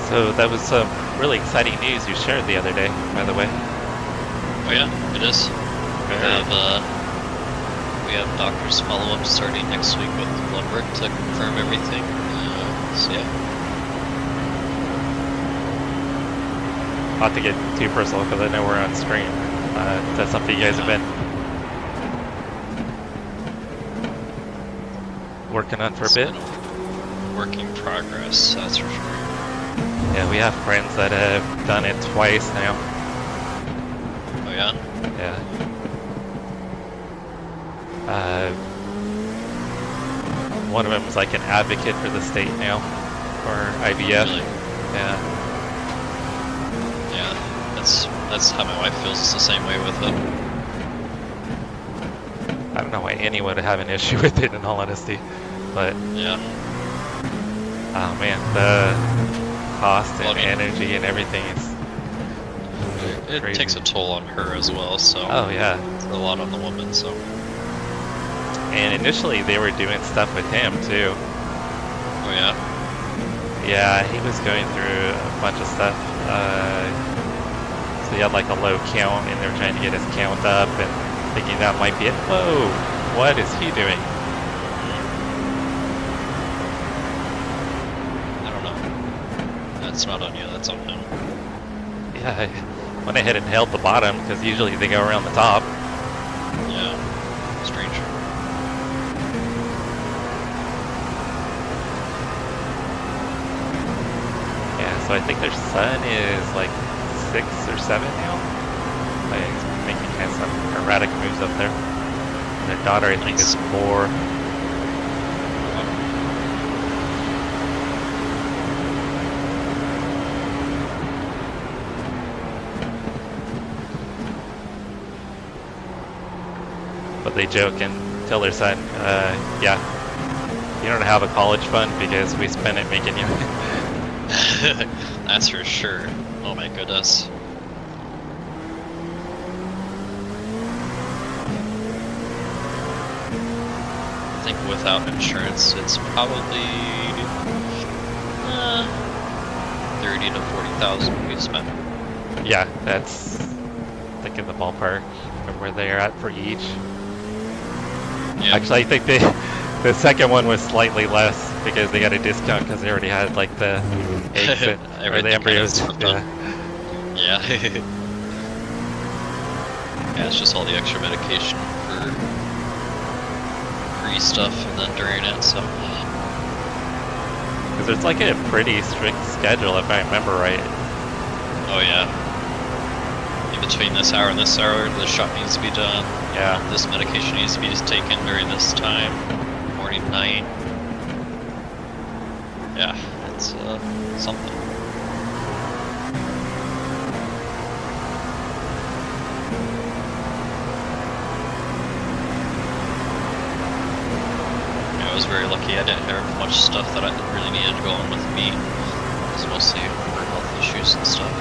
Speaker 2: So that was some really exciting news you shared the other day, by the way.
Speaker 4: Oh yeah, it is. We have doctor's follow-up starting next week with blood work to confirm everything. So yeah.
Speaker 2: Not to get too personal because I know we're on stream. That's something you guys have been working on for a bit.
Speaker 4: Work in progress, that's for sure.
Speaker 2: Yeah, we have friends that have done it twice now.
Speaker 4: Oh yeah?
Speaker 2: Yeah. One of them is like an advocate for the state now, for IVF.
Speaker 4: Really?
Speaker 2: Yeah.
Speaker 4: Yeah, that's how my wife feels. It's the same way with it.
Speaker 2: I don't know why anyone would have an issue with it, in all honesty, but
Speaker 4: Yeah.
Speaker 2: oh man, the cost and energy and everything is
Speaker 4: It
Speaker 2: crazy.
Speaker 4: takes a toll on her as well, so
Speaker 2: Oh yeah.
Speaker 4: it's a lot on the woman, so
Speaker 2: And initially they were doing stuff with him too.
Speaker 4: oh yeah.
Speaker 2: Yeah, he was going through a bunch of stuff. So he had like a low count and they were trying to get his count up and thinking that might be it. Whoa, what is he doing?
Speaker 4: I don't know. That's not on you, that's on him.
Speaker 2: Yeah, I went ahead and held the bottom because usually they go around the top.
Speaker 4: Yeah. Strange.
Speaker 2: Yeah, so I think their son is like 6 or 7 now. Like, he's making kind of some erratic moves up there. And their daughter, I think, is 4. But they joke and tell their son, yeah, you don't have a college fund because we spend it making you.
Speaker 4: That's for sure. Oh my goodness. I think without insurance, it's probably 30 to 40,000 we spent.
Speaker 2: Yeah, that's, I think, in the ballpark of where they're at for each.
Speaker 4: Yeah.
Speaker 2: Actually, I think the second one was slightly less because they got a discount because they already had like the eggs or the
Speaker 4: Everything
Speaker 2: embryos.
Speaker 4: kind of stuff
Speaker 2: Yeah.
Speaker 4: Yeah. Yeah, it's just all the extra medication for pre-stuff and then during it, so.
Speaker 2: Because it's like a pretty strict schedule if I remember right.
Speaker 4: Oh yeah. In between this hour and this hour, the shot needs to be done.
Speaker 2: Yeah.
Speaker 4: This medication needs to be taken during this time, morning, night. Yeah, it's something. Yeah, I was very lucky. I didn't have much stuff that I really needed to go on with me. It was mostly for health issues and stuff.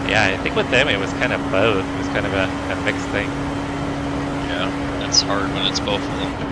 Speaker 2: Yeah, I think with them it was kind of both. It was kind of a mixed thing.
Speaker 4: Yeah, that's hard when it's both of them.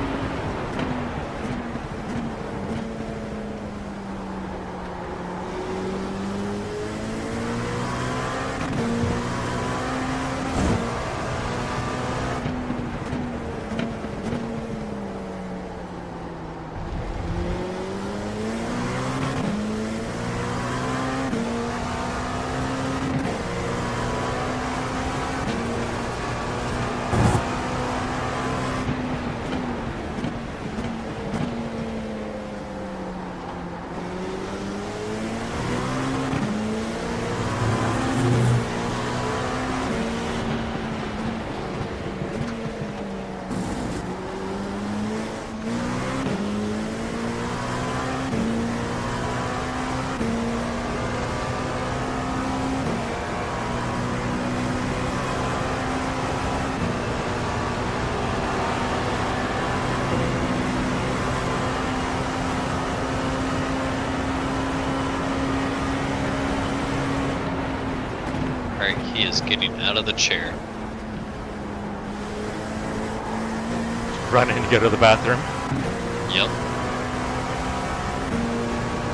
Speaker 4: Alright, he is getting out of the chair.
Speaker 2: Run in and go to the bathroom.
Speaker 4: Yep.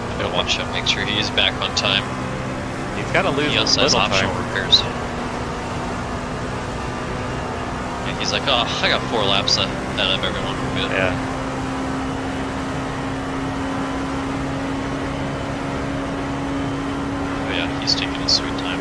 Speaker 4: I'm gonna watch him, make sure he's back on time.
Speaker 2: He's got to lose
Speaker 4: He
Speaker 2: a
Speaker 4: also has
Speaker 2: little
Speaker 4: optional
Speaker 2: time.
Speaker 4: repairs. And he's like, oh, I got 4 laps ahead of everyone. We're good.
Speaker 2: Yeah.
Speaker 4: Oh yeah, he's taking his sweet time.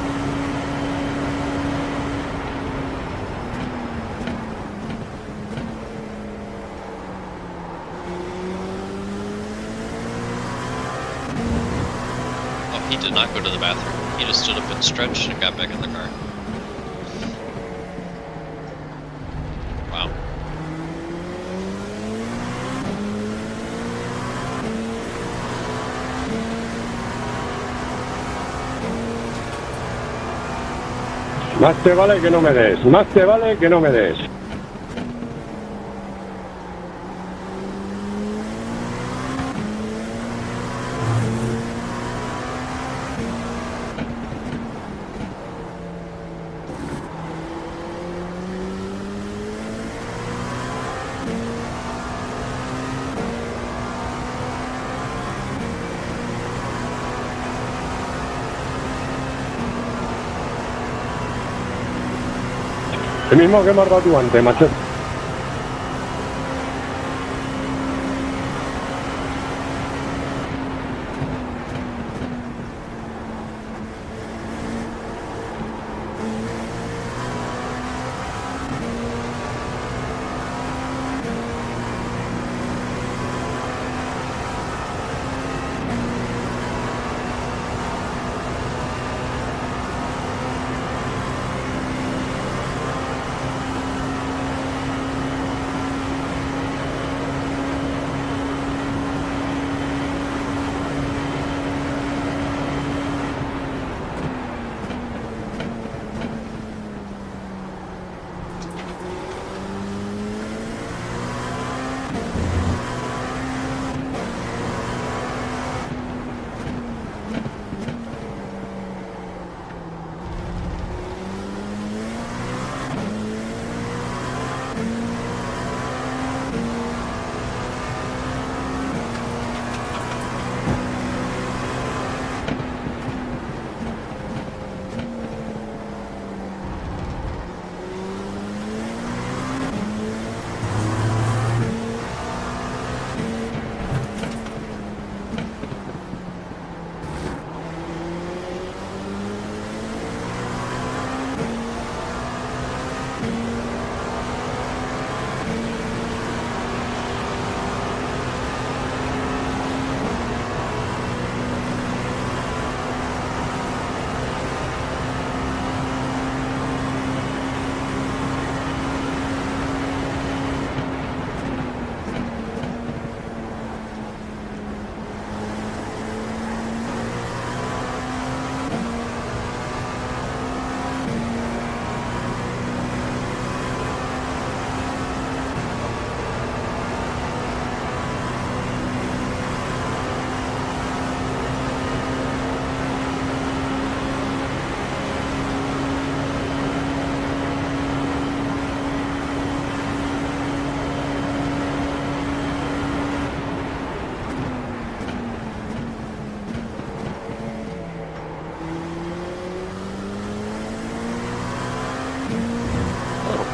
Speaker 4: Oh, he did not go to the bathroom. He just stood up and stretched and got back in the car. Wow.
Speaker 6: Más te vale que no me des, más te vale que no me des. El mismo que me has dado tú antes, macho.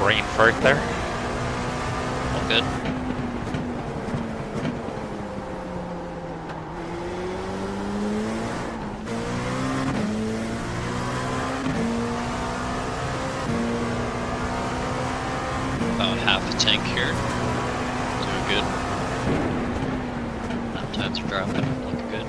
Speaker 2: Brain fart there.
Speaker 4: All good. About half a tank here. Doing good. Lap times are dropping. Looking good.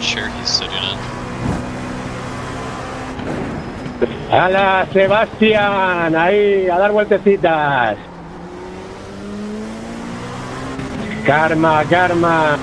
Speaker 4: chair he's sitting in.
Speaker 6: ¡Hala, Sebastián! Ahí, a dar vueltecitas. Karma, karma.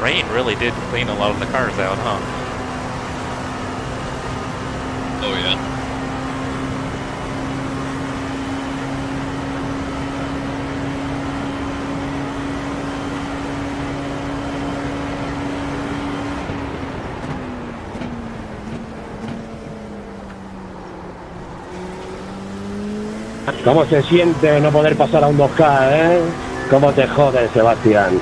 Speaker 2: Rain really did clean a lot of the cars out, huh?
Speaker 4: Oh yeah.
Speaker 6: ¿Cómo se siente no poder pasar a un 2K, eh? ¿Cómo te jode, Sebastián?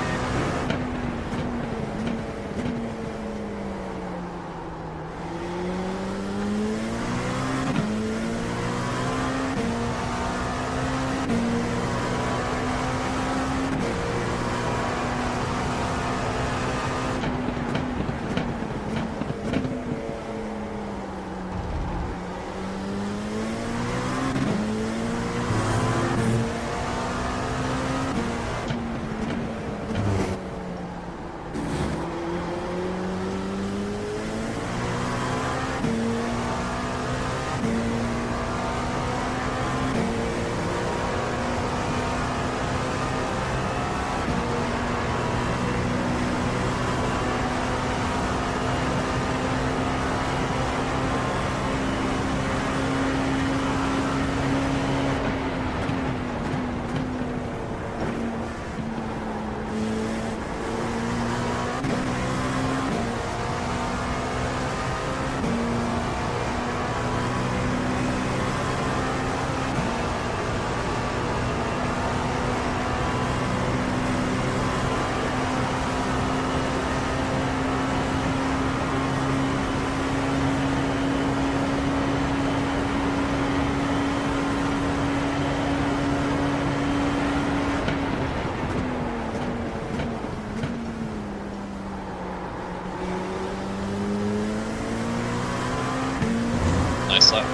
Speaker 4: Nice lap.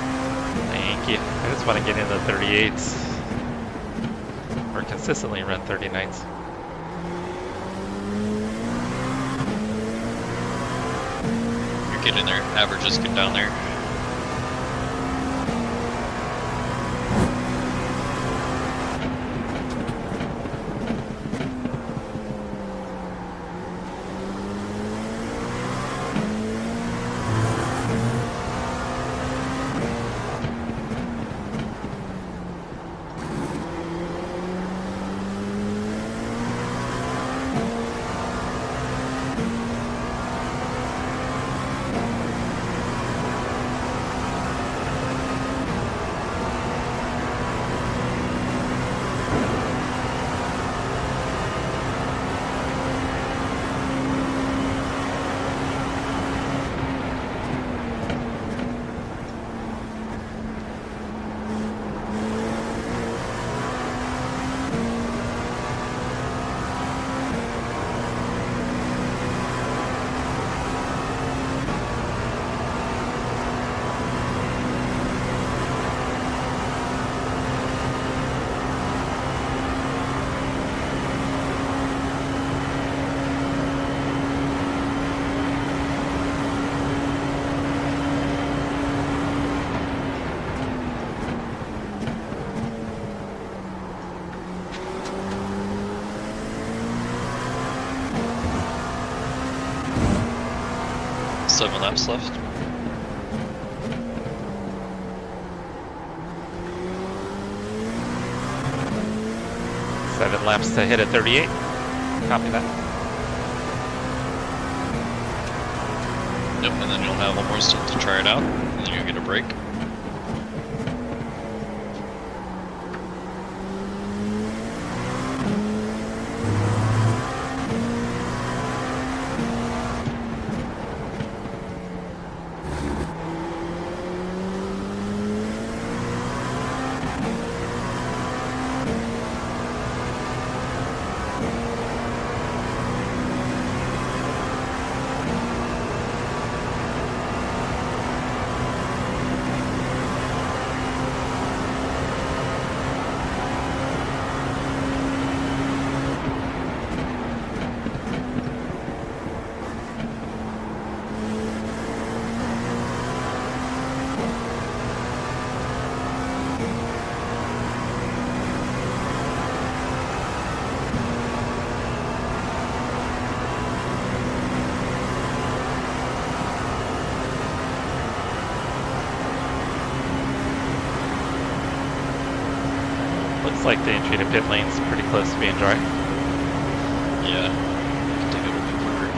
Speaker 2: Thank you. I just want to get into 38s. Or consistently run 39s.
Speaker 4: You're getting there. Averages get down there. Seven laps left.
Speaker 2: Seven laps to hit at 38. Copy that.
Speaker 4: Yep, and then you'll have one more stint to try it out, and then you'll get a break.
Speaker 2: Looks like the entry to pit lane's pretty close to being dry.
Speaker 4: Yeah, you can take it a bit quicker.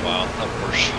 Speaker 4: Wow, that Porsche.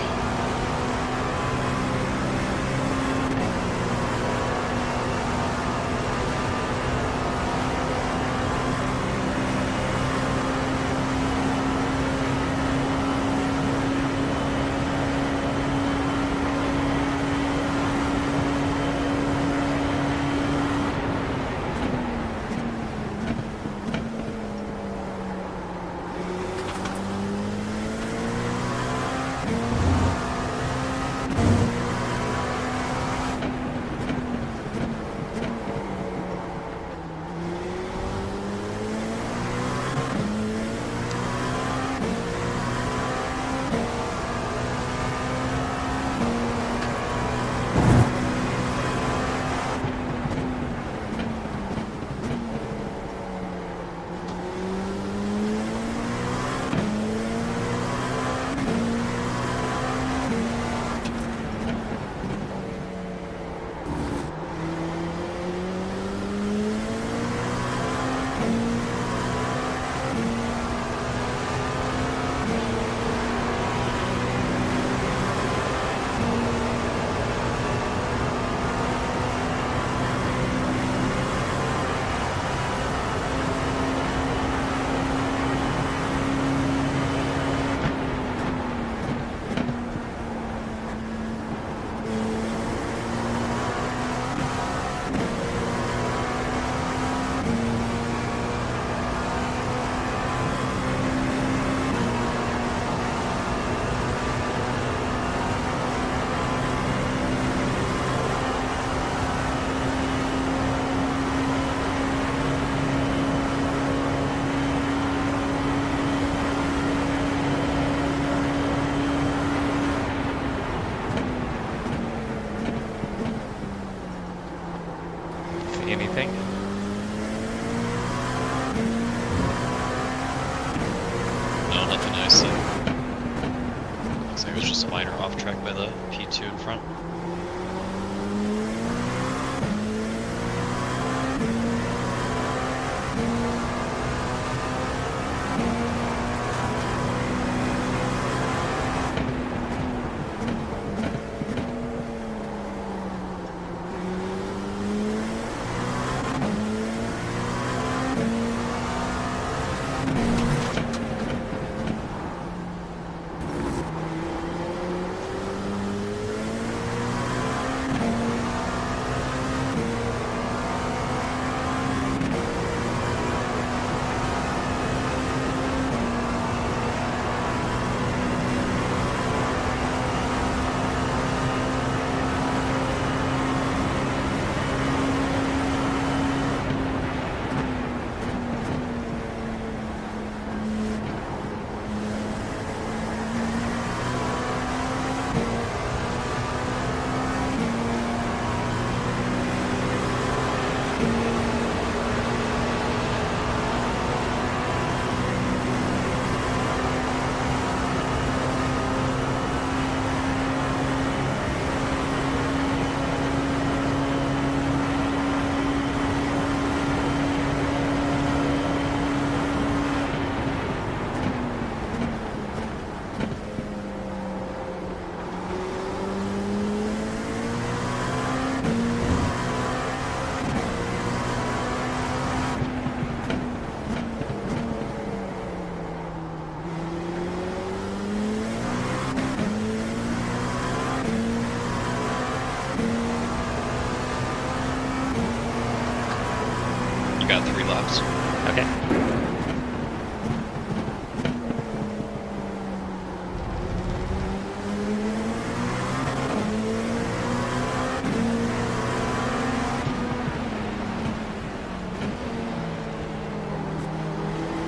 Speaker 2: Anything?
Speaker 4: No, nothing I see. Looks like it was just a minor off track by the P2 in front.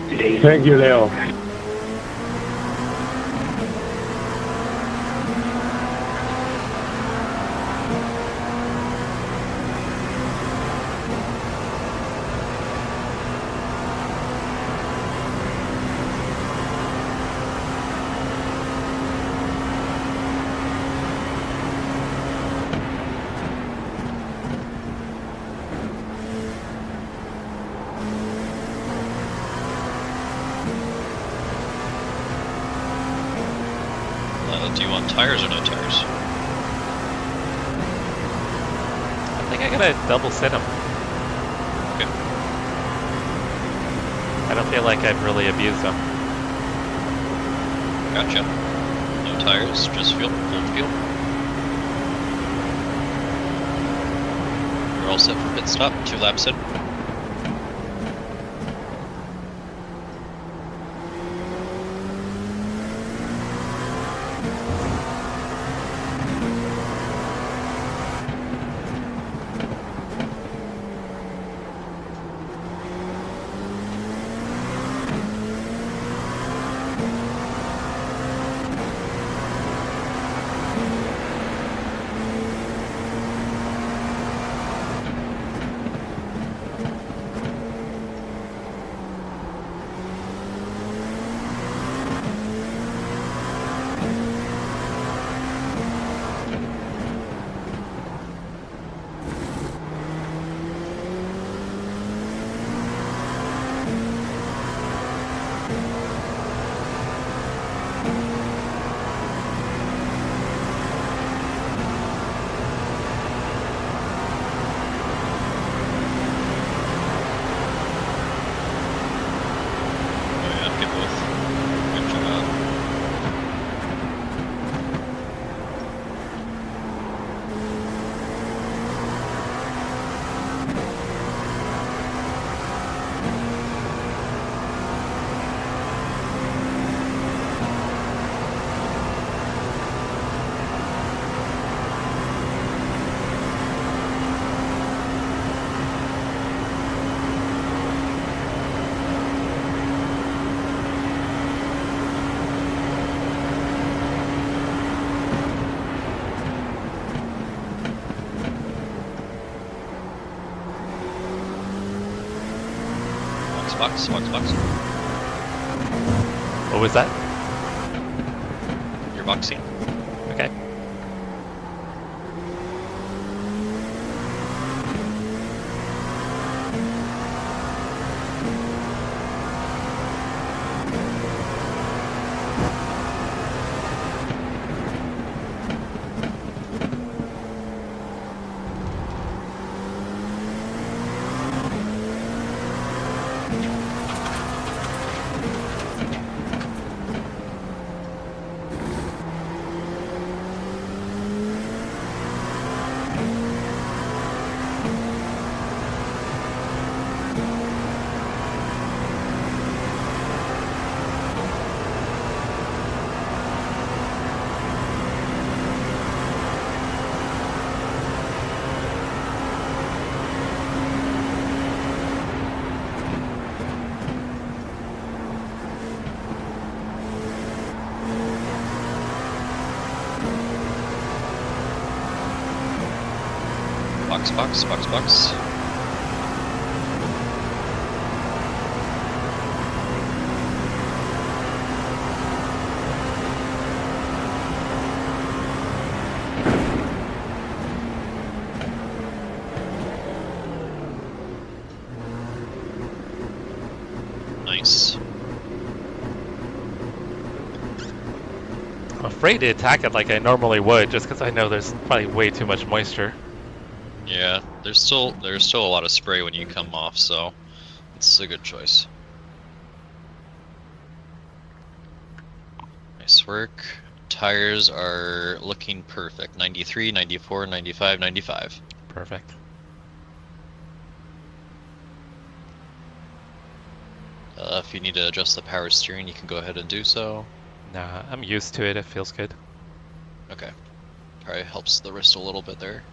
Speaker 6: Thank you, Leo.
Speaker 4: Do you want tires or no tires?
Speaker 2: I think I gotta double sit them.
Speaker 4: Okay.
Speaker 2: I don't feel like I've really abused them.
Speaker 4: Gotcha. No tires, just fuel, full fuel. You're all set for pit stop, 2 laps in. Box.
Speaker 2: What was that?
Speaker 4: You're boxing.
Speaker 2: Okay.
Speaker 4: Box. Nice.
Speaker 2: I'm afraid to attack it like I normally would, just because I know there's probably way too much moisture.
Speaker 4: Yeah, there's still a lot of spray when you come off, so it's a good choice. Nice work. Tires are looking perfect. 93, 94, 95, 95.
Speaker 2: Perfect.
Speaker 4: If you need to adjust the power steering, you can go ahead and do so.
Speaker 2: Nah, I'm used to it. It feels good.
Speaker 4: Okay. Probably helps the wrist a little bit there.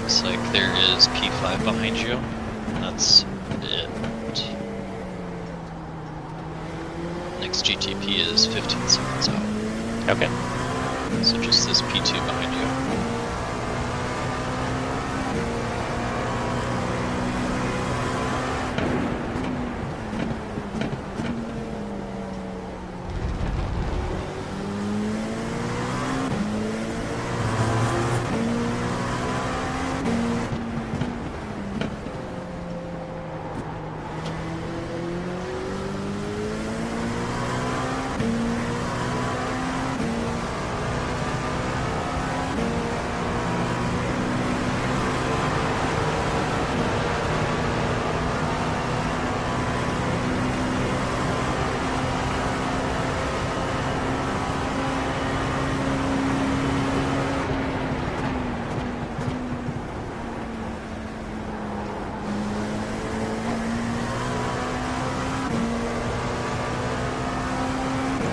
Speaker 4: Looks like there is P5 behind you. That's it. Next GTP is 15 seconds out.
Speaker 2: Okay.
Speaker 4: So just this P2 behind you.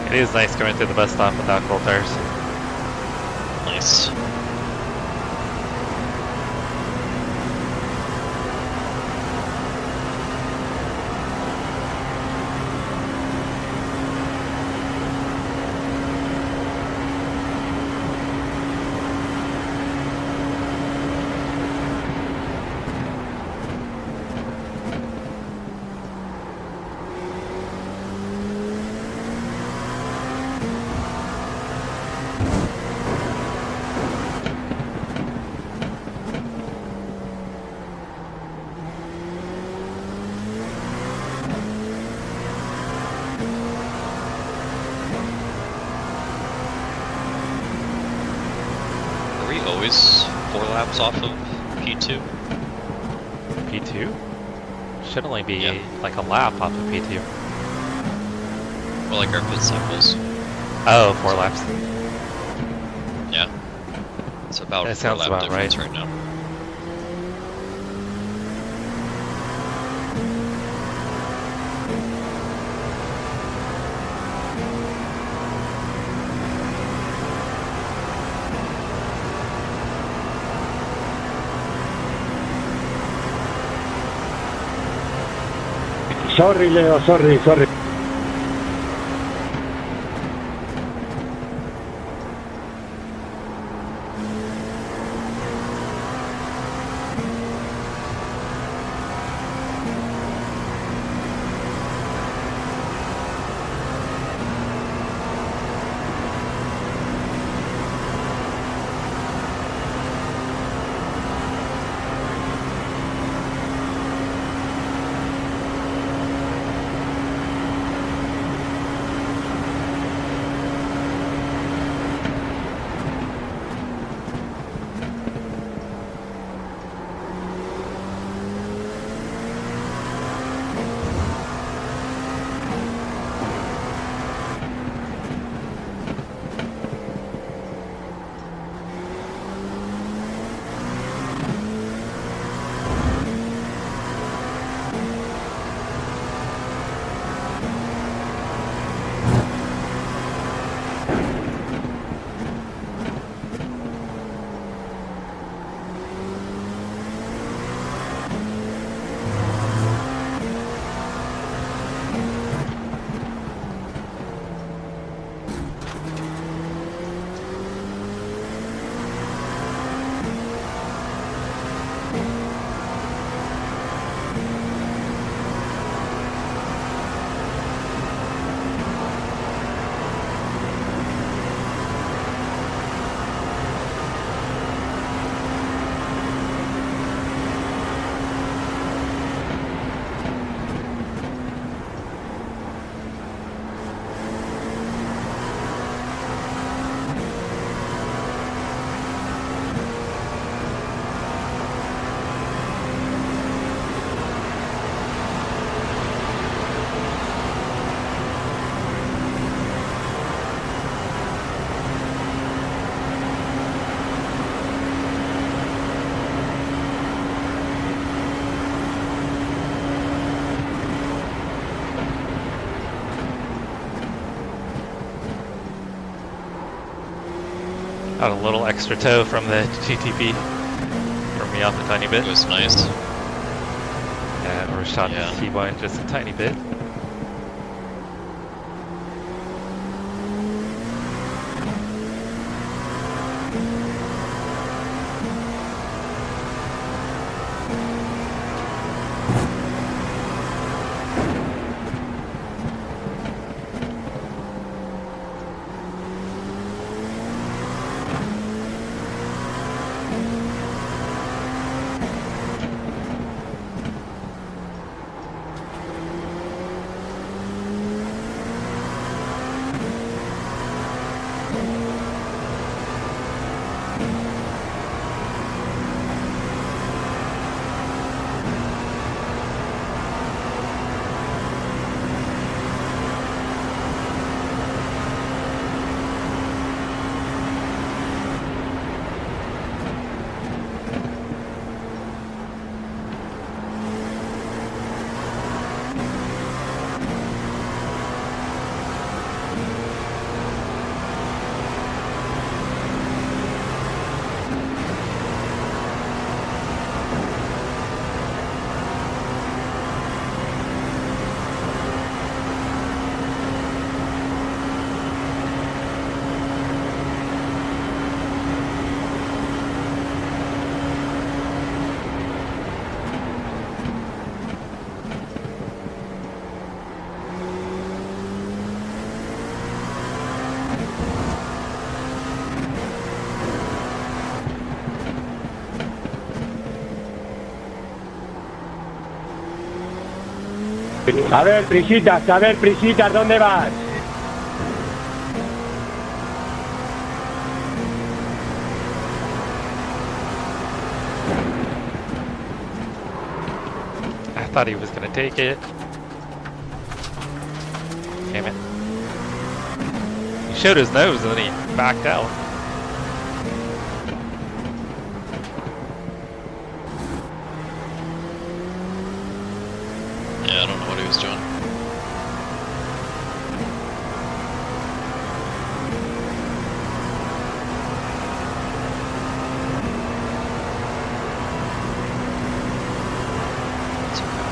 Speaker 2: It is nice going through the bus stop without cold tires.
Speaker 4: Nice. Are we always 4 laps off of P2?
Speaker 2: P2? Should only be
Speaker 4: Yeah.
Speaker 2: like a lap off of P2.
Speaker 4: Well, like our pit cycles.
Speaker 2: Oh, 4 laps.
Speaker 4: Yeah. It's about
Speaker 2: That
Speaker 4: 4
Speaker 2: sounds
Speaker 4: lap
Speaker 2: about
Speaker 4: difference
Speaker 2: right.
Speaker 4: right now.
Speaker 6: Sorry, Leo, sorry.
Speaker 2: Got a little extra toe from the GTP. Threw me off a tiny bit.
Speaker 4: It was nice.
Speaker 2: And we're shot
Speaker 4: Yeah.
Speaker 2: the T-bone just a tiny bit.
Speaker 6: A ver, prisitas, ¿dónde vas?
Speaker 2: I thought he was gonna take it. Damn it. He showed his nose and then he backed out.
Speaker 4: Yeah, I don't know what he was doing. It's okay.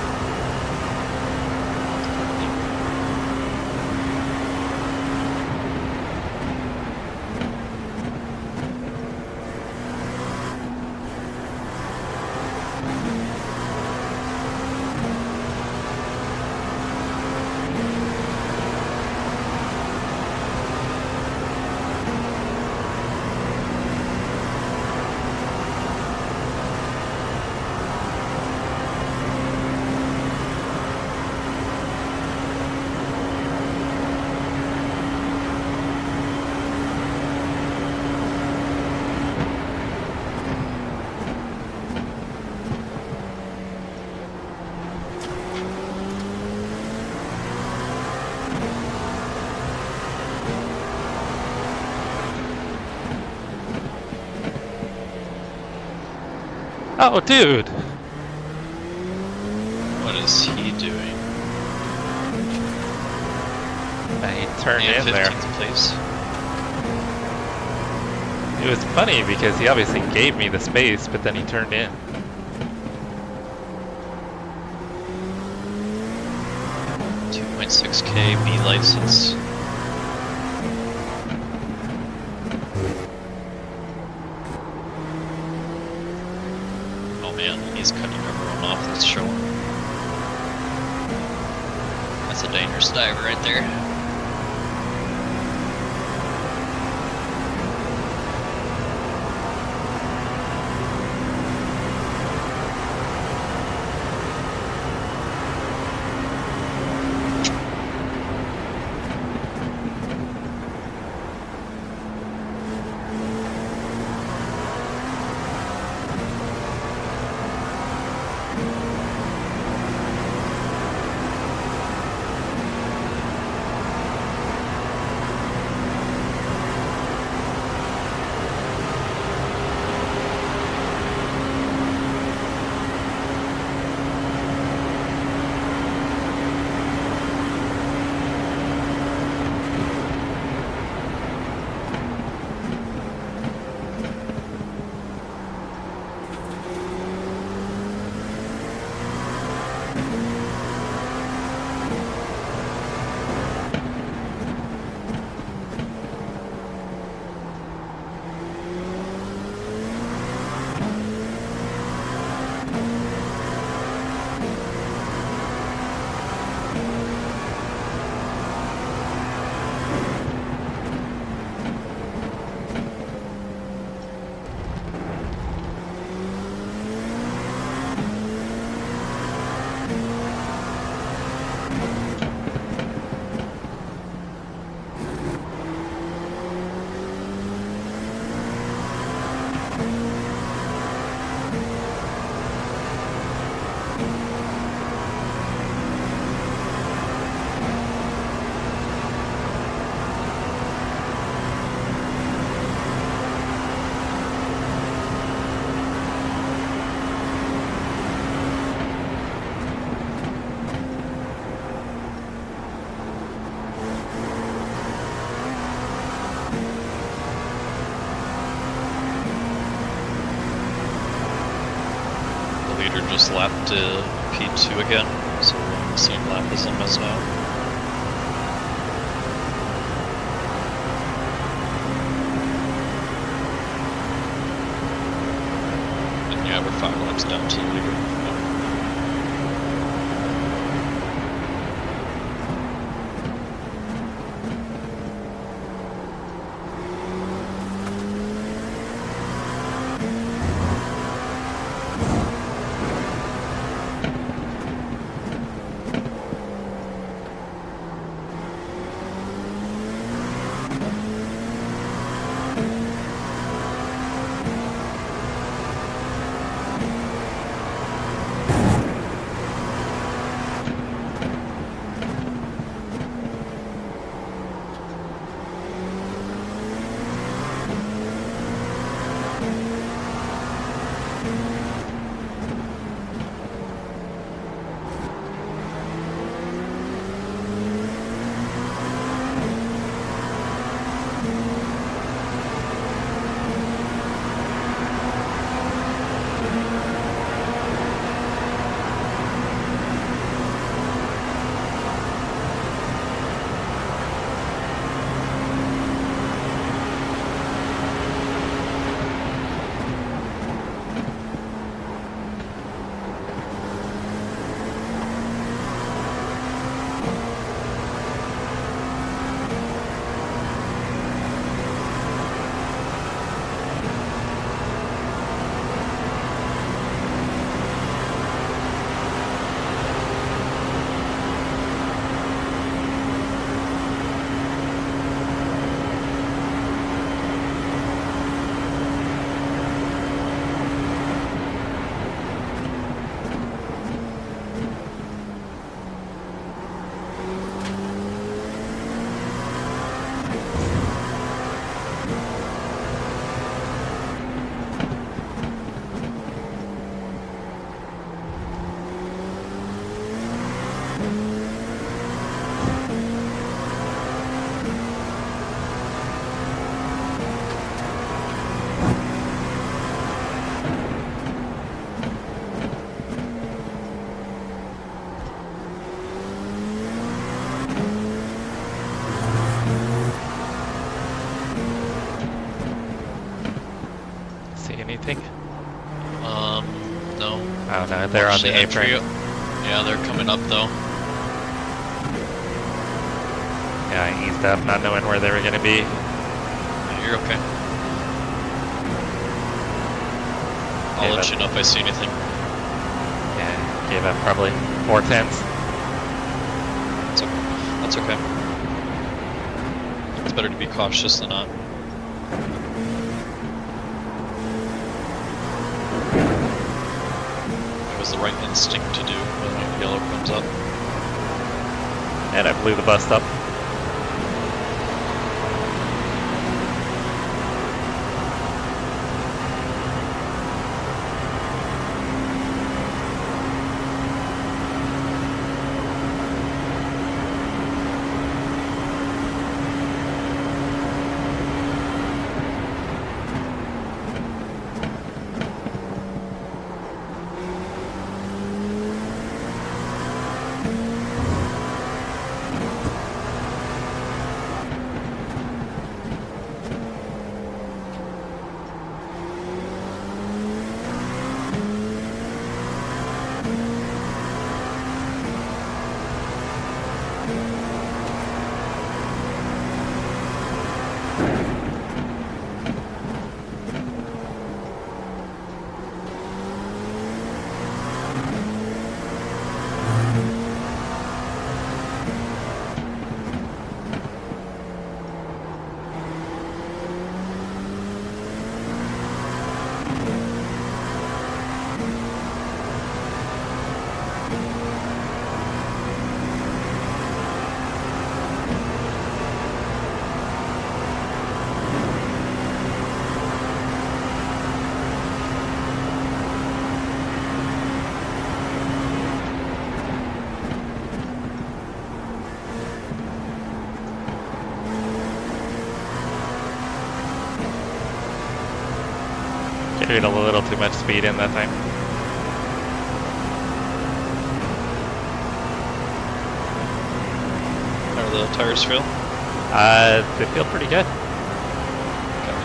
Speaker 2: Oh, dude!
Speaker 4: What is he doing?
Speaker 2: And he turned in there.
Speaker 4: 15th place.
Speaker 2: It was funny because he obviously gave me the space, but then he turned in.
Speaker 4: $2.6K B license. Oh man, he's cutting everyone off that's showing. That's a dangerous dive right there. leader just lapped P2 again, so we're on the same lap as him as now. And yeah, we're 5 laps down to the leader.
Speaker 2: Anything?
Speaker 4: No.
Speaker 2: Oh no, they're on the apron.
Speaker 4: Yeah, they're coming up though.
Speaker 2: Yeah, I eased up, not knowing where they were gonna be.
Speaker 4: You're okay. I'll let you know if I see anything.
Speaker 2: Yeah, gave up probably 4/10.
Speaker 4: That's okay. It's better to be cautious than not. It was the right instinct to do when yellow comes up.
Speaker 2: And I blew the bust up. Carried a little too much speed in that time.
Speaker 4: the tires feel?
Speaker 2: They feel pretty good.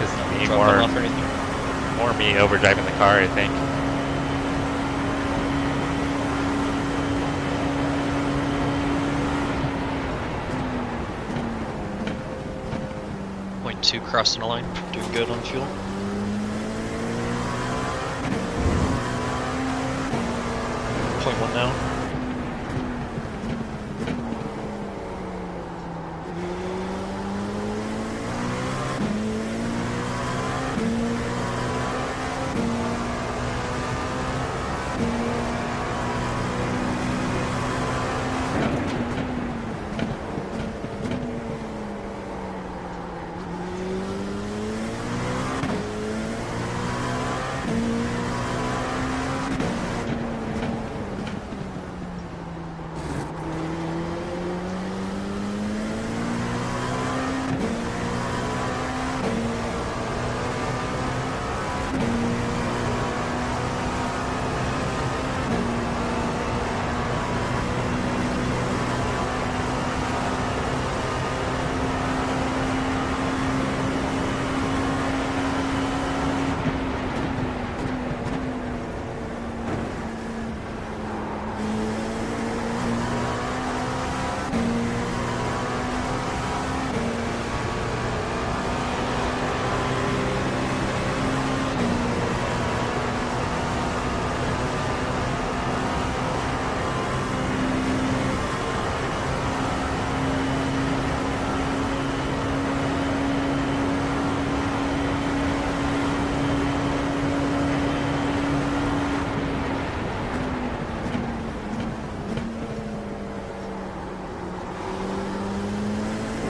Speaker 2: Just me
Speaker 4: Drop them off or anything?
Speaker 2: more me overdriving the car, I think.
Speaker 4: Point 2 crossing the line, doing good on fuel. Point 1 now.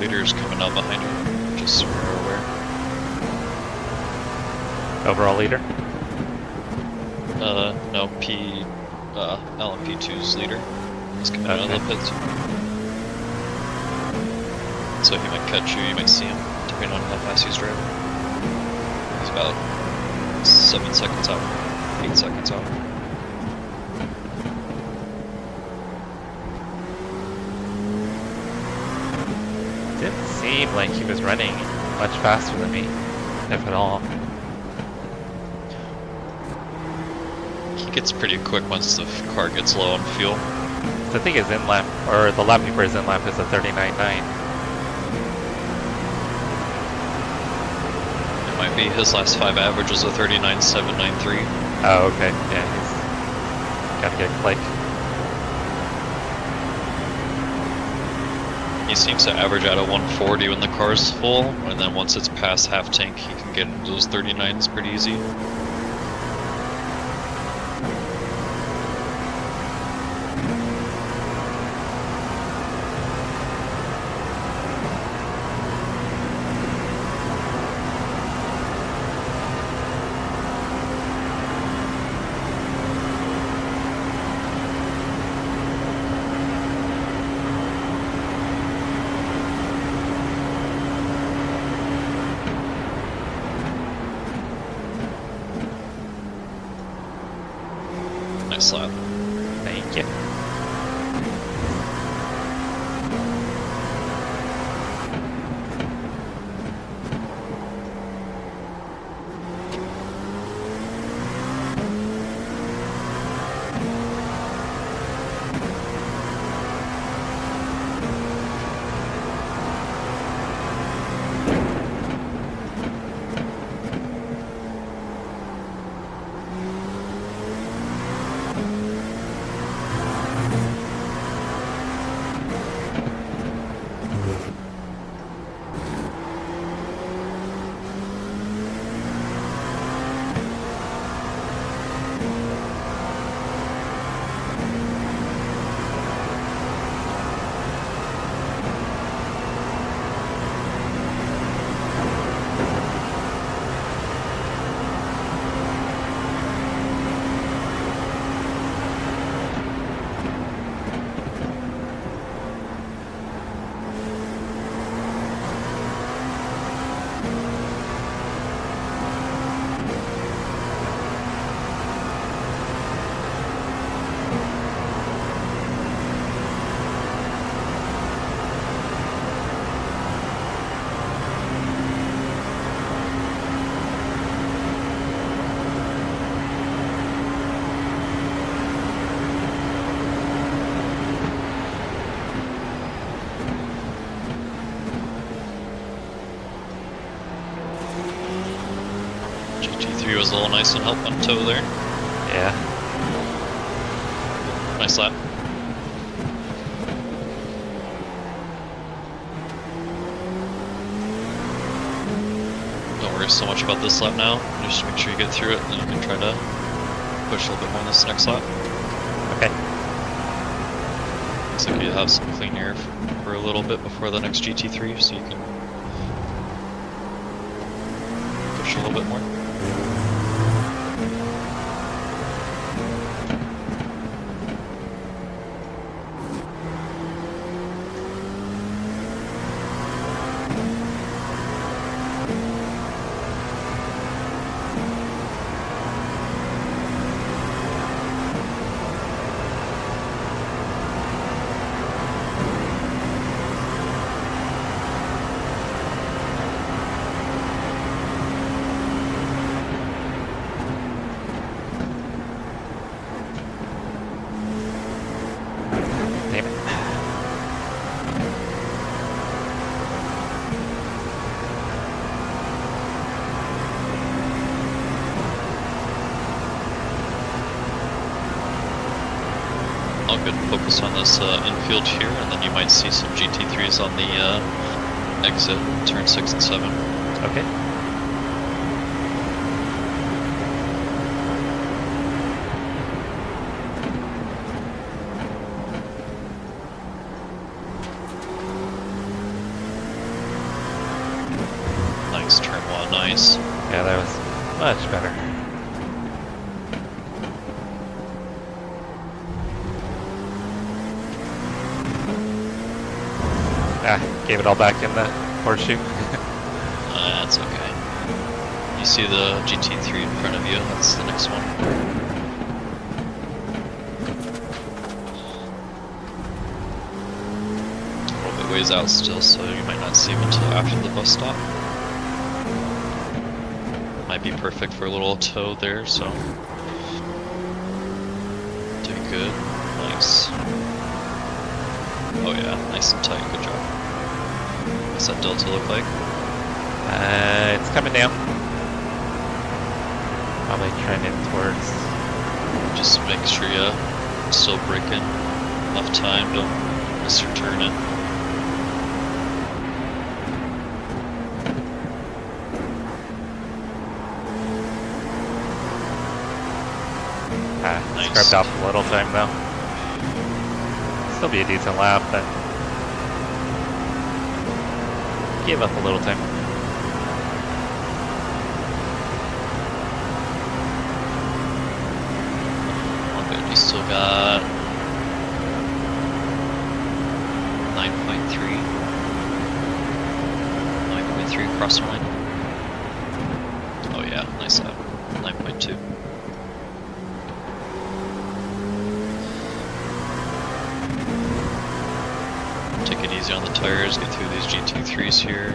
Speaker 4: Leaders coming up behind you, just so we're aware.
Speaker 2: Overall leader.
Speaker 4: No, LMP2's leader. He's coming out of the pits. So he might catch you, you might see him, depending on how fast he's driving. He's about 7 seconds out, 8 seconds out.
Speaker 2: Didn't seem like he was running much faster than me, if at all.
Speaker 4: He gets pretty quick once the car gets low on fuel.
Speaker 2: The thing is in lap, or the lap before his in lap is a 39.9.
Speaker 4: It might be his last 5 average was a 39.793.
Speaker 2: Oh, okay. Yeah, he's gotta get a click.
Speaker 4: He seems to average out at 140 when the car's full, and then once it's past half tank, he can get into those 39s pretty easy. Nice lap.
Speaker 2: Thank you.
Speaker 4: GT3 was a little nice and help on toe there.
Speaker 2: Yeah.
Speaker 4: Nice lap. Don't worry so much about this lap now. Just make sure you get through it, and then you can try to push a little bit more in this next lap.
Speaker 2: Okay.
Speaker 4: Looks like you have some clean air for a little bit before the next GT3, so you can push a little bit more.
Speaker 2: Damn it.
Speaker 4: I'll go and focus on this infield here, and then you might see some GT3s on the exit, turn 6 and 7.
Speaker 2: Okay.
Speaker 4: Nice, turn 1, nice.
Speaker 2: Yeah, that was much better. Ah, gave it all back in the horseshoe.
Speaker 4: That's okay. You see the GT3 in front of you, that's the next one. A little bit ways out still, so you might not see him until after the bus stop. Might be perfect for a little tow there, so. Doing good. Nice. Oh yeah, nice and tight, good job. What's that delta look like?
Speaker 2: It's coming down. Probably trending towards.
Speaker 4: Just make sure you still brake in enough time, don't miss your turn in. Nice.
Speaker 2: Scrubbed off a little time though. Still be a decent lap, but gave up a little time.
Speaker 4: All good. You still got 9.3. 9.3 across the line. Oh yeah, nice lap. 9.2. Take it easy on the tires, get through these GT3s here.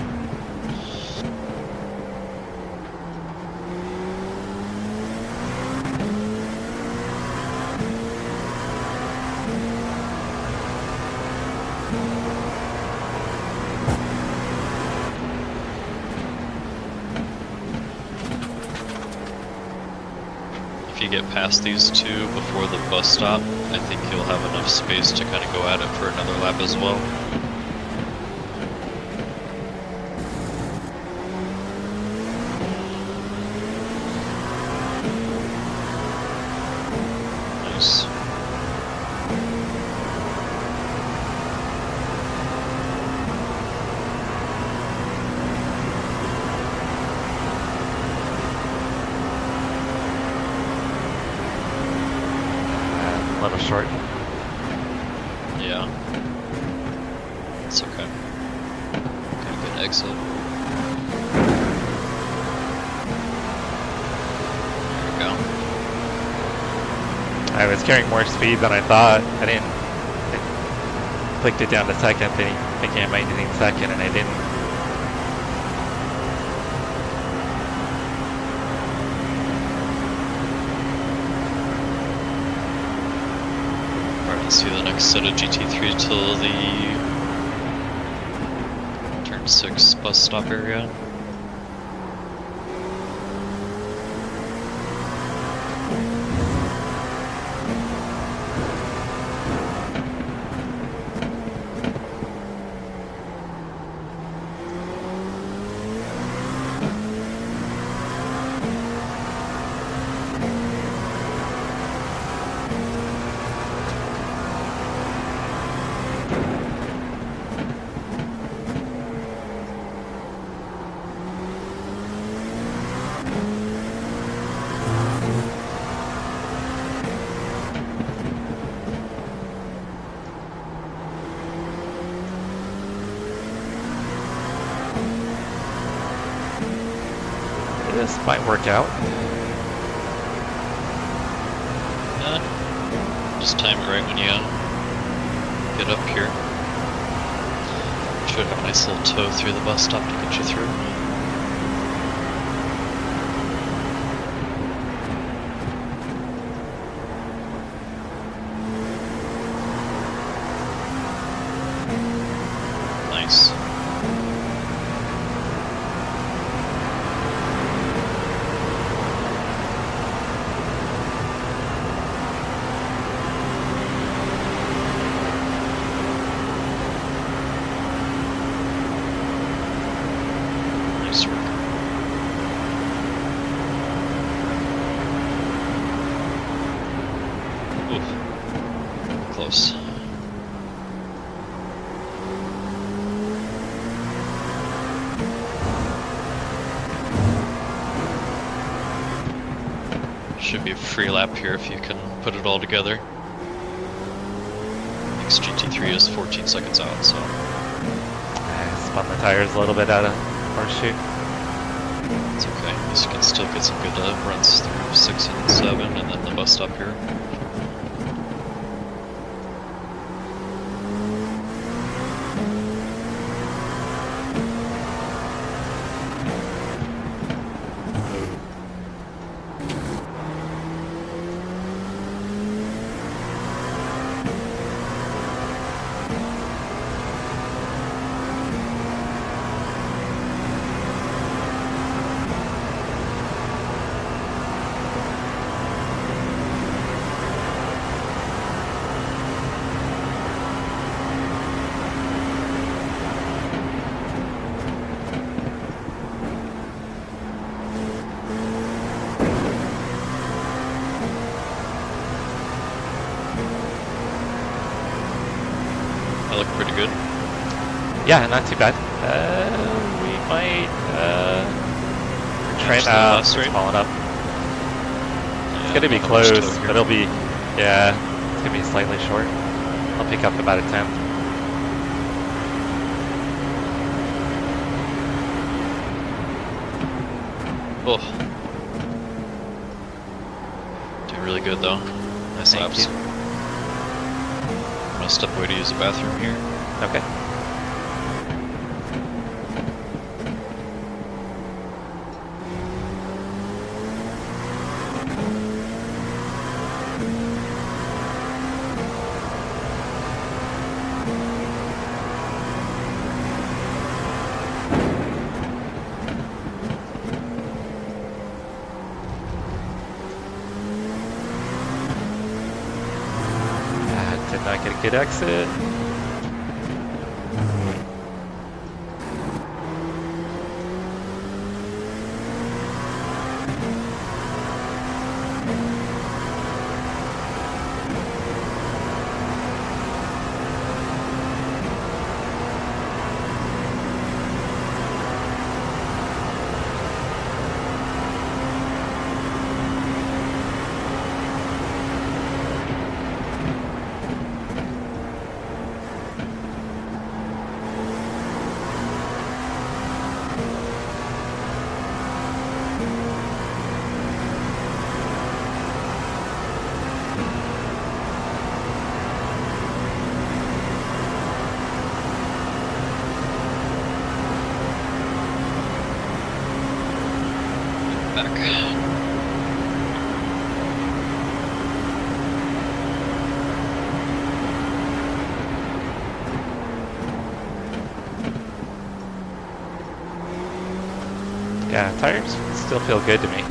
Speaker 4: If you get past these two before the bus stop, I think you'll have enough space to kind of go at it for another lap as well. Nice.
Speaker 2: A little short.
Speaker 4: Yeah. It's okay. Got a good exit. There we go.
Speaker 2: I was carrying more speed than I thought. I clicked it down to second, thinking I might need second, and I didn't.
Speaker 4: Alright, let's see the next set of GT3 till the turn 6 bus stop area.
Speaker 2: Might work out.
Speaker 4: Just time it right when you get up here. Should have a nice little tow through the bus stop to get you through. Nice. Nice work. Oof. Close. Should be a free lap here if you can put it all together. Next GT3 is 14 seconds out, so
Speaker 2: I spun the tires a little bit out of horseshoe.
Speaker 4: it's okay. At least you can still get some good runs through 6 and 7 and then the bus stop here. I look pretty good.
Speaker 2: Yeah, not too bad. We might train
Speaker 4: Finish the
Speaker 2: out.
Speaker 4: last
Speaker 2: It's
Speaker 4: straight?
Speaker 2: falling up. It's gonna be
Speaker 4: not much
Speaker 2: close,
Speaker 4: tow here.
Speaker 2: but it'll be, yeah, it's gonna be slightly short. I'll pick up about a 10.
Speaker 4: Oh. Doing really good though. Nice
Speaker 2: Thank
Speaker 4: laps.
Speaker 2: you.
Speaker 4: I'm gonna step away to use the bathroom here.
Speaker 2: Okay. Did not get a good exit.
Speaker 4: Back.
Speaker 2: Yeah, tires still feel good to me.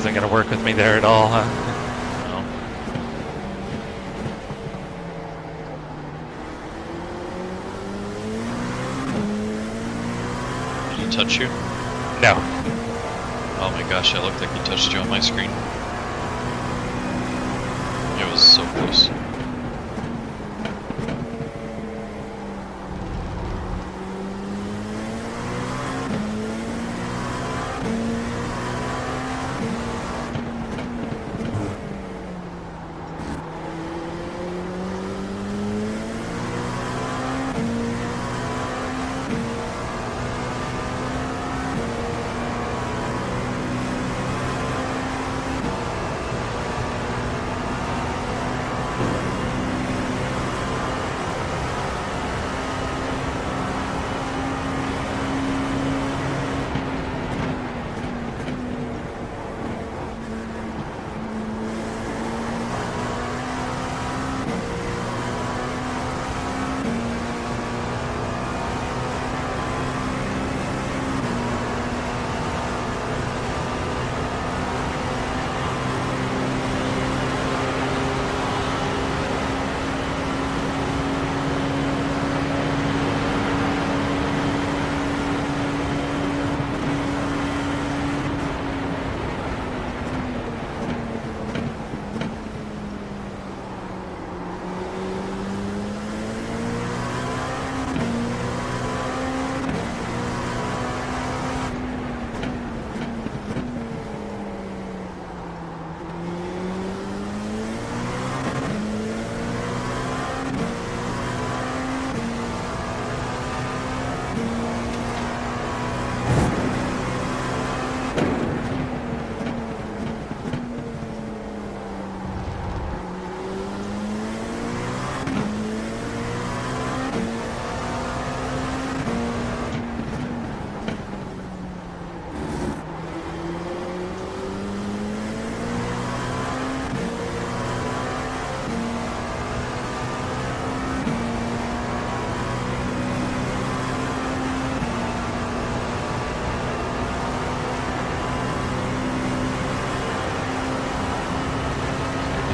Speaker 2: wasn't gonna work with me there at all, huh?
Speaker 4: No. Did he touch you?
Speaker 2: No.
Speaker 4: Oh my gosh, it looked like he touched you on my screen. It was so close.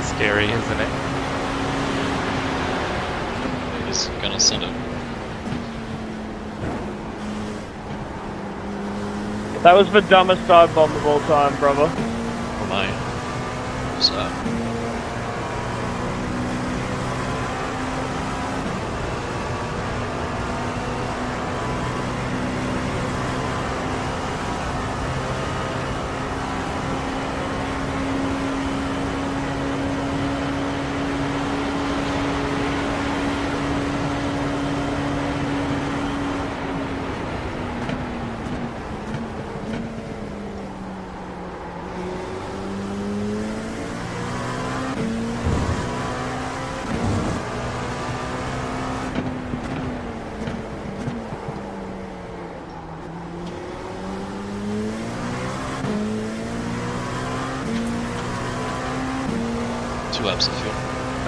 Speaker 2: Scary, isn't it?
Speaker 4: He's gonna send it.
Speaker 5: That was the dumbest dive bomb of all time, brother.
Speaker 4: Oh my. What's that? Two laps of fuel.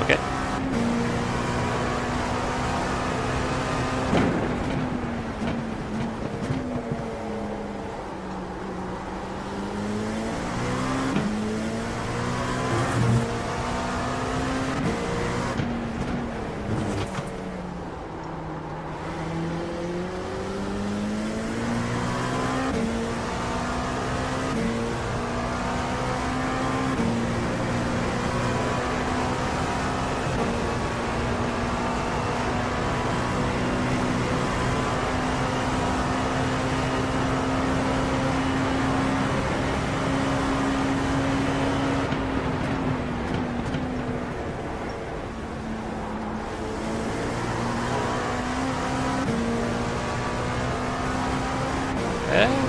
Speaker 2: Okay.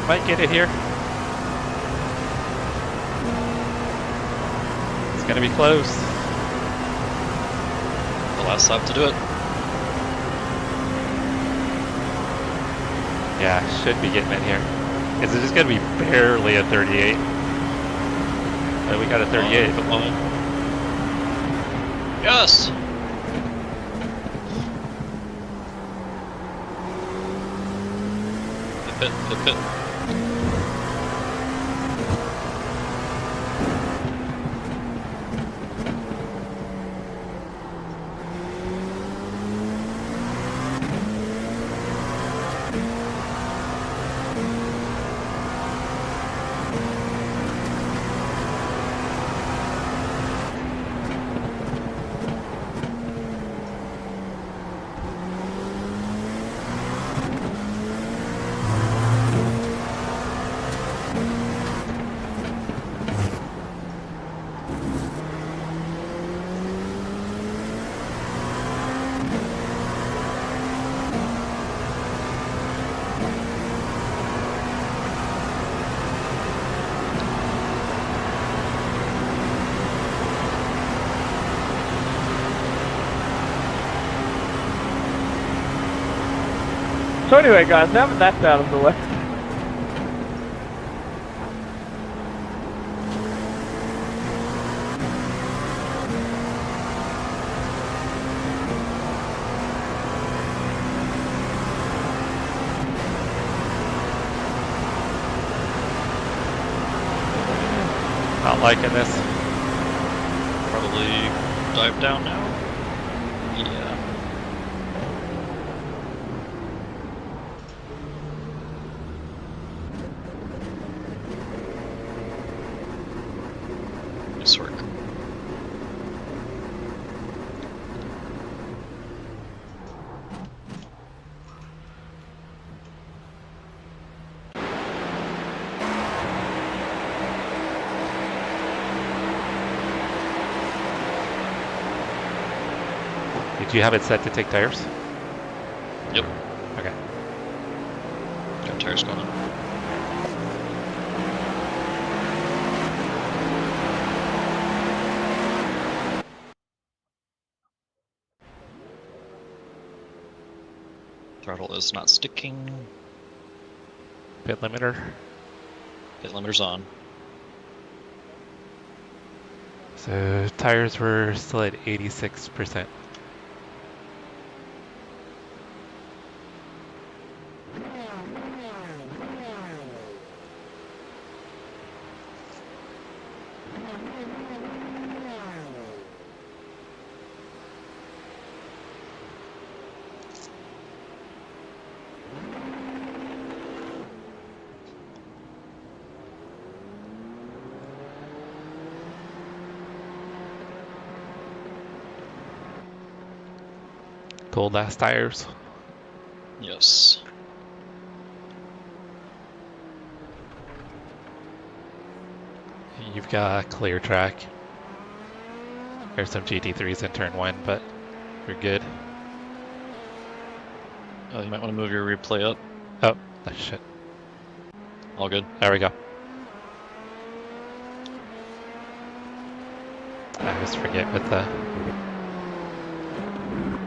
Speaker 2: Might get it here. It's gonna be close.
Speaker 4: The last lap to do it.
Speaker 2: Yeah, should be getting in here. Is it just gonna be barely a 38? Oh, we got a 38.
Speaker 4: Come on. Yes! Hip it, hip it.
Speaker 5: So anyway, guys, now that that's out of the way.
Speaker 2: Not liking this.
Speaker 4: Probably dive down now. Yeah. Nice work.
Speaker 2: Did you have it set to take tires?
Speaker 4: Yep.
Speaker 2: Okay.
Speaker 4: Got tires going on. Throttle is not sticking.
Speaker 2: Pit limiter.
Speaker 4: Pit limiter's on.
Speaker 2: So tires were still at 86%. Cold ass tires.
Speaker 4: Yes.
Speaker 2: You've got clear track. There's some GT3s in turn 1, but you're good.
Speaker 4: You might want to move your replay up.
Speaker 2: Oh, shit.
Speaker 4: All good.
Speaker 2: There we go. I always forget with the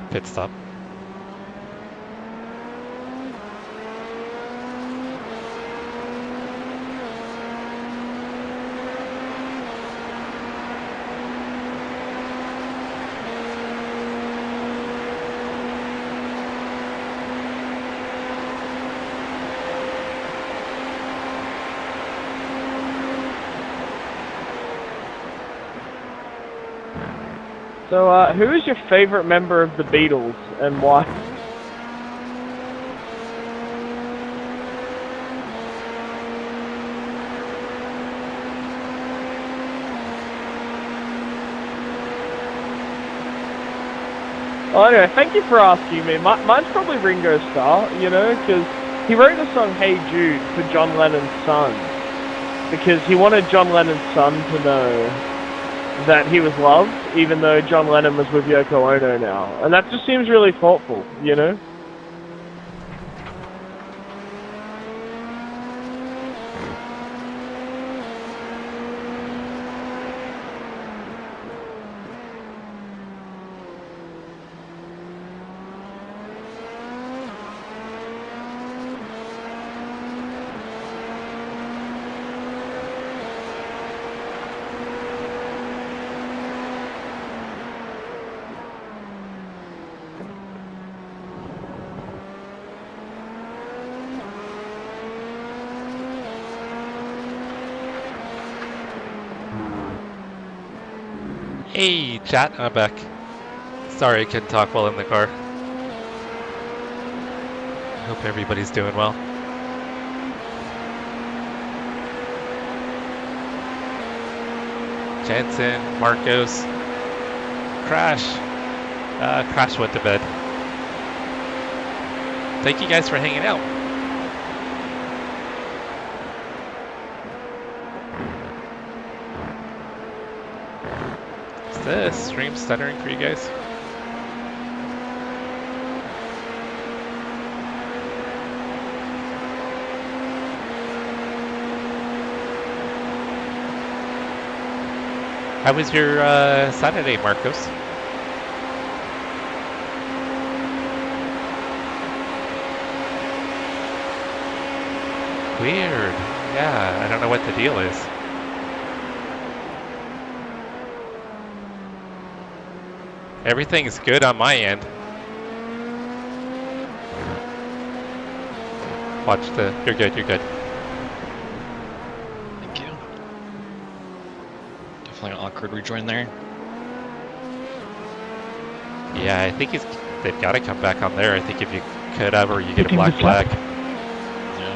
Speaker 2: pit stop.
Speaker 5: So, who is your favorite member of the Beatles and why? Well, anyway, thank you for asking me. Mine's probably Ringo Starr, you know, because he wrote the song Hey Jude for John Lennon's son. Because he wanted John Lennon's son to know that he was loved, even though John Lennon was with Yoko Ono now. And that just seems really thoughtful, you know?
Speaker 2: Hey, chat, I'm back. Sorry I couldn't talk while in the car. I hope everybody's doing well. Jensen, Marcos, Crash. Crash went to bed. Thank you guys for hanging out. Is the stream stuttering for you guys? How was your Saturday, Marcos? Weird. Yeah, I don't know what the deal is. Everything's good on my end. Watch the... You're good, you're good.
Speaker 4: Thank you. Definitely an awkward rejoin there.
Speaker 2: Yeah, I think they've got to come back on there. I think if you cut over, you get a black flag.
Speaker 4: Yeah.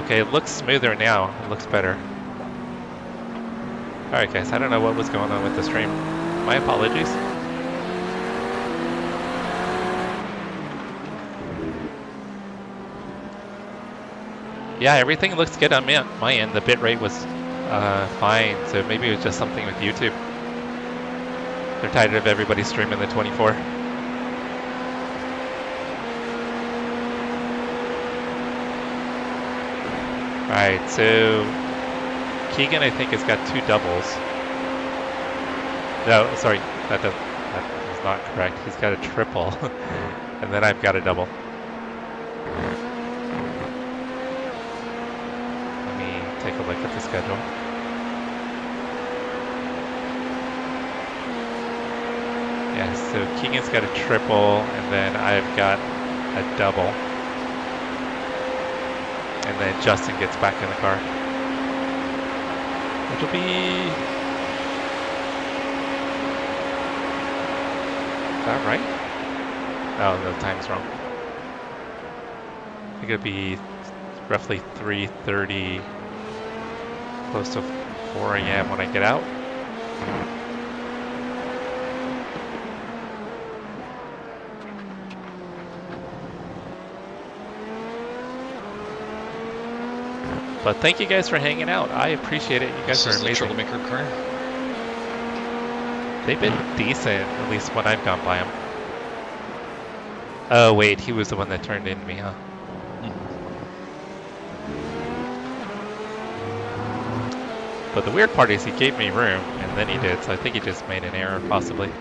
Speaker 2: Okay, it looks smoother now. It looks better. Alright guys, I don't know what was going on with the stream. My apologies. Yeah, everything looks good on my end. The bitrate was fine, so maybe it was just something with YouTube. They're tired of everybody streaming the 24. Alright, so Keegan, I think, has got 2 doubles. No, sorry, that is not correct. He's got a triple, and then I've got a double. Let me take a look at the schedule. Yeah, so Keegan's got a triple, and then I've got a double. And then Justin gets back in the car. It'll be... Is that right? Oh, the time's wrong. I think it'll be roughly 3:30, close to 4 a.m. when I get out. But thank you guys for hanging out. I appreciate it. You guys are amazing.
Speaker 4: This is the troublemaker car.
Speaker 2: They've been decent, at least when I've gone by them. Oh wait, he was the one that turned into me, huh? But the weird part is he gave me room, and then he did, so I think he just made an error, possibly.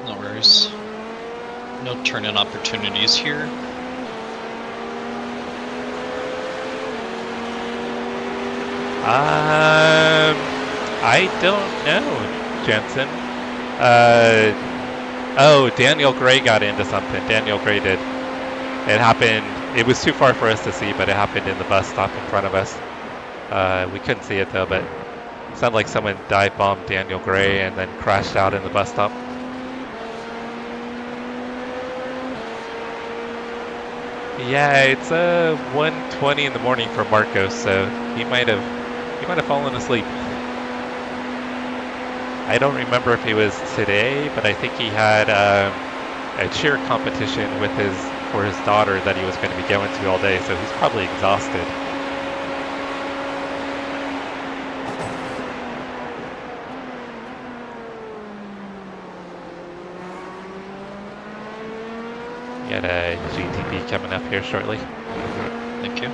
Speaker 4: No worries. No turn-in opportunities here.
Speaker 2: I don't know, Jensen. Oh, Daniel Gray got into something. Daniel Gray did. It happened, it was too far for us to see, but it happened in the bus stop in front of us. We couldn't see it though, but it sounded like someone dive bombed Daniel Gray and then crashed out in the bus stop. Yeah, it's 1:20 in the morning for Marcos, so he might have fallen asleep. I don't remember if he was today, but I think he had a cheer competition for his daughter that he was going to be going to all day, so he's probably exhausted. We got a GTP coming up here shortly.
Speaker 4: Thank you.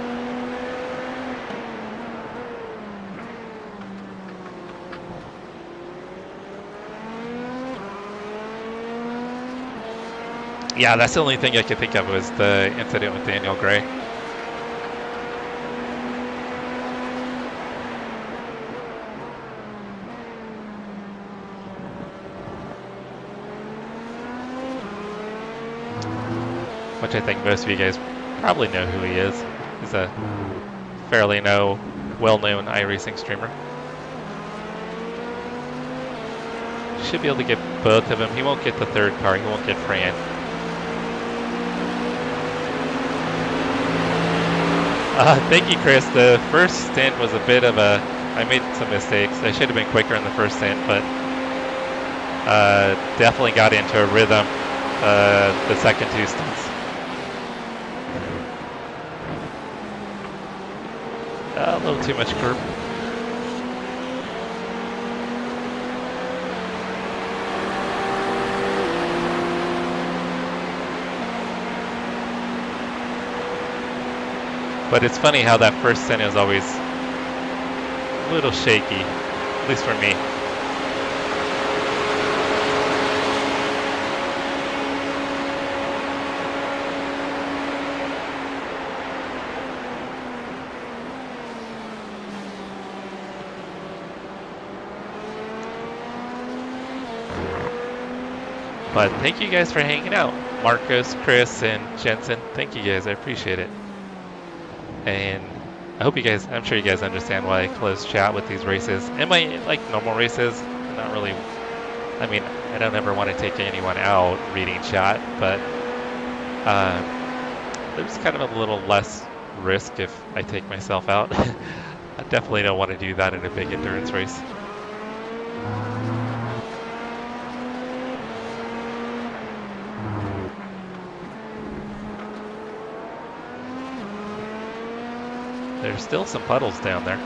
Speaker 2: Yeah, that's the only thing I could think of was the incident with Daniel Gray. Which I think most of you guys probably know who he is. He's a fairly well-known iRacing streamer. Should be able to get both of them. He won't get the third car. He won't get Fran. Thank you, Chris. The first stint was a bit of I made some mistakes. I should have been quicker in the first stint, but definitely got into a rhythm the second 2 stints. A little too much curb. But it's funny how that first stint is always a little shaky, at least for me. But thank you guys for hanging out. Marcos, Chris, and Jensen, thank you guys. I appreciate it. And I hope you guys, I'm sure you guys understand why I close chat with these races. Am I like normal races? Not really. I mean, I don't ever want to take anyone out reading chat, but there's kind of a little less risk if I take myself out. I definitely don't want to do that in a big endurance race. There's still some puddles down there.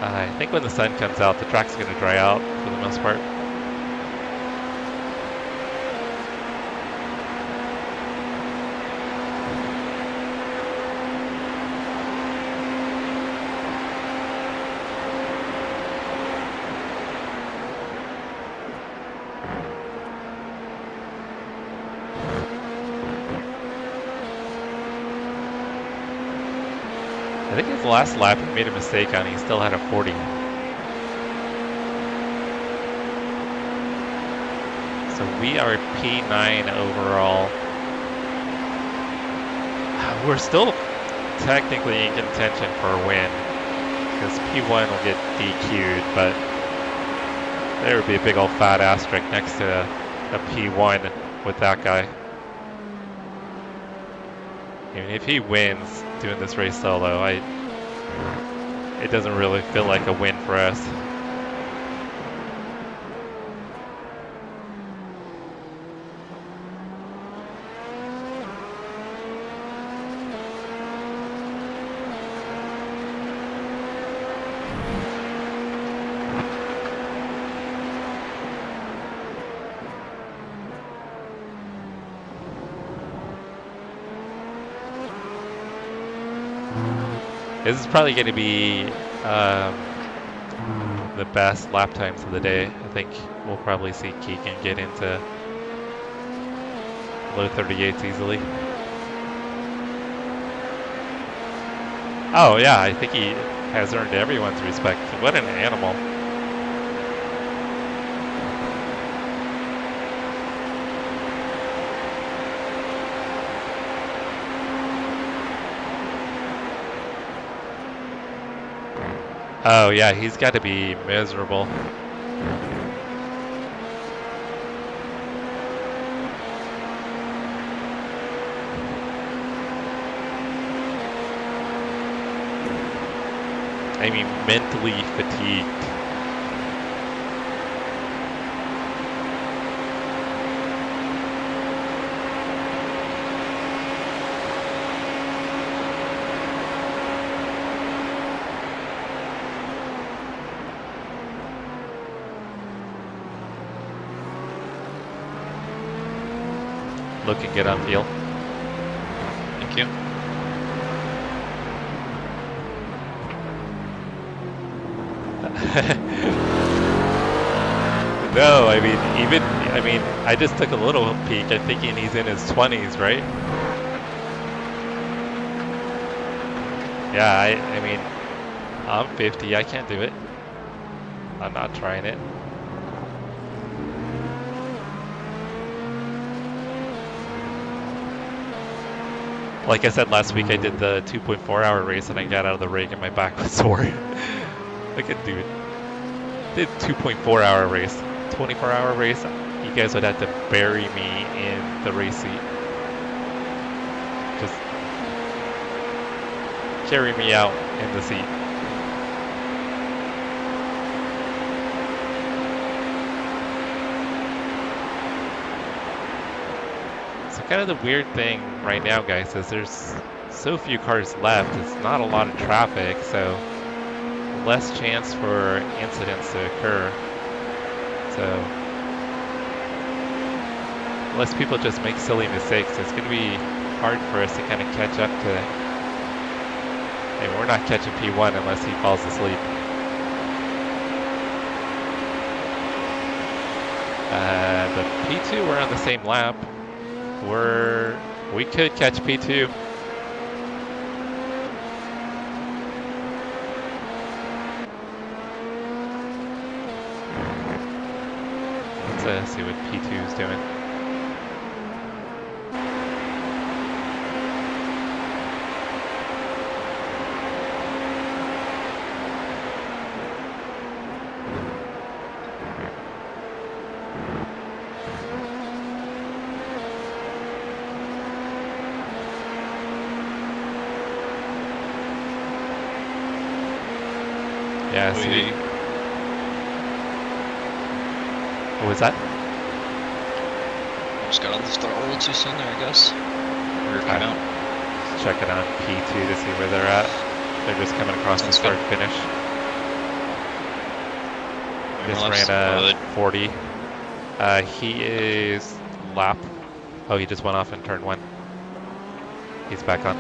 Speaker 2: I think when the sun comes out, the track's going to dry out for the most part. I think his last lap he made a mistake on, he still had a 40. So we are P9 overall. We're still technically in contention for a win, because P1 will get DQ'd, but there would be a big old fat asterisk next to a P1 with that guy. I mean, if he wins doing this race solo, it doesn't really feel like a win for us. This is probably going to be the best lap times of the day. I think we'll probably see Keegan get into low 38s easily. Oh yeah, I think he has earned everyone's respect. What an animal. Oh yeah, he's got to be miserable. I mean, mentally fatigued. Looking good on field.
Speaker 4: Thank you.
Speaker 2: No, I mean, I just took a little peek. I'm thinking he's in his 20s, right? Yeah, I mean, I'm 50. I can't do it. I'm not trying it. Like I said last week, I did the 2.4-hour race and I got out of the rig and my back was sore. I couldn't do it. Did 2.4-hour race, 24-hour race. You guys would have to bury me in the race seat. Just carry me out in the seat. Kind of the weird thing right now, guys, is there's so few cars left. It's not a lot of traffic, so less chance for incidents to occur. So unless people just make silly mistakes, it's going to be hard for us to kind of catch up to. I mean, we're not catching P1 unless he falls asleep. But P2, we're on the same lap. We could catch P2. Let's see what P2 is doing. Yeah, see. What was that?
Speaker 4: Just got on the start a little too soon there, I guess. Rear came out.
Speaker 2: Just checking on P2 to see where they're at. They're just coming across the start finish. Just ran a 40. He is lap. Oh, he just went off in turn 1. He's back on.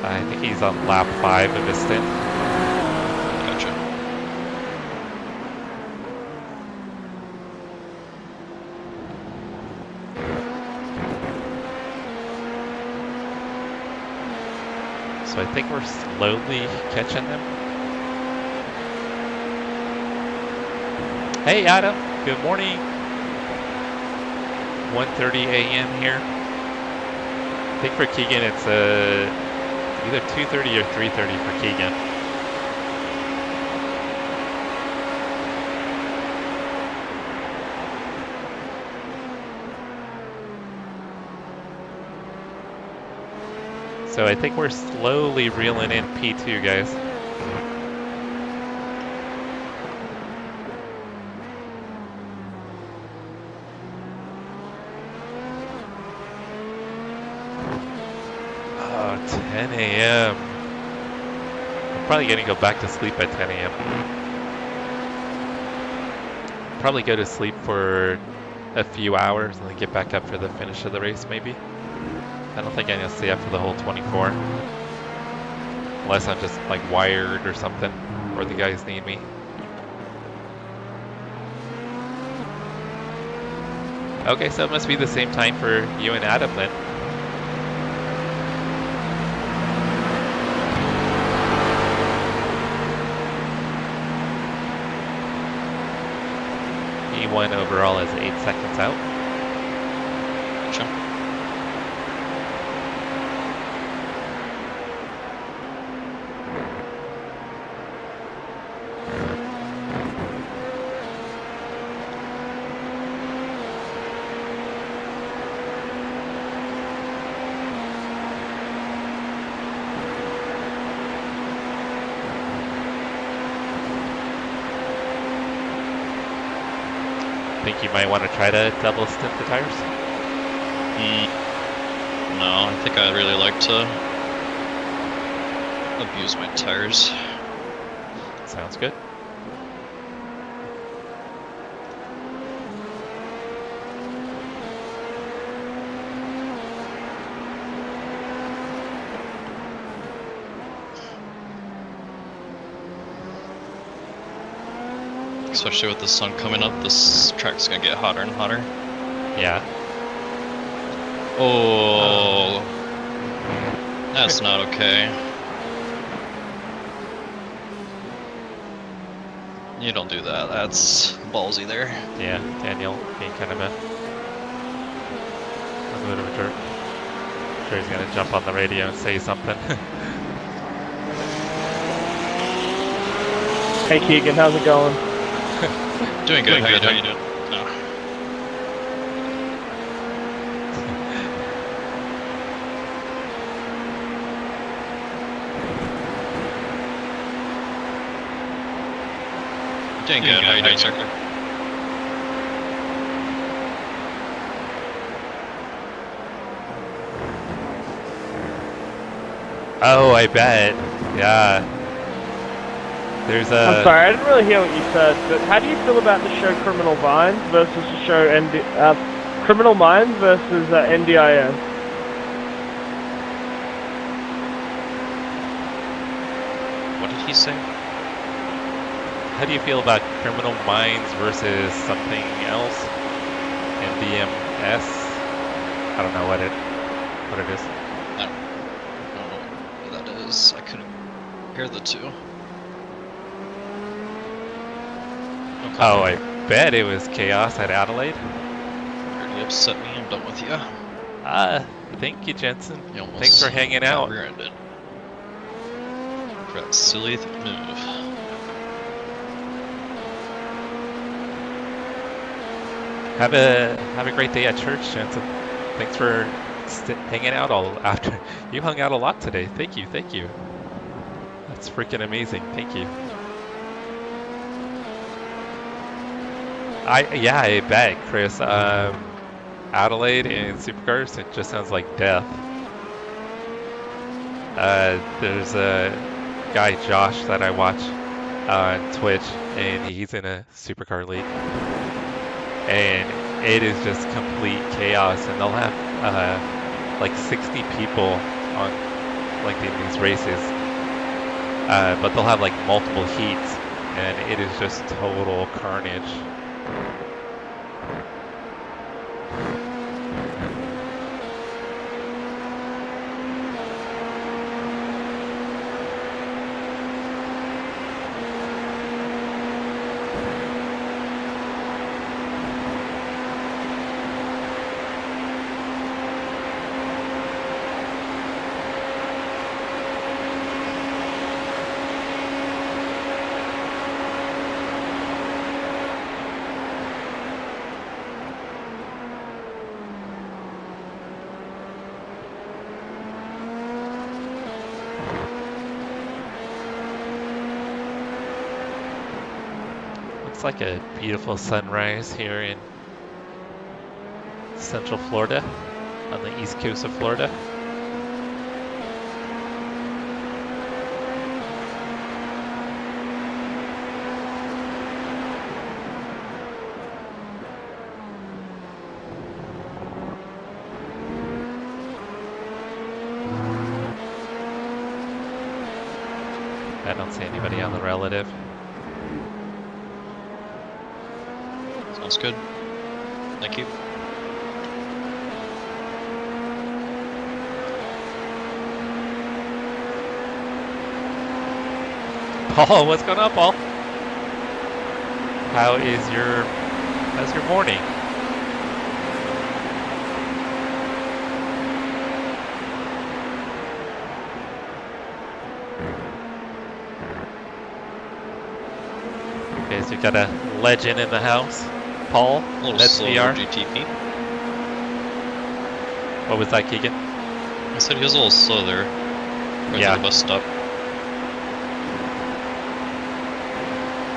Speaker 2: I think he's on lap 5 of his stint.
Speaker 4: Gotcha.
Speaker 2: So I think we're slowly catching them. Hey Adam, good morning. 1:30 a.m. here. I think for Keegan it's either 2:30 or 3:30 for Keegan. So I think we're slowly reeling in P2, guys. Oh, 10 a.m. I'm probably gonna go back to sleep at 10 a.m. Probably go to sleep for a few hours and then get back up for the finish of the race, maybe. I don't think I'm gonna stay up for the whole 24. Unless I'm just like wired or something, or the guys need me. Okay, so it must be the same time for you and Adam then. E1 overall is 8 seconds out.
Speaker 4: Gotcha.
Speaker 2: Think you might want to try to double stint the tires?
Speaker 4: No, I think I'd really like to abuse my tires.
Speaker 2: Sounds good.
Speaker 4: Especially with the sun coming up, this track's gonna get hotter and hotter.
Speaker 2: Yeah.
Speaker 4: Oh, that's not okay. You don't do that. That's ballsy there.
Speaker 2: Yeah, Daniel being kind of a bit of a jerk. I'm sure he's gonna jump on the radio and say something.
Speaker 5: Hey Keegan, how's it going?
Speaker 4: Doing good. How you doing? No. Doing good. How you doing, sir?
Speaker 2: Oh, I bet. Yeah. There's a...
Speaker 5: I'm sorry, I didn't really hear what you said, but how do you feel about the show Criminal Minds versus the show Criminal Minds versus NDIS?
Speaker 4: What did he say?
Speaker 2: How do you feel about Criminal Minds versus something else? NDMS? I don't know what it is.
Speaker 4: I don't know what that is. I couldn't hear the two.
Speaker 2: Oh, bet it was chaos at Adelaide.
Speaker 4: Already upset me. I'm done with you.
Speaker 2: Thank you, Jensen.
Speaker 4: You almost
Speaker 2: Thanks for hanging
Speaker 4: got
Speaker 2: out.
Speaker 4: rear-ended for that silly move.
Speaker 2: Have a great day at church, Jensen. Thanks for hanging out all after. You hung out a lot today. Thank you, thank you. That's freaking amazing. Thank you. I bet, Chris. Adelaide and supercars, it just sounds like death. There's a guy, Josh, that I watch on Twitch, and he's in a supercar league. And it is just complete chaos, and they'll have like 60 people on like in these races, but they'll have like multiple heats, and it is just total carnage. Looks like a beautiful sunrise here in Central Florida, on the east coast of Florida. I don't see anybody on the relative.
Speaker 4: Sounds good. Thank you.
Speaker 2: Paul, what's going on, Paul? How's your morning? Okay, so we got a legend in the house. Paul,
Speaker 4: A little
Speaker 2: that's
Speaker 4: slow
Speaker 2: VR.
Speaker 4: GTP.
Speaker 2: What was that, Keegan?
Speaker 4: I said he was a little slow there. Right
Speaker 2: Yeah.
Speaker 4: at the bus stop.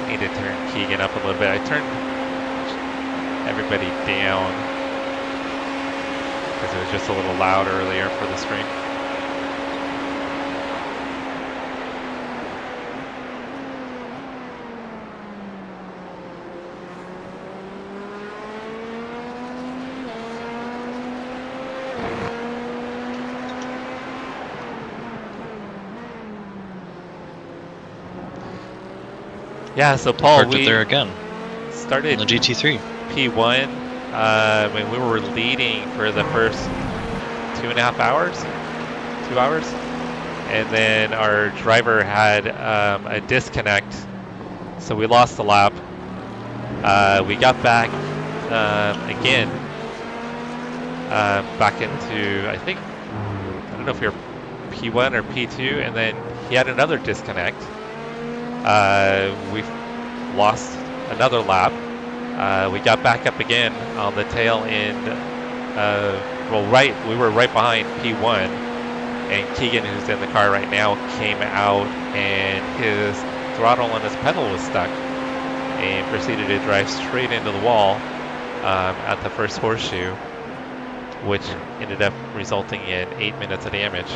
Speaker 2: Need to turn Keegan up a little bit. I turned everybody down because it was just a little loud earlier for the stream. Yeah, so Paul,
Speaker 4: Parked it there again.
Speaker 2: started
Speaker 4: On the GT3.
Speaker 2: P1 when we were leading for the first 2.5 hours, 2 hours, and then our driver had a disconnect, so we lost the lap. We got back again, back into, I don't know if we were P1 or P2, and then he had another disconnect. We lost another lap. We got back up again on the tail end. We were right behind P1, and Keegan, who's in the car right now, came out and his throttle and his pedal was stuck, and proceeded to drive straight into the wall at the first horseshoe, which ended up resulting in 8 minutes of damage.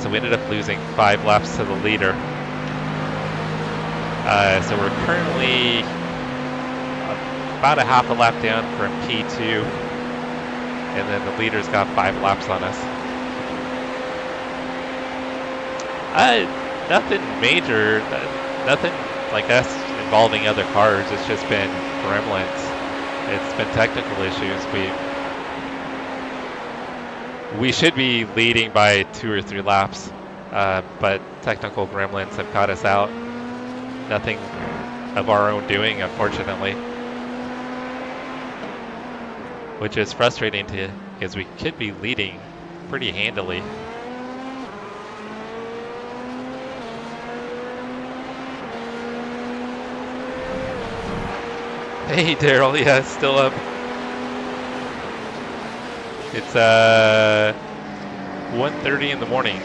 Speaker 2: So we ended up losing 5 laps to the leader. So we're currently about a half a lap down from P2, and then the leader's got 5 laps on us. Nothing major, nothing like us involving other cars. It's just been gremlins. It's been technical issues. We should be leading by 2 or 3 laps, but technical gremlins have caught us out. Nothing of our own doing, unfortunately. Which is frustrating because we could be leading pretty handily. Hey Daryl, yeah, still up. It's 1:30 in the morning.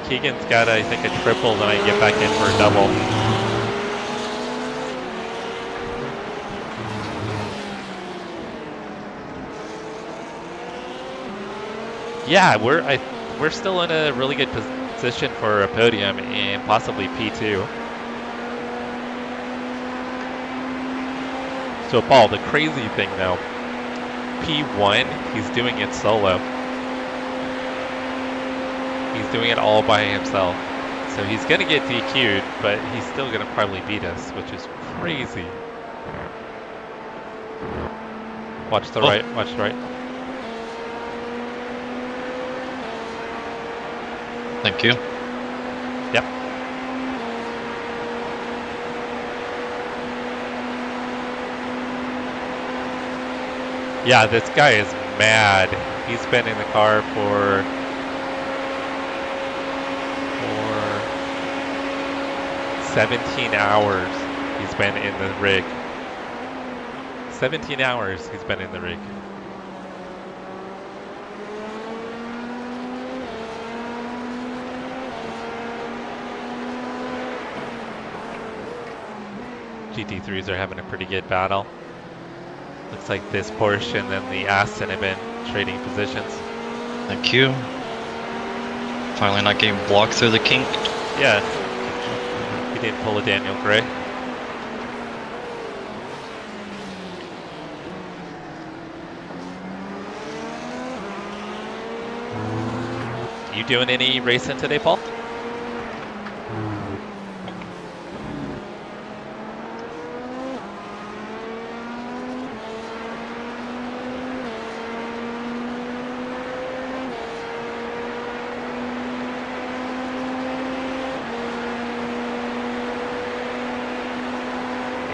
Speaker 2: Keegan's got, I think, a triple, then I get back in for a double. Yeah, we're still in a really good position for a podium and possibly P2. So Paul, the crazy thing though, P1, he's doing it solo. He's doing it all by himself. So he's gonna get DQ'd, but he's still gonna probably beat us, which is crazy. Watch the right, watch the right.
Speaker 4: Thank you.
Speaker 2: Yep. Yeah, this guy is mad. He's been in the car for 17 hours. He's been in the rig. 17 hours he's been in the rig. GT3s are having a pretty good battle. Looks like this Porsche and then the Aston have been trading positions.
Speaker 4: Thank you. Finally not getting blocked through the kink.
Speaker 2: Yeah. He didn't pull a Daniel Gray. You doing any racing today, Paul?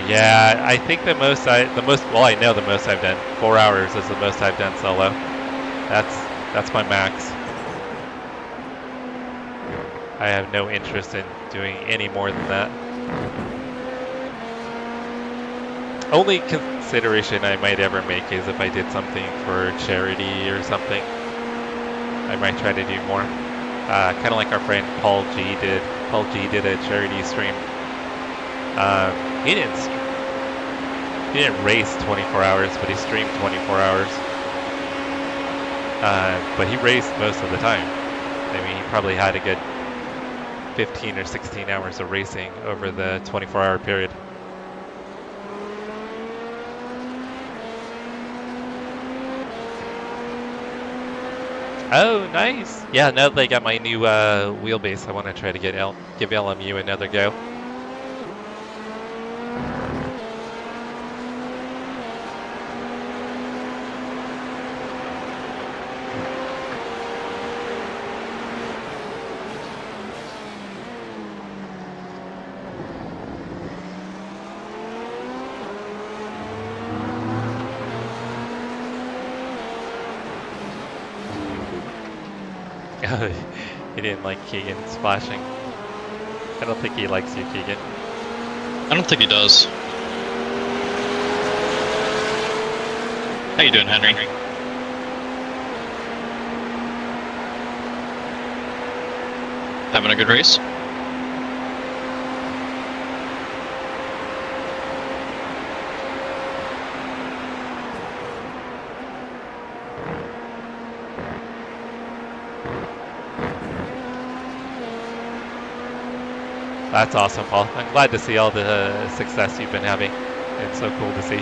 Speaker 2: Yeah, I think the most I know the most I've done. 4 hours is the most I've done solo. That's my max. I have no interest in doing any more than that. Only consideration I might ever make is if I did something for charity or something. I might try to do more. Kind of like our friend Paul G did. Paul G did a charity stream. He didn't race 24 hours, but he streamed 24 hours. But he raced most of the time. I mean, he probably had a good 15 or 16 hours of racing over the 24-hour period. Oh, nice. Yeah, now that they got my new wheelbase, I want to try to give LMU another go. He didn't like Keegan splashing. I don't think he likes you, Keegan.
Speaker 4: I don't think he does. How you doing, Henry? Having a good race?
Speaker 2: That's awesome, Paul. I'm glad to see all the success you've been having. It's so cool to see.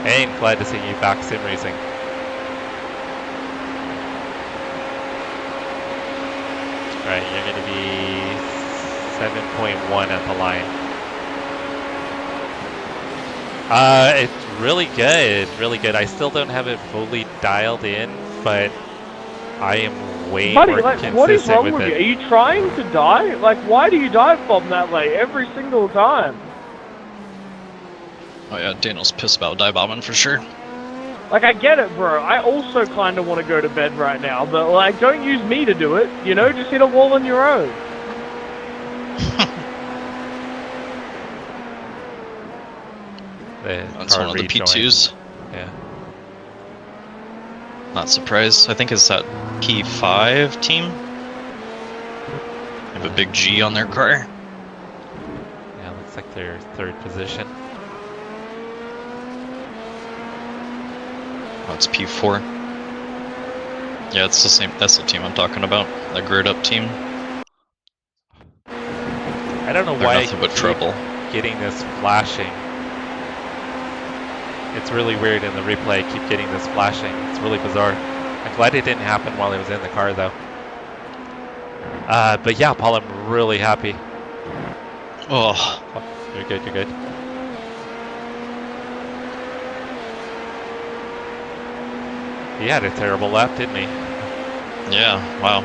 Speaker 2: And glad to see you back sim racing. Alright, you're going to be 7.1 at the line. It's really good, really good. I still don't have it fully dialed in, but I am way
Speaker 5: Buddy,
Speaker 2: more
Speaker 5: like,
Speaker 2: consistent
Speaker 5: what is wrong
Speaker 2: with
Speaker 5: with
Speaker 2: it.
Speaker 5: you? Are you trying to die? Like, why do you dive bomb that late every single time?
Speaker 4: Oh yeah, Daniel's pissed about dive bombing for sure.
Speaker 5: Like, I get it, bro. I also kind of want to go to bed right now, but, like, don't use me to do it. You know, just hit a wall on your own.
Speaker 4: That's
Speaker 2: car
Speaker 4: one of the
Speaker 2: rejoined.
Speaker 4: P2s.
Speaker 2: Yeah.
Speaker 4: Not surprised. I think it's that P5 team. They have a big G on their car.
Speaker 2: Yeah, looks like their third position.
Speaker 4: Oh, it's P4. Yeah, it's the same. That's the team I'm talking about. That grid up team.
Speaker 2: I don't know
Speaker 4: They're
Speaker 2: why I
Speaker 4: nothing but
Speaker 2: keep
Speaker 4: trouble.
Speaker 2: getting this flashing. It's really weird in the replay. I keep getting this flashing. It's really bizarre. I'm glad it didn't happen while I was in the car, though. But yeah, Paul, I'm really happy.
Speaker 4: Oh,
Speaker 2: You're good, you're good. He had a terrible lap, didn't he?
Speaker 4: yeah. Wow.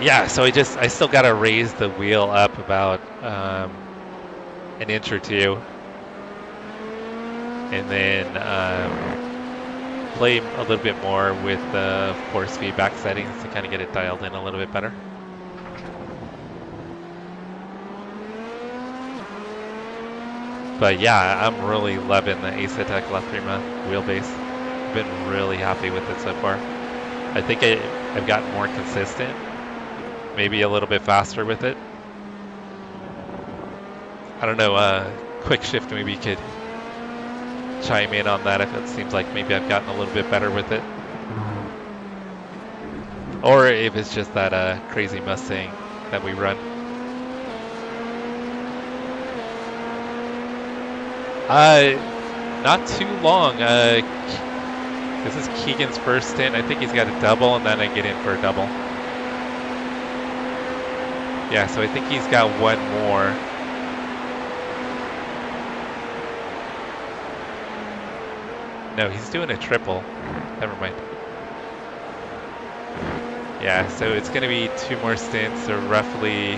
Speaker 2: Yeah, so I still got to raise the wheel up about an inch or two, and then play a little bit more with the force feedback settings to kind of get it dialed in a little bit better. But yeah, I'm really loving the Acetec La Prima wheelbase. I've been really happy with it so far. I think I've gotten more consistent. Maybe a little bit faster with it. I don't know, Quick Shift maybe could chime in on that if it seems like maybe I've gotten a little bit better with it. Or if it's just that crazy Mustang that we run. Not too long. This is Keegan's first stint. I think he's got a double and then I get in for a double. Yeah, so I think he's got one more. No, he's doing a triple. Never mind. Yeah, so it's going to be 2 more stints, so roughly...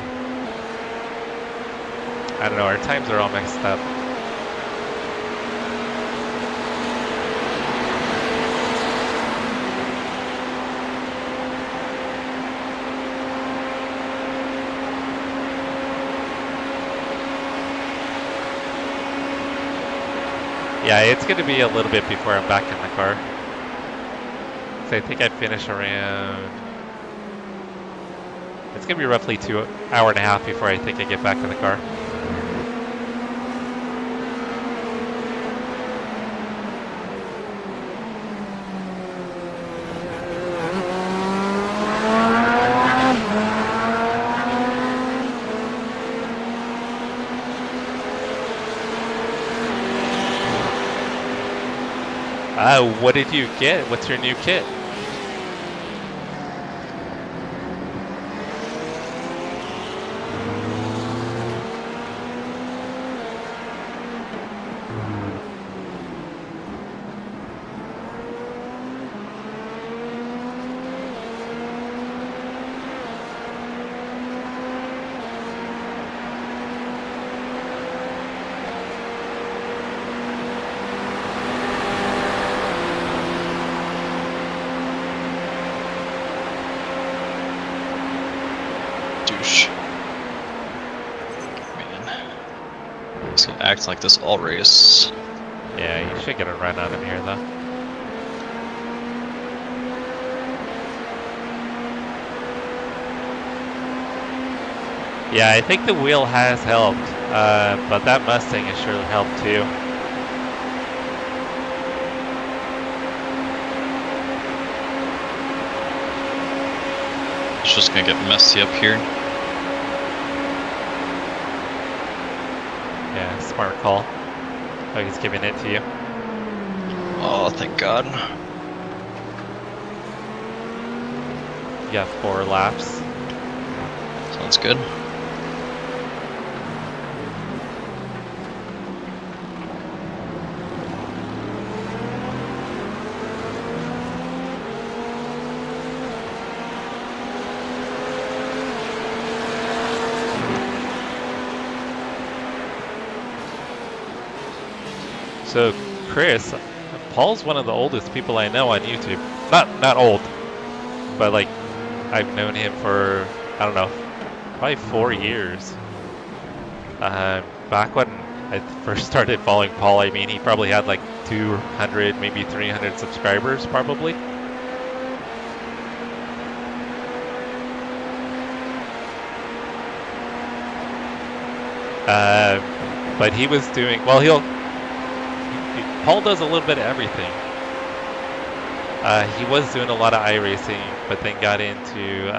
Speaker 2: I don't know, our times are all mixed up. Yeah, it's going to be a little bit before I'm back in the car. So I think I finish around... It's going to be roughly 2 hours and a half before I think I get back in the car. What did you get? What's your new kit?
Speaker 4: Act like this all race.
Speaker 2: Yeah, you should get a run out of here though. Yeah, I think the wheel has helped, but that Mustang has surely helped too.
Speaker 4: It's just gonna get messy up here.
Speaker 2: Yeah, smart call. Oh, he's giving it to you.
Speaker 4: Oh, thank God.
Speaker 2: You got 4 laps.
Speaker 4: Sounds good.
Speaker 2: So, Chris, Paul's one of the oldest people I know on YouTube. Not old, but like I've known him for, I don't know, probably 4 years. Back when I first started following Paul, I mean, he probably had like 200, maybe 300 subscribers, probably. But he was doing, well, Paul does a little bit of everything. He was doing a lot of iRacing, but then got into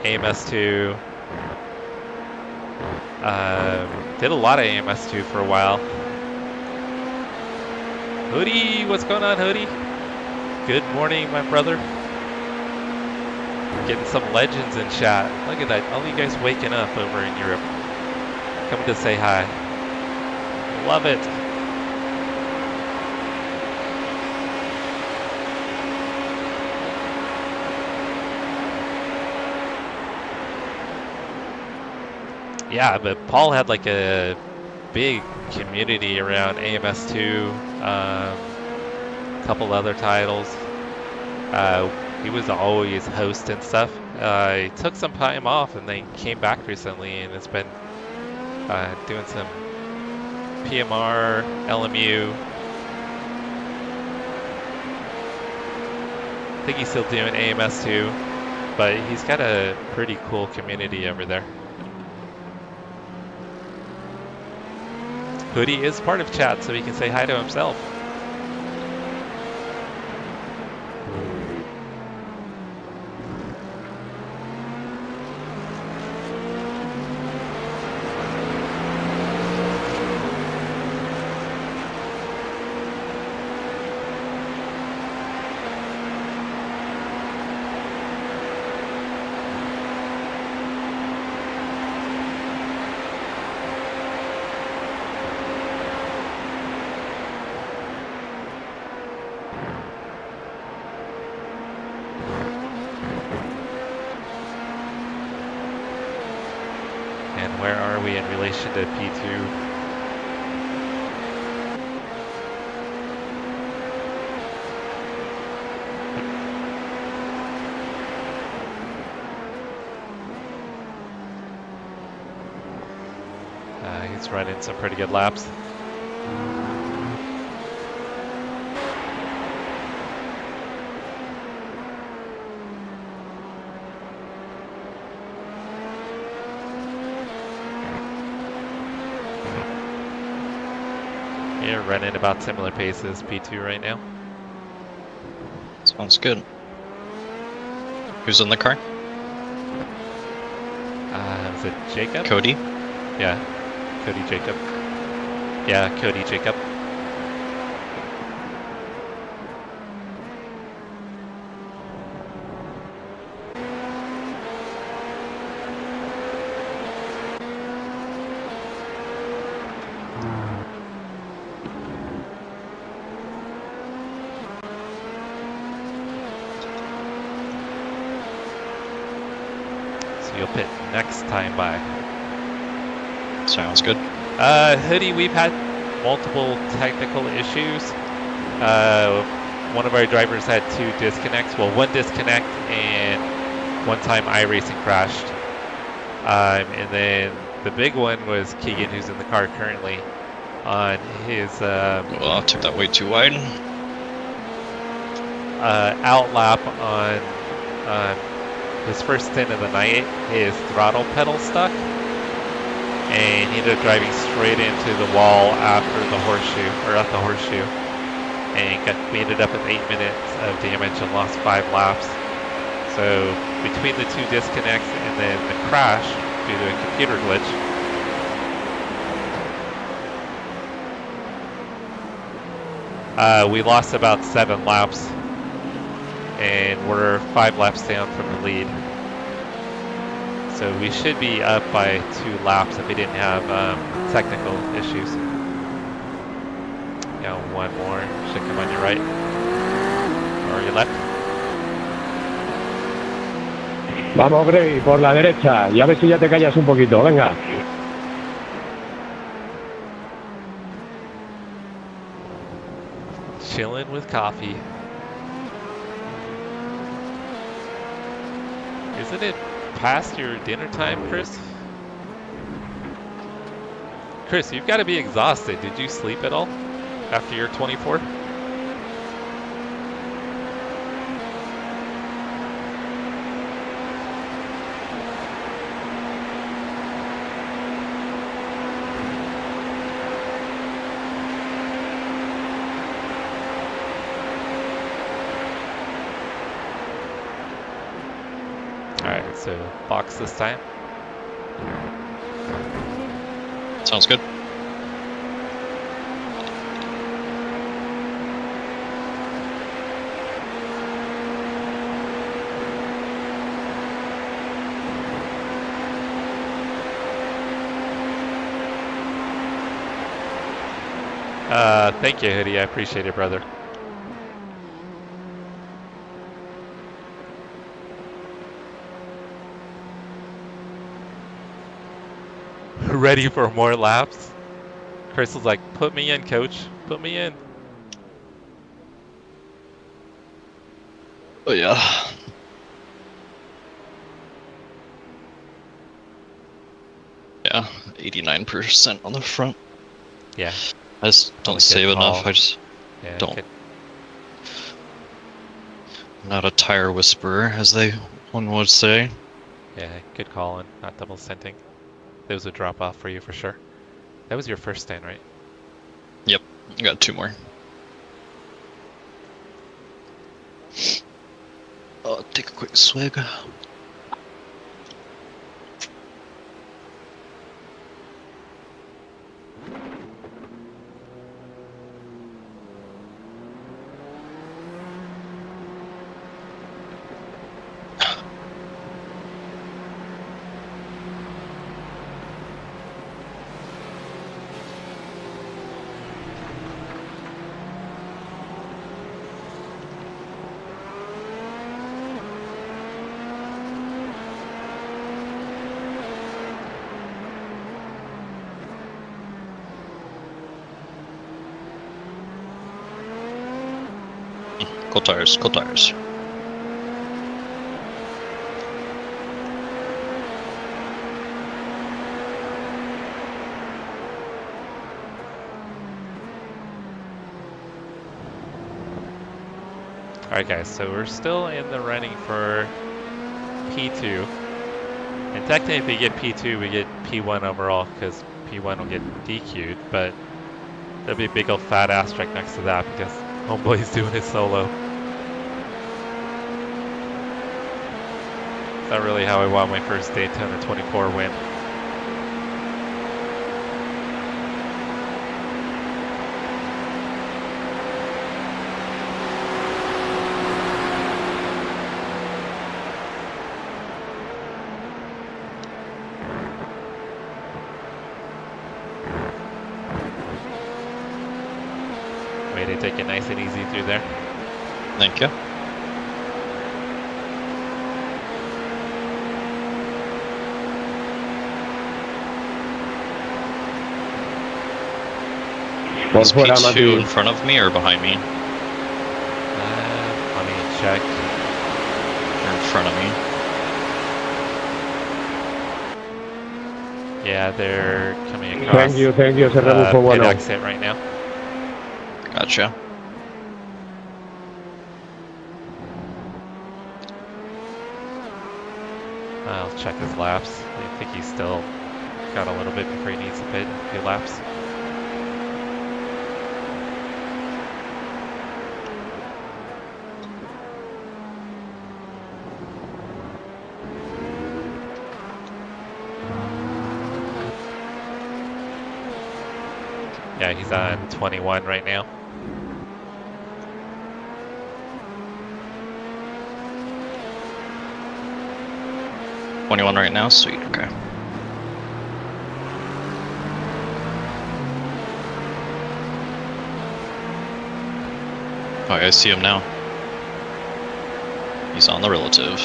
Speaker 2: AMS2. Did a lot of AMS2 for a while. Hoodie, what's going on, Hoodie? Good morning, my brother. Getting some legends in chat. Look at that, all you guys waking up over in Europe. Coming to say hi. Love it. Yeah, but Paul had like a big community around AMS2, a couple other titles. He was always hosting stuff. He took some time off and then came back recently and has been doing some PMR, LMU. I think he's still doing AMS2, but he's got a pretty cool community over there. Hoodie is part of chat, so he can say hi to himself. Where are we in relation to P2? He's running some pretty good laps. You're running about similar paces, P2 right now.
Speaker 4: Sounds good. Who's in the car?
Speaker 2: Is it Jacob?
Speaker 4: Cody?
Speaker 2: Yeah, Cody Jacob. Yeah, Cody Jacob. You'll pit next time by.
Speaker 4: Sounds good.
Speaker 2: Hoodie, we've had multiple technical issues. One of our drivers had 2 disconnects. Well, 1 disconnect and one time iRacing crashed. And then the big one was Keegan, who's in the car currently, on his
Speaker 4: Well, I took that way too wide.
Speaker 2: out lap on his first stint of the night. His throttle pedal stuck, and he ended up driving straight into the wall after the horseshoe, or at the horseshoe, and we ended up with 8 minutes of damage and lost 5 laps. So between the 2 disconnects and then the crash due to a computer glitch, we lost about 7 laps, and we're 5 laps down from the lead. So we should be up by 2 laps if we didn't have technical issues. Now one more, should come on your right or your left.
Speaker 6: Vamos, Grey, por la derecha. Y a ver si ya te callas un poquito. Venga.
Speaker 2: Chilling with coffee. Isn't it past your dinner time, Chris? Chris, you've got to be exhausted. Did you sleep at all after your 24? Alright, so box this time.
Speaker 4: Sounds good.
Speaker 2: Thank you, Hoodie. I appreciate it, brother. Ready for more laps? Chris was like, put me in, coach. Put me in.
Speaker 4: Oh yeah. Yeah, 89% on the front.
Speaker 2: Yeah.
Speaker 4: I just don't
Speaker 2: Only
Speaker 4: save
Speaker 2: good
Speaker 4: enough.
Speaker 2: call.
Speaker 4: I just
Speaker 2: Yeah,
Speaker 4: don't.
Speaker 2: good.
Speaker 4: I'm not a tire whisperer, as one would say.
Speaker 2: Yeah, good calling. Not double centing. Those would drop off for you for sure. That was your first stand, right?
Speaker 4: Yep, I got 2 more. I'll take a quick swig. Cold tires, cold tires.
Speaker 2: Alright guys, so we're still in the running for P2. And technically if we get P2, we get P1 overall, because P1 will get DQ'd, but there'll be a big old fat asterisk next to that because Homeboy's doing it solo. It's not really how I want my first Daytona 24 win. Way to take it nice and easy through there.
Speaker 4: Thank you. Is P2 in front of me or behind me?
Speaker 2: Let me check.
Speaker 4: Or in front of me?
Speaker 2: Yeah, they're coming across.
Speaker 6: Thank you, ese rebufo bueno.
Speaker 2: Pit exit right now.
Speaker 4: Gotcha.
Speaker 2: I'll check his laps. I think he's still got a little bit before he needs to pit. A few laps. Yeah, he's on 21 right now.
Speaker 4: 21 right now? Sweet, okay. Oh, I see him now. He's on the relative.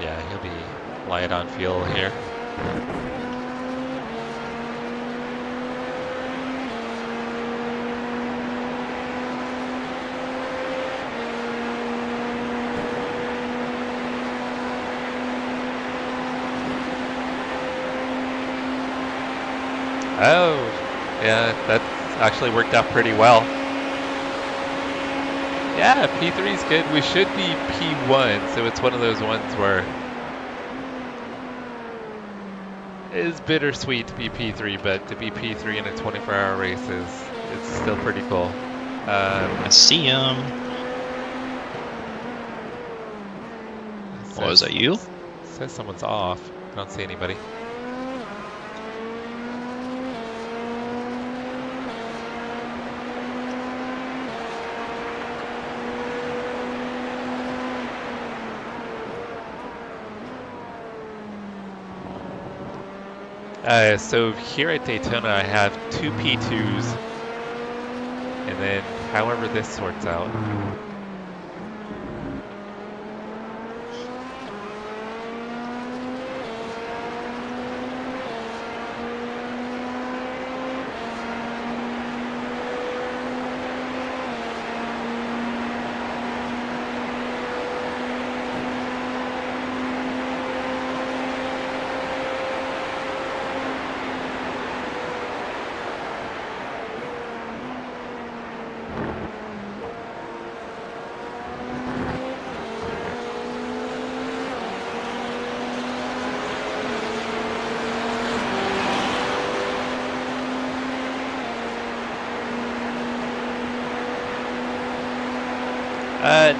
Speaker 2: Yeah, he'll be light on fuel here. Oh, yeah, that actually worked out pretty well. Yeah, P3 is good. We should be P1, so it's one of those ones where it is bittersweet to be P3, but to be P3 in a 24-hour race it's still pretty cool.
Speaker 4: I see him. Oh, is that you?
Speaker 2: Says someone's off. I don't see anybody. So here at Daytona, I have 2 P2s, and then however this sorts out.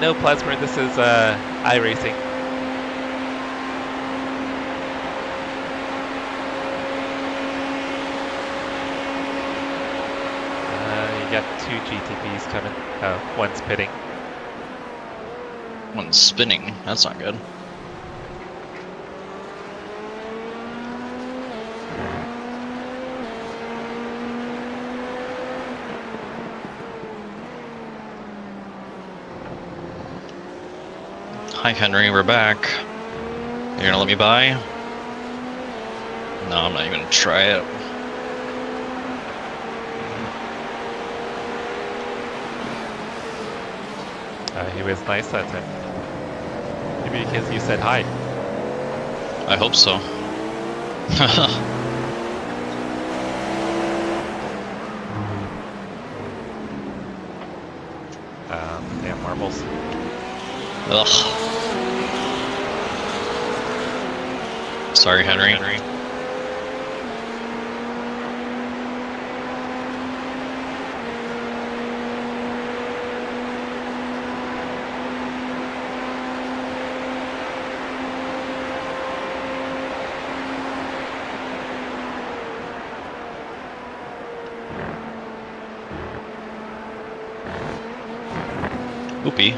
Speaker 2: No Plasma, this is iRacing. You got 2 GTPs coming. One's pitting.
Speaker 4: One's spinning. That's not good. Hi Henry, we're back. You're gonna let me by? No, I'm not even gonna try it.
Speaker 2: He was nice that time. Maybe because you said hi.
Speaker 4: I hope so.
Speaker 2: Damn marbles.
Speaker 4: Ugh. Sorry, Henry. Oopie.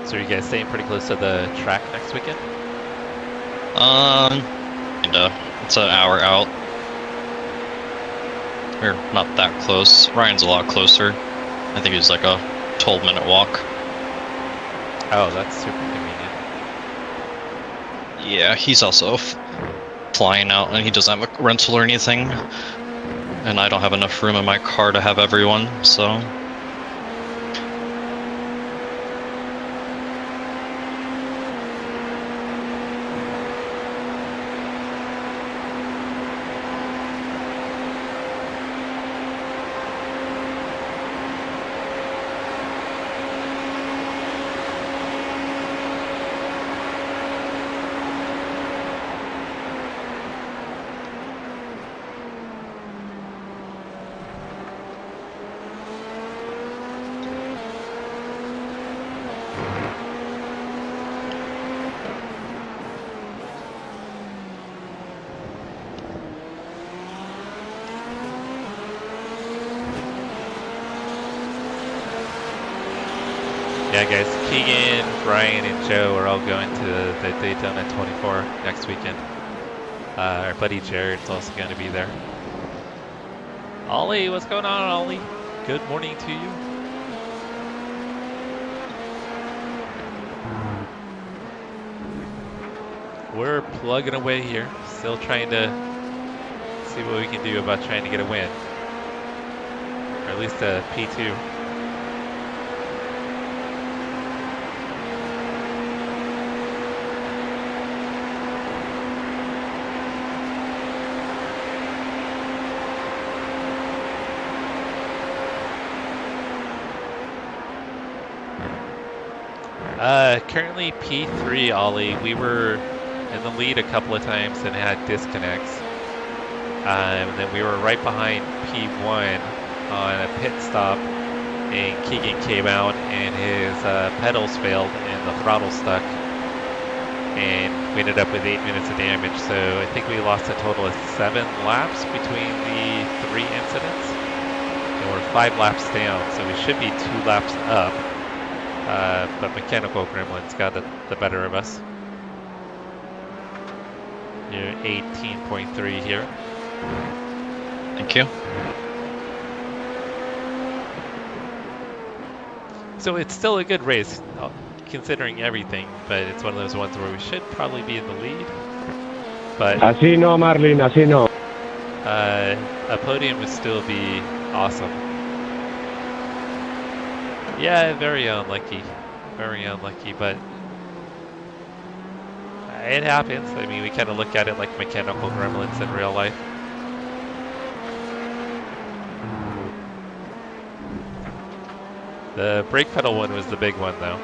Speaker 2: So are you guys staying pretty close to the track next weekend?
Speaker 4: Kinda. It's an hour out. We're not that close. Ryan's a lot closer. I think he's like a 12-minute walk.
Speaker 2: Oh, that's super convenient.
Speaker 4: Yeah, he's also flying out, and he doesn't have a rental or anything. And I don't have enough room in my car to have everyone, so...
Speaker 2: Yeah, guys, Keegan, Brian, and Joe are all going to the Daytona 24 next weekend. Our buddy Jared's also going to be there. Ollie, what's going on, Ollie? Good morning to you. We're plugging away here, still trying to see what we can do about trying to get a win. Or at least a P2. Currently P3, Ollie. We were in the lead a couple of times and had disconnects. And then we were right behind P1 on a pit stop, and Keegan came out and his pedals failed and the throttle stuck. And we ended up with 8 minutes of damage. So I think we lost a total of 7 laps between the 3 incidents. And we're 5 laps down, so we should be 2 laps up. But Mechanical Gremlin's got the better of us. You're 18.3 here.
Speaker 4: Thank you.
Speaker 2: So it's still a good race, considering everything, but it's one of those ones where we should probably be in the lead. But
Speaker 6: Así no, Marlin, así no.
Speaker 2: a podium would still be awesome. Yeah, very unlucky, but it happens. I mean, we kind of look at it like Mechanical Gremlins in real life. The brake pedal one was the big one, though,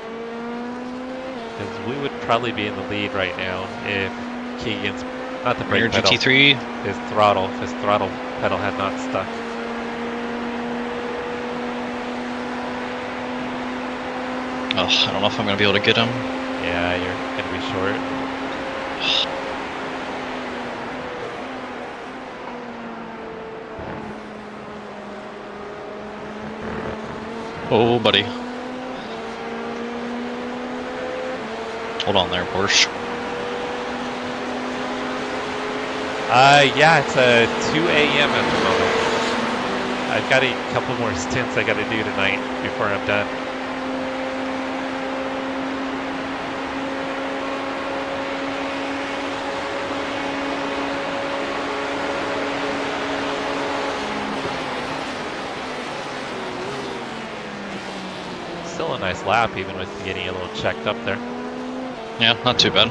Speaker 2: because we would probably be in the lead right now if Keegan's, not the brake pedal,
Speaker 4: GT3.
Speaker 2: his throttle pedal had not stuck.
Speaker 4: Oh, I don't know if I'm going to be able to get him.
Speaker 2: Yeah, you're going to be short.
Speaker 4: Oh, buddy. Hold on there, Porsche.
Speaker 2: Yeah, it's 2 a.m. at the moment. I've got a couple more stints I got to do tonight before I'm done. Still a nice lap, even with getting a little checked up there.
Speaker 4: Yeah, not too bad.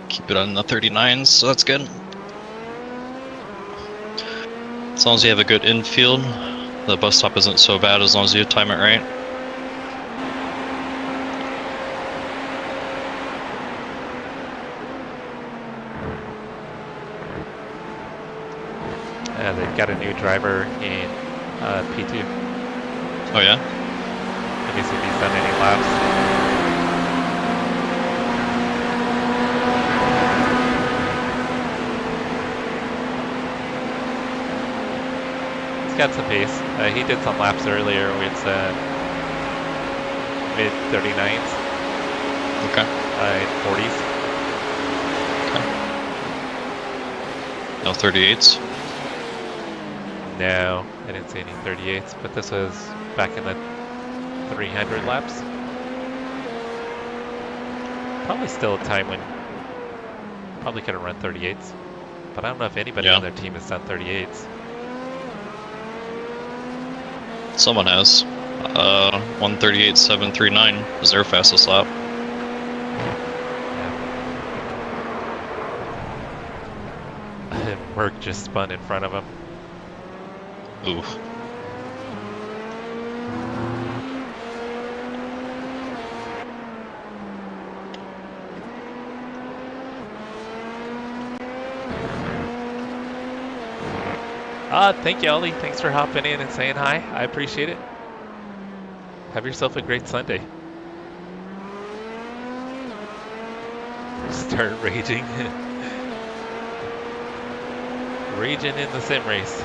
Speaker 4: Keep it on the 39s, so that's good. As long as you have a good infield, the bus stop isn't so bad as long as you time it right.
Speaker 2: They've got a new driver in P2.
Speaker 4: Oh yeah?
Speaker 2: Let me see if he's done any laps. He's got some pace. He did some laps earlier with mid 39s.
Speaker 4: Okay.
Speaker 2: In 40s.
Speaker 4: No 38s?
Speaker 2: No, I didn't see any 38s, but this was back in the 300 laps. Probably still a time when probably could have run 38s, but I don't know if anybody on their team has done 38s.
Speaker 4: Someone has. 138.739 is their fastest lap.
Speaker 2: Yeah. Merc just spun in front of him.
Speaker 4: Oof.
Speaker 2: Thank you, Ollie. Thanks for hopping in and saying hi. I appreciate it. Have yourself a great Sunday. Start raging. Raging in the sim race.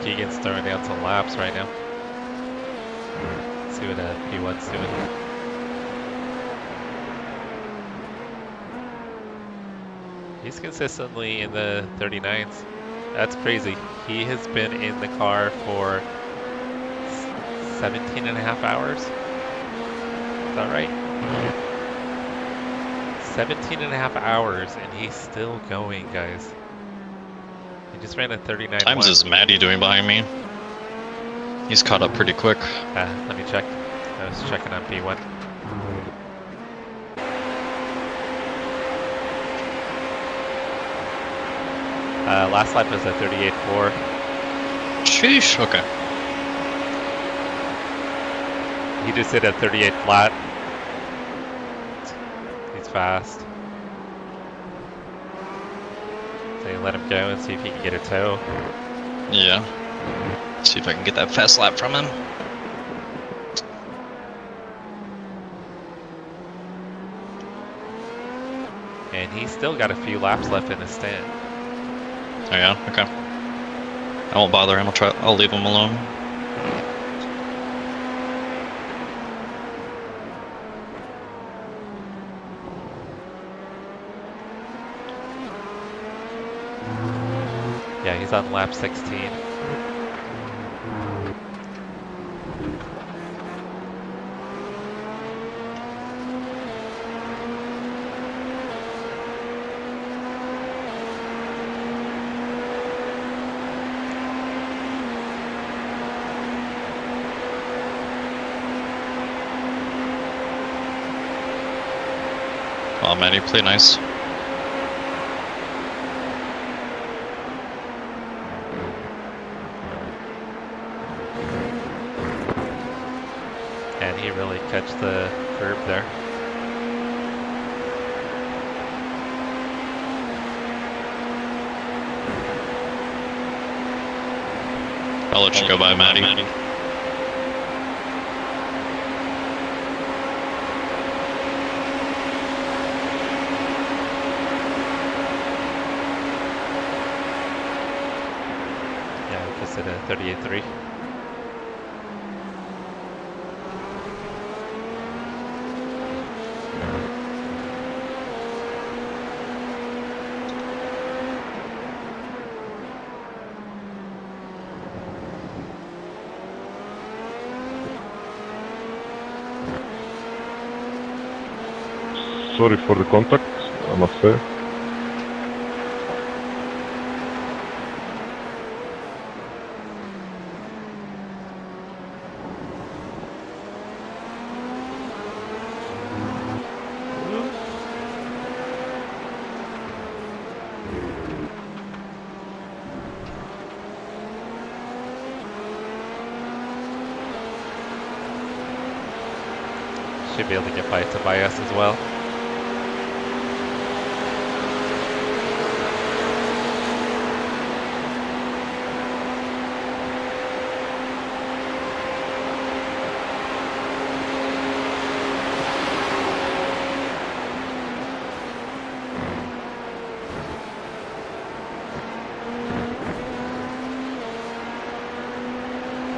Speaker 2: Keegan's throwing down some laps right now. Let's see what P1's doing. He's consistently in the 39s. That's crazy. He has been in the car for 17 and a half hours. Is that right? 17 and a half hours and he's still going, guys. He just ran a 39.
Speaker 4: Times is Maddie doing behind me? He's caught up pretty quick.
Speaker 2: Let me check. I was checking on P1. Last lap was a 38.4.
Speaker 4: Sheesh, okay.
Speaker 2: He just hit a 38 flat. He's fast. So you let him go and see if he can get a tow.
Speaker 4: Yeah. See if I can get that fast lap from him.
Speaker 2: And he's still got a few laps left in the stint.
Speaker 4: Oh yeah, okay. I won't bother him. I'll leave him alone.
Speaker 2: Yeah, he's on lap 16.
Speaker 4: Oh man, you play nice.
Speaker 2: And he really catched the curb there.
Speaker 4: I'll let you go by, Maddie.
Speaker 2: Yeah, just at a 38.3.
Speaker 7: Sorry for the contact, I must say.
Speaker 2: Should be able to get by Tobias as well.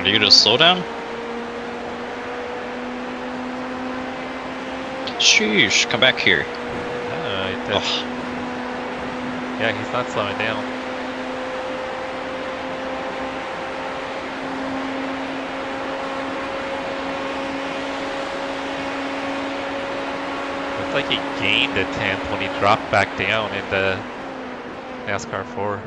Speaker 4: Are you gonna slow down? Sheesh, come back here.
Speaker 2: Oh. Yeah, he's not slowing down. Looks like he gained a 10th when he dropped back down into NASCAR 4.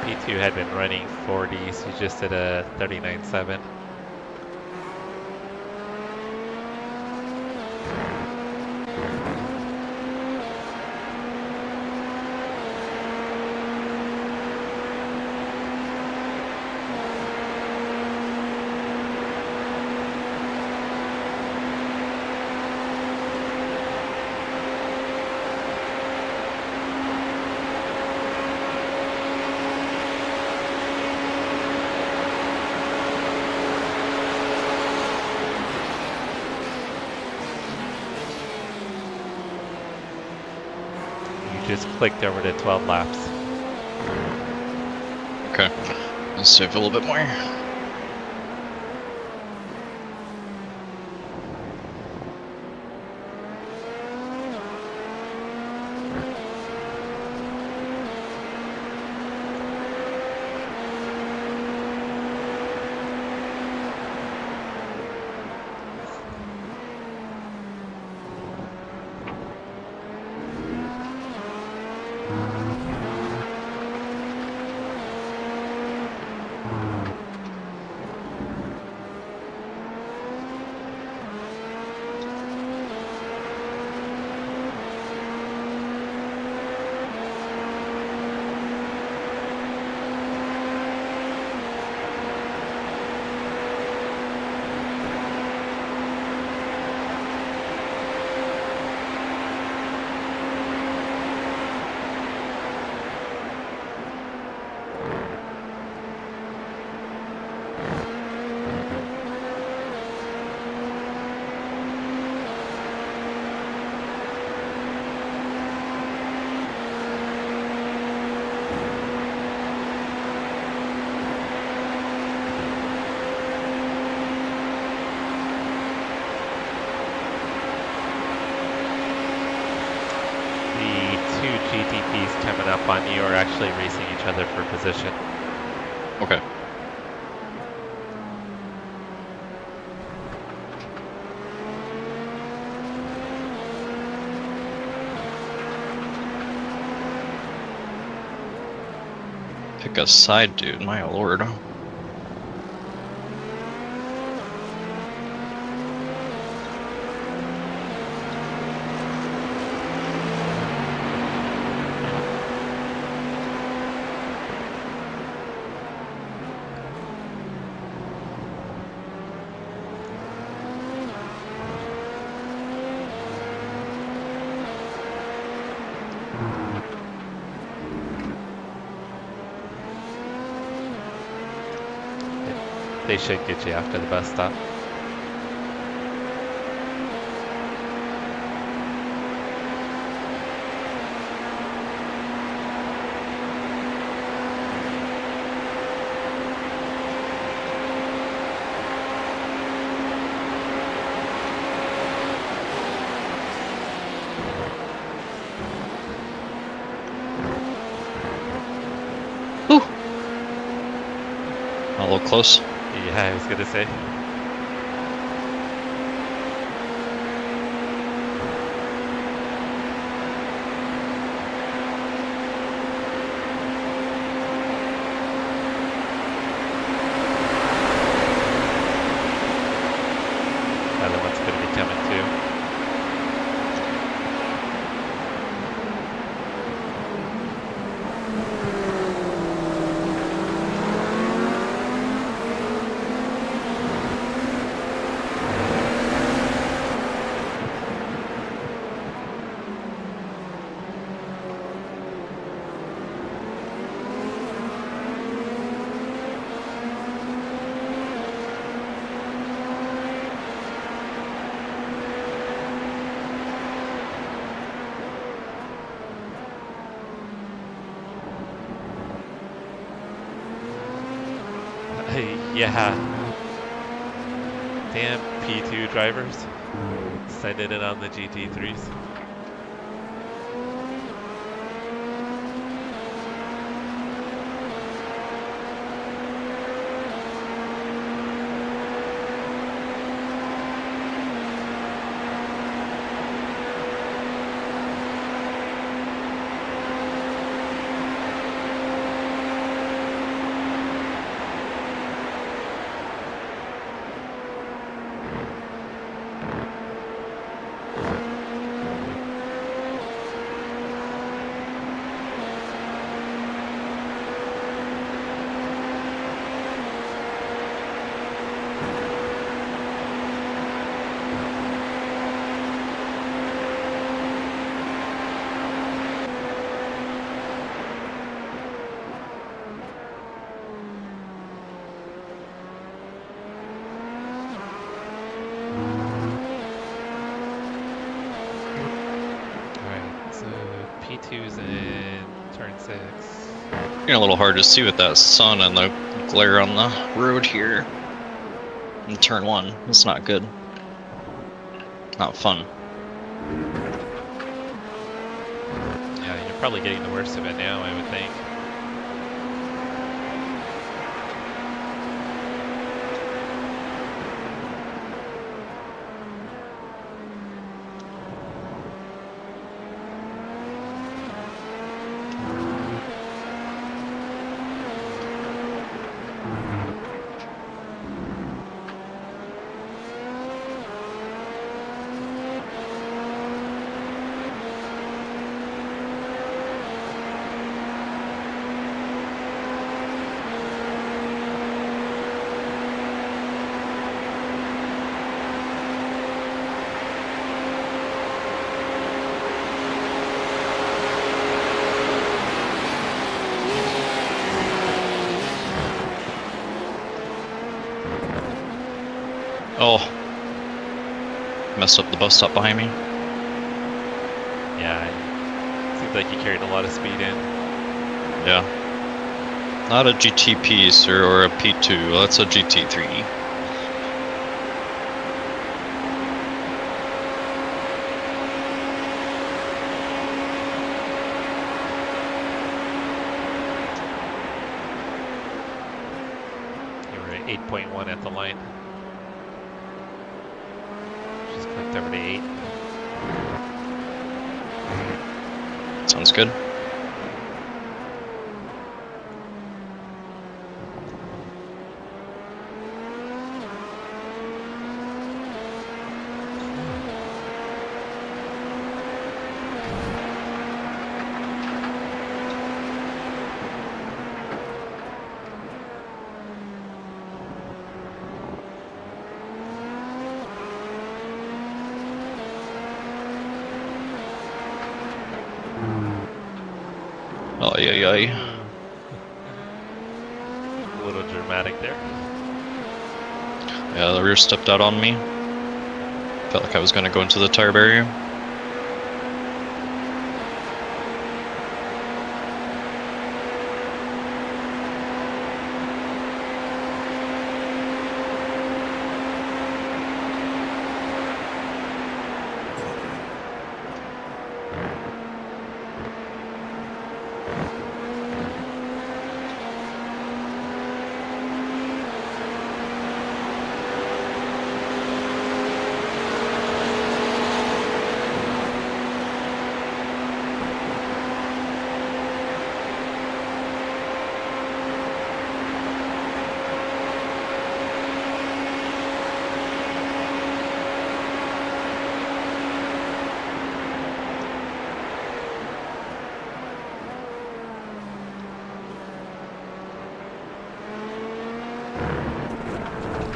Speaker 2: P2 had been running 40s, he just did a 39.7. Just clicked over to 12 laps.
Speaker 4: Okay, let's save a little bit more. GTPs coming up on you are actually racing each other for position. Okay. Pick a side, dude, my lord.
Speaker 2: They should get you after the bus stop.
Speaker 4: A little close.
Speaker 2: Yeah, I was gonna say. Other one's gonna be coming too. Yeah. Damn P2 drivers. Sending it on the GT3s. P2's in turn 6.
Speaker 4: Getting a little hard to see with that sun and the glare on the road here. In turn 1, it's not good. Not fun.
Speaker 2: Yeah, you're probably getting the worst of it now, I would think.
Speaker 4: Oh. Messed up the bus stop behind me.
Speaker 2: Yeah, it seems like you carried a lot of speed in.
Speaker 4: Yeah. Not a GT piece or a P2, that's a GT3.
Speaker 2: You were at 8.1 at the line. Just clicked over to 8.
Speaker 4: Sounds good. Oh, yeah.
Speaker 2: A little dramatic there.
Speaker 4: Yeah, the rear stepped out on me. Felt like I was going to go into the tire barrier.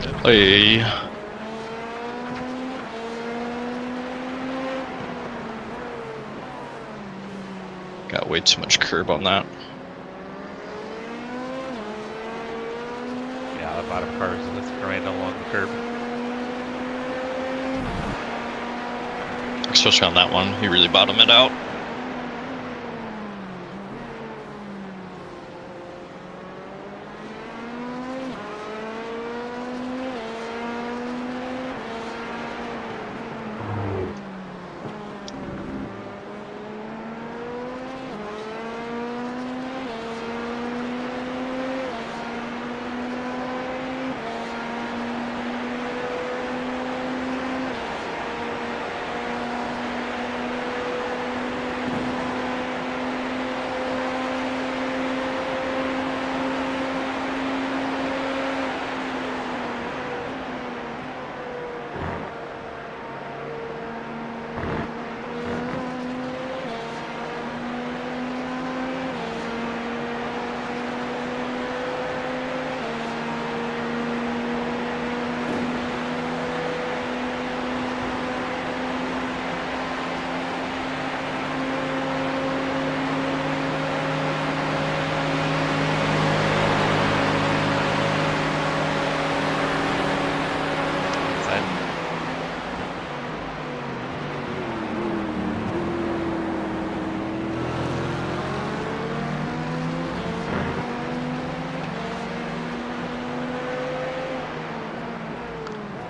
Speaker 4: Hey. Got way too much curb on that.
Speaker 2: Yeah, the bottom car is just right along the curb.
Speaker 4: Especially on that one, he really bottomed it out.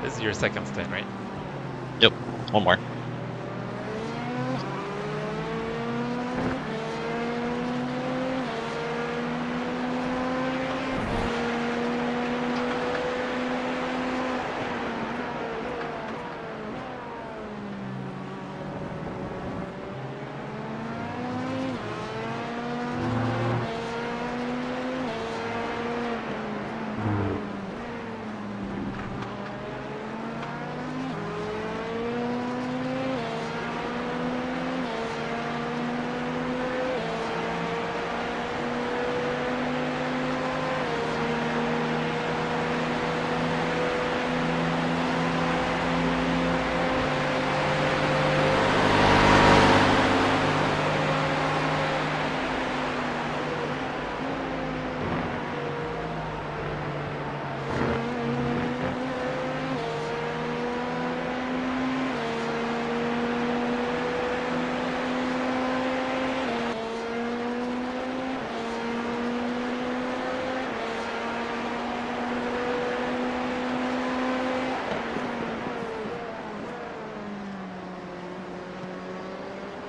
Speaker 2: This is your second stint, right?
Speaker 4: Yep, one more.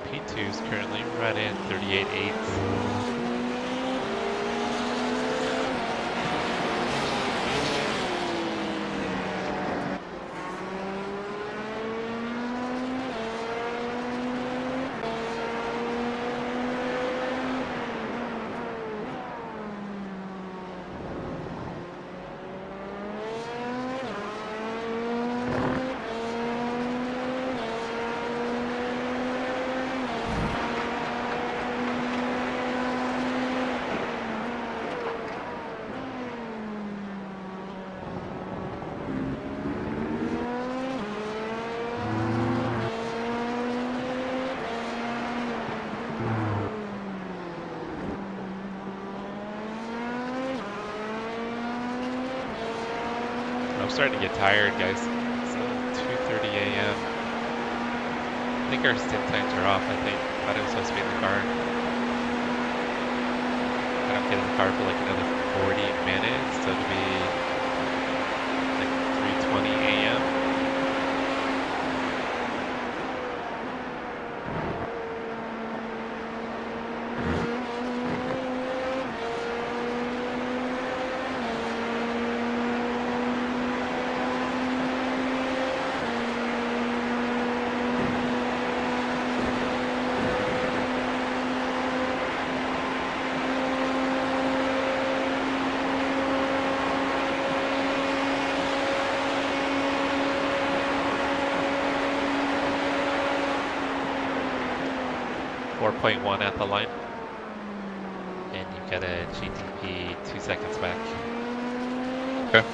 Speaker 2: P2 is currently right in 38.8. I'm starting to get tired, guys. It's 2:30 a.m. I think our stint times are off. I thought it was supposed to be in the car. I don't get in the car for like another 40 minutes, so it'll be like 3:20 a.m. .1 at the line, and you get a GTP 2 seconds back.
Speaker 4: Okay.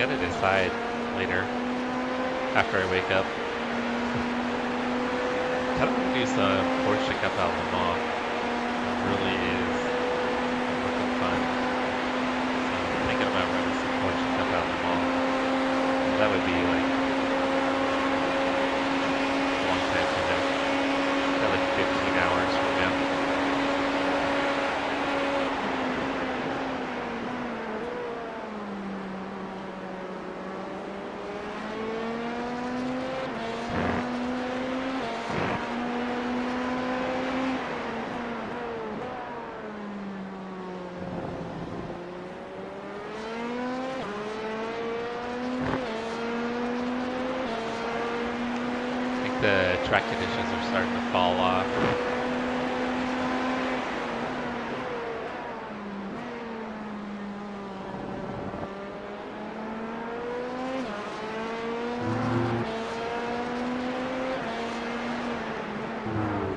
Speaker 2: gotta decide later after I wake up. I don't want to do some Porsche Cup out Le Mans. It really is looking fun. So I'm thinking about running some Porsche Cup out Le Mans. That would be like a long time from now. Probably like 15 hours from now. The track conditions are starting to fall off.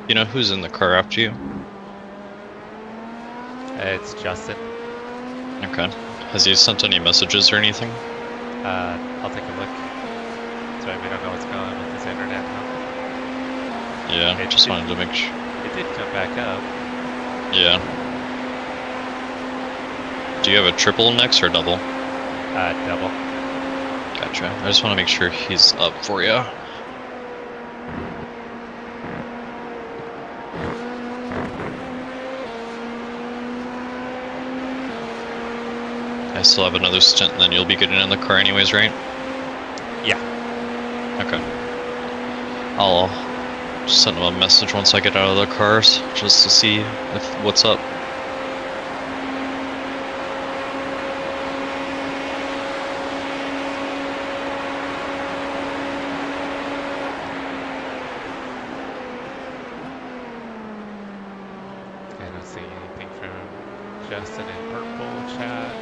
Speaker 4: You know who's in the car after you?
Speaker 2: It's Justin.
Speaker 4: Okay. Has he sent any messages or anything?
Speaker 2: I'll take a look. So we don't know what's going on with this internet, huh?
Speaker 4: Yeah, I just wanted to make sure.
Speaker 2: It did come back up.
Speaker 4: Yeah. Do you have a triple next or double?
Speaker 2: Double.
Speaker 4: Gotcha. I just want to make sure he's up for you. I still have another stint and then you'll be getting in the car anyways, right?
Speaker 2: Yeah.
Speaker 4: Okay. I'll send him a message once I get out of the cars, just to see what's up.
Speaker 2: I don't see anything from Justin in purple chat.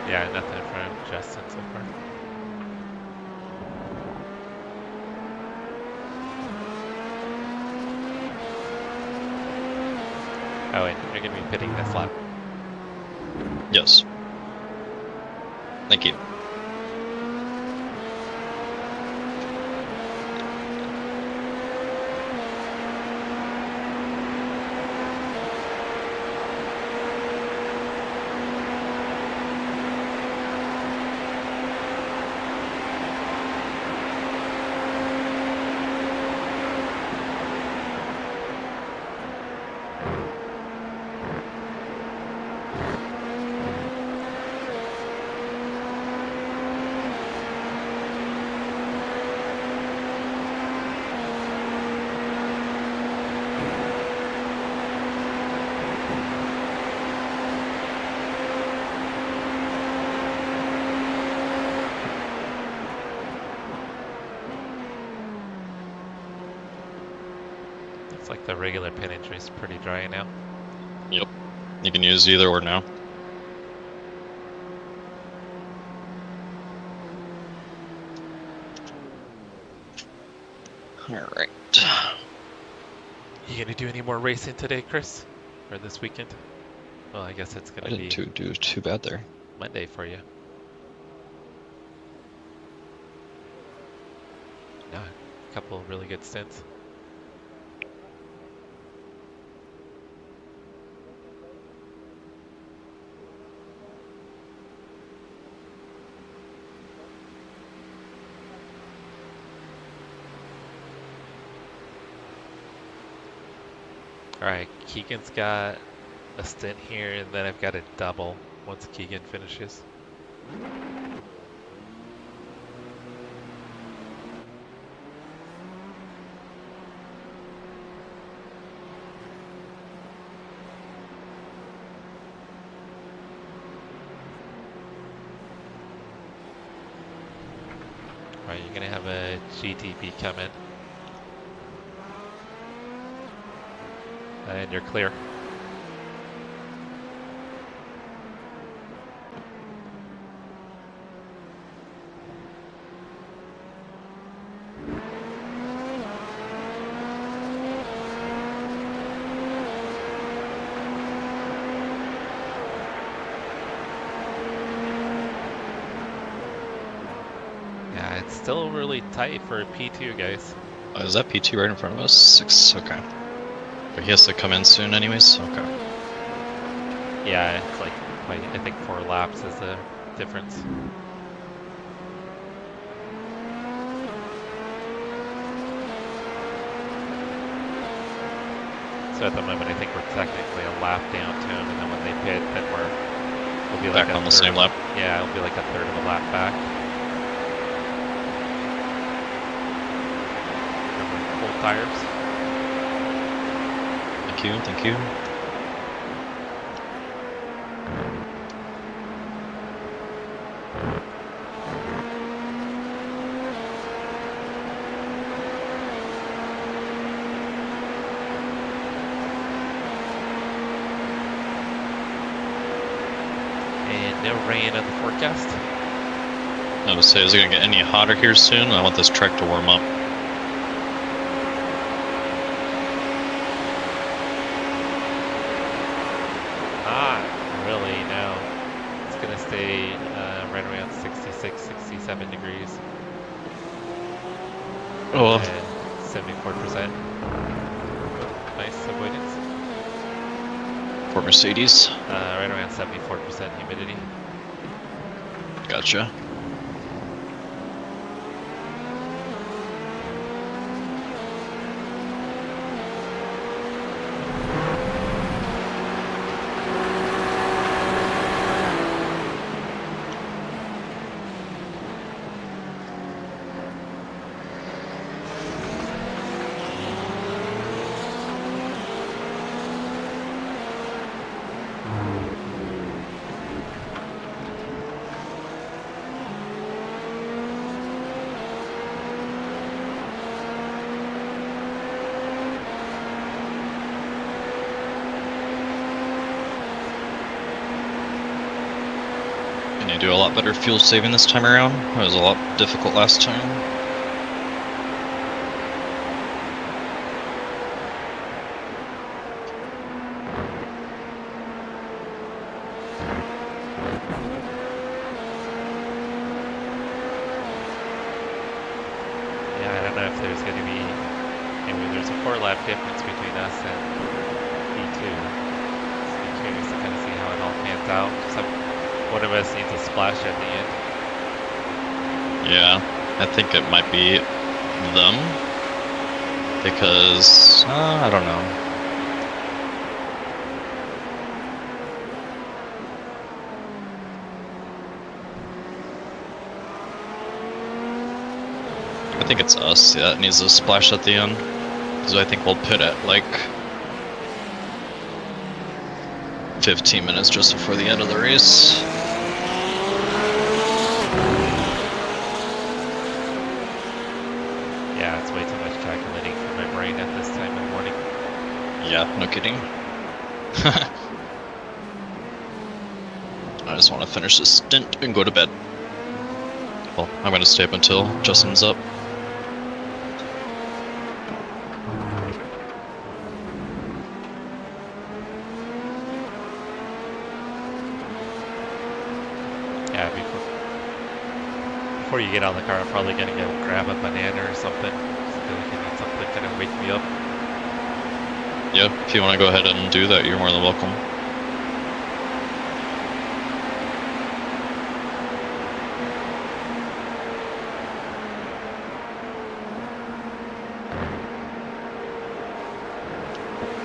Speaker 2: Yeah, nothing from Justin so far. Oh, and you're going to be pitting this lap.
Speaker 4: Yes. Thank you.
Speaker 2: Looks like the regular pin entry is pretty dry now.
Speaker 4: Yep. You can use either or now. Alright.
Speaker 2: You gonna do any more racing today, Chris? Or this weekend? Well, I guess it's
Speaker 4: I
Speaker 2: gonna be
Speaker 4: didn't do too bad there.
Speaker 2: Monday for you. No, a couple of really good stints. Alright, Keegan's got a stint here, and then I've got a double once Keegan finishes. Alright, you're gonna have a GTP come in. And you're clear. still really tight for P2, guys.
Speaker 4: Oh, is that P2 right in front of us? 6, okay. But he has to come in soon anyways, okay.
Speaker 2: Yeah, it's like, I think 4 laps is the difference. So at the moment, I think we're technically a lap down to him, and then when they pit, then we'll be like
Speaker 4: Back on the same lap?
Speaker 2: Yeah, it'll be like a third of a lap back. Full tires.
Speaker 4: Thank you, thank you.
Speaker 2: And no rain in the forecast.
Speaker 4: I would say, is it going to get any hotter here soon? I want this track to warm up.
Speaker 2: Not really, no. It's going to stay right around 66, 67 degrees.
Speaker 4: Oh, well.
Speaker 2: And 74%. Nice avoidance.
Speaker 4: For Mercedes.
Speaker 2: Right around 74% humidity.
Speaker 4: Gotcha. Can you do a lot better fuel saving this time around? It was a lot difficult last time.
Speaker 2: Yeah, I don't know if there's going to be... I mean, there's a 4-lap difference between us and P2. So I'm curious to kind of see how it all pans out. So one of us needs a splash at the end.
Speaker 4: Yeah, I think it might be them. Because, I don't know. I think it's us, yeah, it needs a splash at the end. Because I think we'll pit at like 15 minutes just before the end of the race.
Speaker 2: Yeah, it's way too much calculating for my brain at this time in the morning.
Speaker 4: Yeah, no kidding. I just want to finish this stint and go to bed. Well, I'm going to stay up until Justin's up.
Speaker 2: Yeah, before you get out of the car, I'm probably gonna go grab a banana or something. Just feel like I need something to kind of wake me up.
Speaker 4: Yeah, if you want to go ahead and do that, you're more than welcome.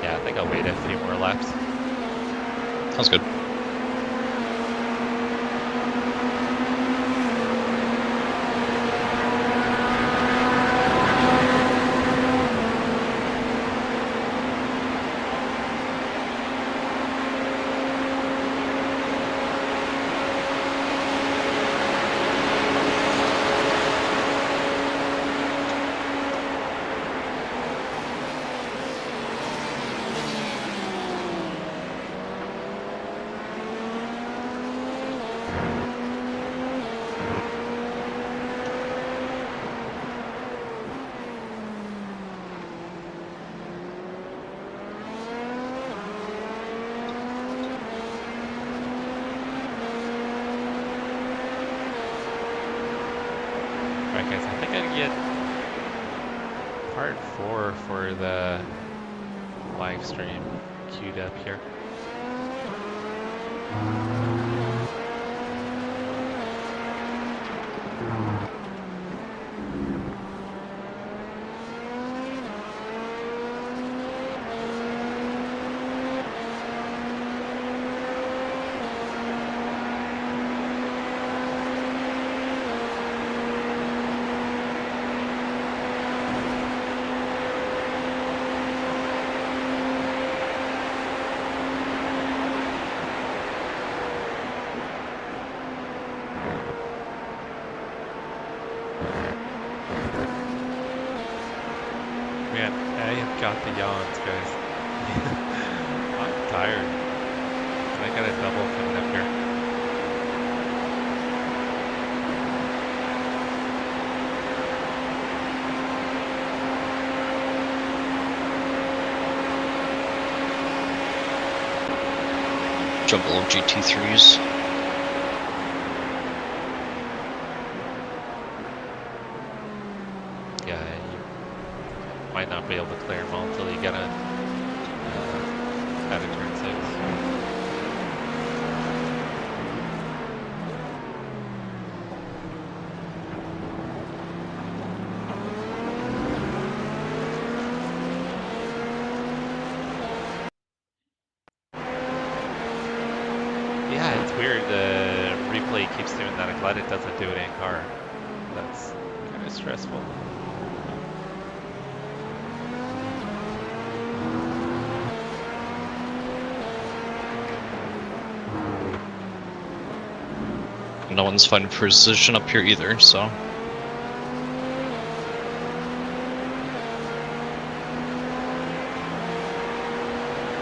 Speaker 2: Yeah, I think I'll wait a few more laps.
Speaker 4: Sounds good.
Speaker 2: part 4 for the live stream queued up here. Man, I have got the yawns, guys. I'm tired. I got a double coming up here.
Speaker 4: Jumble of GT3s.
Speaker 2: Yeah, you might not be able to clear them all until you get out of turn 6. Yeah, it's weird. The replay keeps doing that. I'm glad it doesn't do it in car. That's kind of stressful.
Speaker 4: No one's finding precision up here either, so.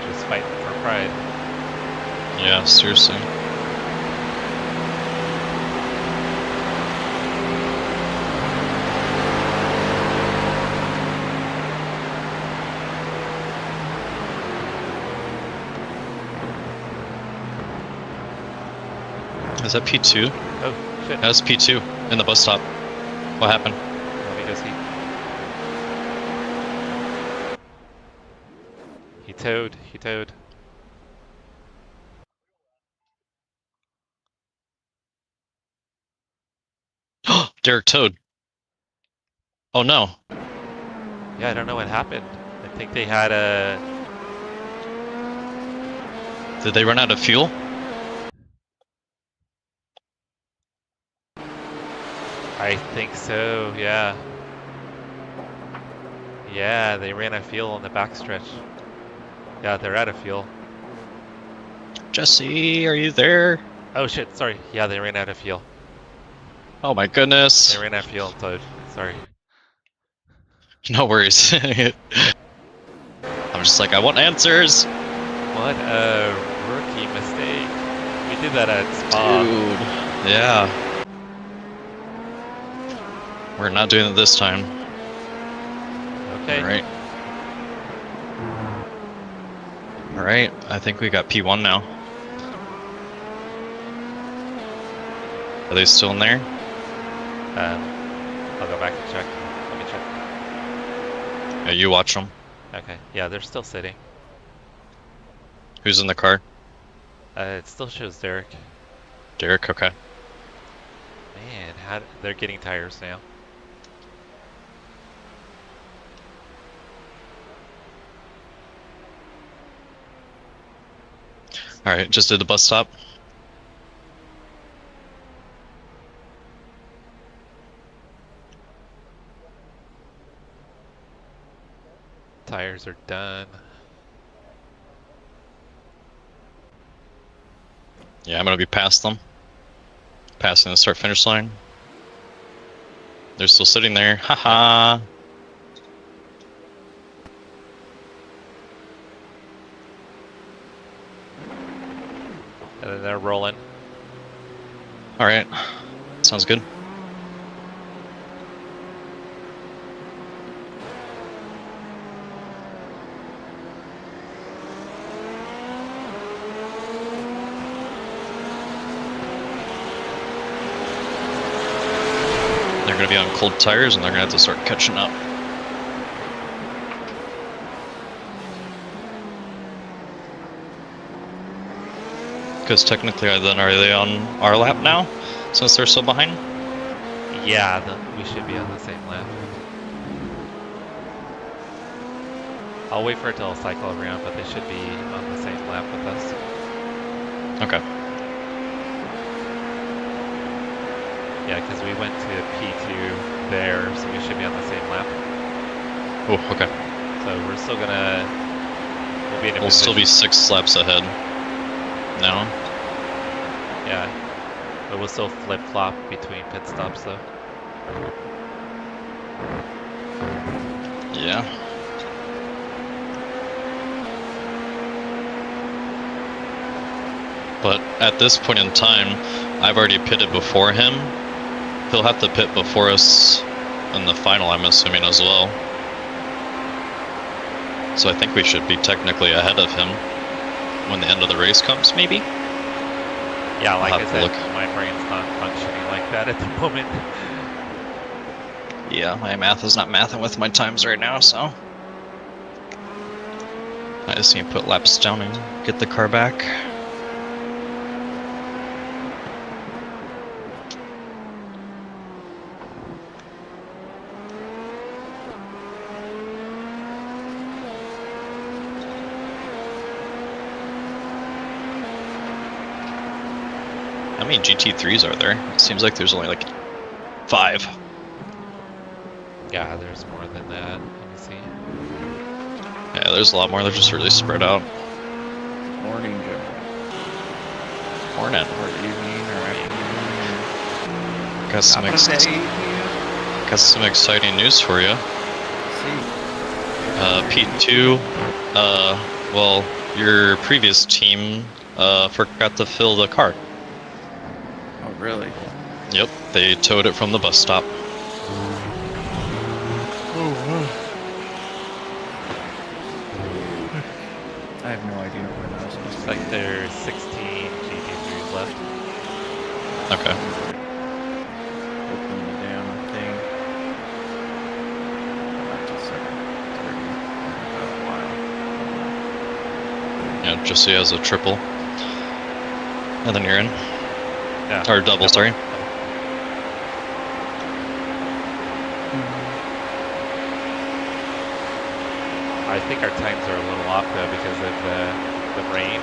Speaker 2: Just fighting for pride.
Speaker 4: Yeah, seriously. Is that P2?
Speaker 2: Oh, shit.
Speaker 4: That's P2 in the bus stop. What happened?
Speaker 2: Let me go see. He towed. He towed.
Speaker 4: Derek towed. Oh no.
Speaker 2: Yeah, I don't know what happened. I think they had a...
Speaker 4: Did they run out of fuel?
Speaker 2: I think so, yeah. Yeah, they ran out of fuel on the backstretch. Yeah, they're out of fuel.
Speaker 4: Jesse, are you there?
Speaker 2: Oh shit, sorry. Yeah, they ran out of fuel.
Speaker 4: Oh my goodness.
Speaker 2: They ran out of fuel and towed. Sorry.
Speaker 4: No worries. I'm just like, I want answers.
Speaker 2: What a rookie mistake. We did that at Spa.
Speaker 4: Dude. Yeah. We're not doing it this time.
Speaker 2: Okay.
Speaker 4: Alright. Alright, I think we got P1 now. Are they still in there?
Speaker 2: I'll go back and check. Let me check.
Speaker 4: Yeah, you watch them.
Speaker 2: Okay. Yeah, they're still sitting.
Speaker 4: Who's in the car?
Speaker 2: It still shows Derek.
Speaker 4: Derek, okay.
Speaker 2: Man, they're getting tires now.
Speaker 4: Alright, just did the bus stop.
Speaker 2: Tires are done.
Speaker 4: Yeah, I'm gonna be past them. Passing the start finish line. They're still sitting there. Haha.
Speaker 2: And then they're rolling.
Speaker 4: Alright. Sounds good. They're going to be on cold tires and they're going to have to start catching up. Because technically, then are they on our lap now? Since they're so behind?
Speaker 2: Yeah, we should be on the same lap. I'll wait for it to cycle around, but they should be on the same lap with us.
Speaker 4: Okay.
Speaker 2: Yeah, because we went to P2 there, so we should be on the same lap.
Speaker 4: Oh, okay.
Speaker 2: So we're still gonna... We'll be in a
Speaker 4: We'll still be
Speaker 2: position-
Speaker 4: 6 laps ahead. Now?
Speaker 2: Yeah. But we'll still flip-flop between pit stops, though.
Speaker 4: Yeah. But at this point in time, I've already pitted before him. He'll have to pit before us in the final, I'm assuming, as well. So I think we should be technically ahead of him when the end of the race comes, maybe?
Speaker 2: Yeah, like
Speaker 4: I'll
Speaker 2: I
Speaker 4: have to
Speaker 2: said,
Speaker 4: look.
Speaker 2: my brain's not functioning like that at the moment.
Speaker 4: Yeah, my math is not mathing with my times right now, so... I just need to put laps down and get the car back. How many GT3s are there? It seems like there's only like 5.
Speaker 2: Yeah, there's more than that. Let me see.
Speaker 4: Yeah, there's a lot more. They're just really spread out.
Speaker 3: Morning, Joe.
Speaker 4: Morning.
Speaker 3: Or evening, or afternoon.
Speaker 4: Got some,
Speaker 3: Top of the day.
Speaker 4: got some exciting news for you.
Speaker 3: See.
Speaker 4: P2, well, your previous team forgot to fill the car.
Speaker 3: Oh, really?
Speaker 4: Yep, they towed it from the bus stop.
Speaker 3: I have no idea when I was supposed
Speaker 2: Looks
Speaker 3: to
Speaker 2: like there's 16 GT3s left.
Speaker 4: Okay.
Speaker 3: open the damn thing. Not till 7:30. About a while.
Speaker 4: Yeah, Jesse has a triple. And then you're in.
Speaker 2: Yeah.
Speaker 4: Or double, sorry.
Speaker 2: I think our times are a little off though because of the rain.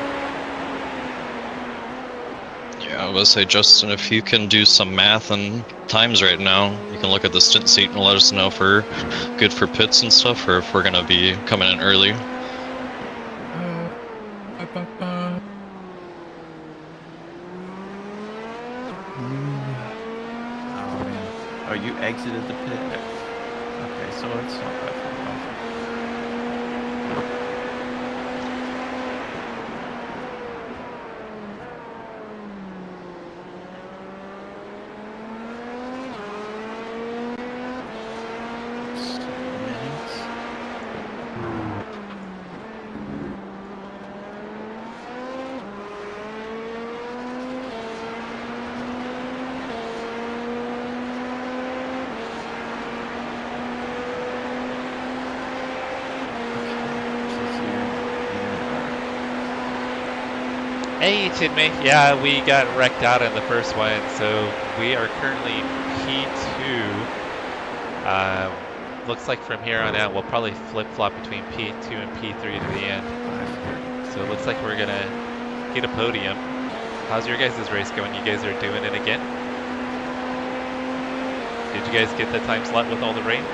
Speaker 4: Yeah, I was gonna say, Justin, if you can do some math and times right now, you can look at the stint seat and let us know if we're good for pits and stuff, or if we're gonna be coming in early.
Speaker 3: Oh, man. Oh, you exited the pit? Okay, so it's not that far off.
Speaker 2: Hey, Chinmay. Yeah, we got wrecked out in the first one, so we are currently P2. Looks like from here on out, we'll probably flip-flop between P2 and P3 to the end. So it looks like we're gonna get a podium. How's your guys' race going? You guys are doing it again? Did you guys get the time slot with all the rain?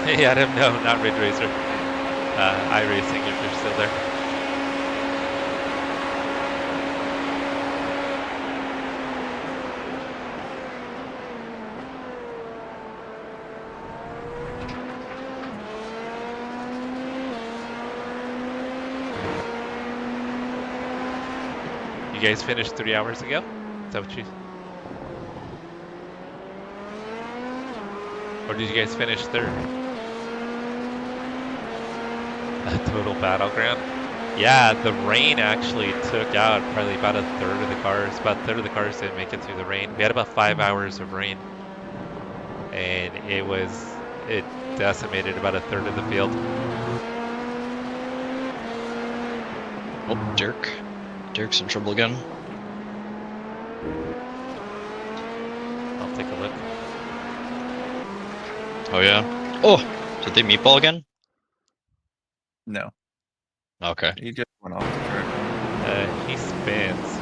Speaker 2: Hey Adam, no, not Ridge Racer. iRacing if you're still there. You guys finished 3 hours ago? Is that what you... Or did you guys finish third? A total battleground. Yeah, the rain actually took out probably about a third of the cars. About a third of the cars didn't make it through the rain. We had about 5 hours of rain, and it was it decimated about a third of the field.
Speaker 4: Oh, Derek. Derek's in trouble again.
Speaker 2: I'll take a look.
Speaker 4: Oh yeah. Oh, did they meatball again?
Speaker 3: No,
Speaker 4: Okay.
Speaker 3: he just went off the track.
Speaker 2: He spins.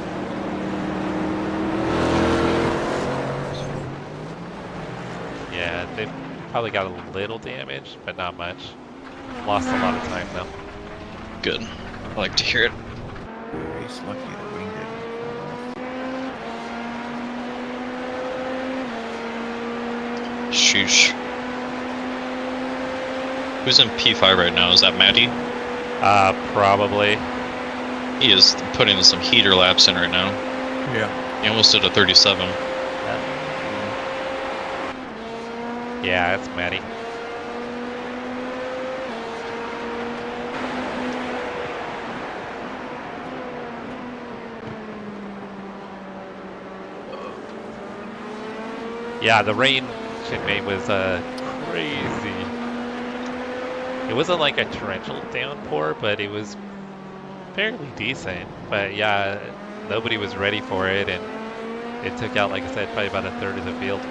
Speaker 2: Yeah, they probably got a little damage, but not much. Lost a lot of time though.
Speaker 4: Good. I like to hear it.
Speaker 3: He's lucky the wing didn't fall off.
Speaker 4: Sheesh. Who's in P5 right now? Is that Matty?
Speaker 2: Probably.
Speaker 4: He is putting some heater laps in right now.
Speaker 3: Yeah.
Speaker 4: He almost did a 37.
Speaker 2: Yeah, it's Matty. Yeah, the rain Chinmay was crazy. It wasn't like a torrential downpour, but it was fairly decent. But yeah, nobody was ready for it, and it took out, like I said, probably about a third of the field.